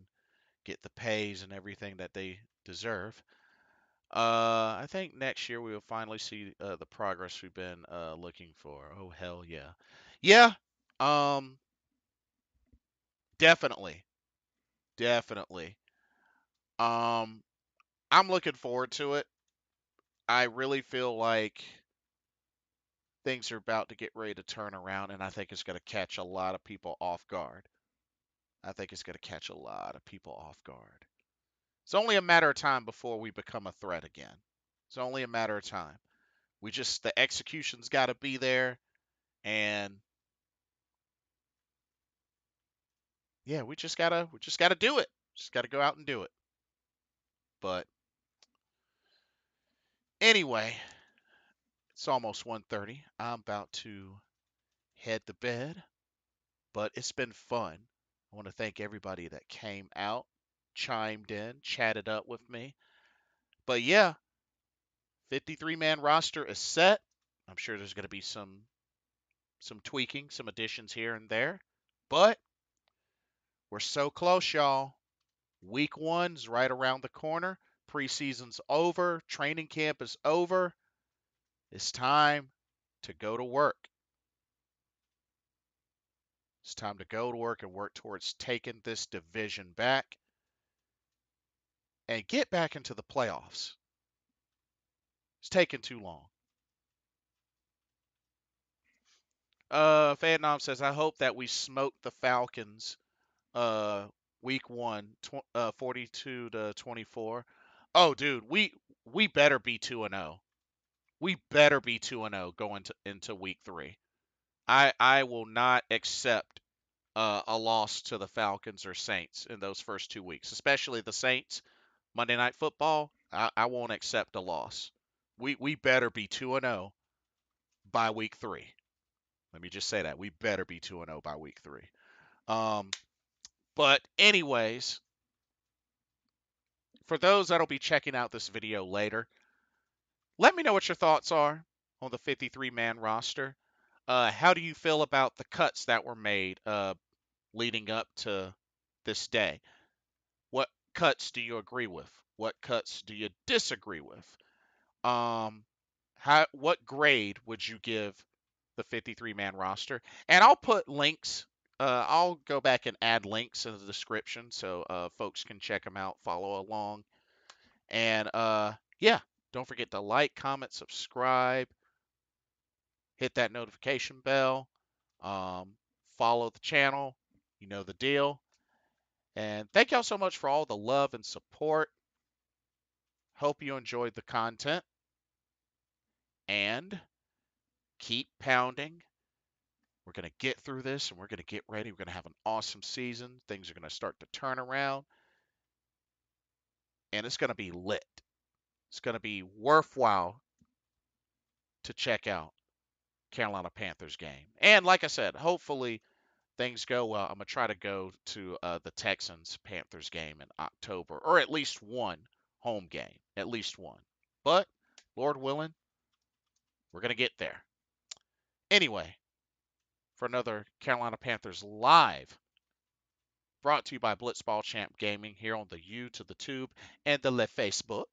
get the pays and everything that they deserve. I think next year we will finally see the progress we've been looking for. Oh hell yeah, yeah. Um, definitely, definitely. Um, I'm looking forward to it. I really feel like things are about to get ready to turn around, and I think it's going to catch a lot of people off guard. I think it's going to catch a lot of people off guard. It's only a matter of time before we become a threat again. It's only a matter of time. The execution's got to be there, and yeah, we just gotta do it. Just gotta go out and do it. But anyway, it's almost 1:30. I'm about to head to bed, but it's been fun. I want to thank everybody that came out, chimed in, chatted up with me. But yeah, 53-man roster is set. I'm sure there's going to be some tweaking, some additions here and there. But we're so close, y'all. Week 1's right around the corner. Preseason's over. Training camp is over. It's time to go to work. It's time to go to work and work towards taking this division back and get back into the playoffs. It's taking too long. Fadnom says, I hope that we smoke the Falcons uh week 1, 42 to 24. Oh, dude, we better be 2 and 0. We better be 2 and 0 going into week 3. I will not accept a loss to the Falcons or Saints in those first 2 weeks, especially the Saints. Monday Night Football, I won't accept a loss. We better be 2 and 0 by week 3. Let me just say that. We better be 2 and 0 by week 3. Um but anyways, for those that'll be checking out this video later, let me know what your thoughts are on the 53-man roster. How do you feel about the cuts that were made leading up to this day? What cuts do you agree with? What cuts do you disagree with? Um, what grade would you give the 53-man roster? And I'll put links. I'll go back and add links in the description so folks can check them out, follow along, and yeah, don't forget to like, comment, subscribe, hit that notification bell, um, follow the channel. You know the deal. And thank y'all so much for all the love and support. Hope you enjoyed the content, and keep pounding. We're going to get through this, and we're going to get ready. We're going to have an awesome season. Things are going to start to turn around, and it's going to be lit. It's going to be worthwhile to check out Carolina Panthers game. And like I said, hopefully things go well. I'm going to try to go to the Texans Panthers game in October, or at least one home game, at least one. But Lord willing, we're going to get there. Anyway, for another Carolina Panthers live, brought to you by Blitzball Champ Gaming here on the U to the Tube and the Le Facebook.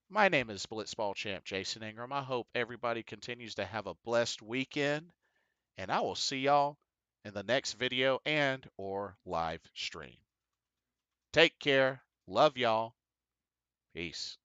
My name is Blitzball Champ Jason Ingram. I hope everybody continues to have a blessed weekend, and I will see y'all in the next video and or live stream. Take care. Love y'all. Peace.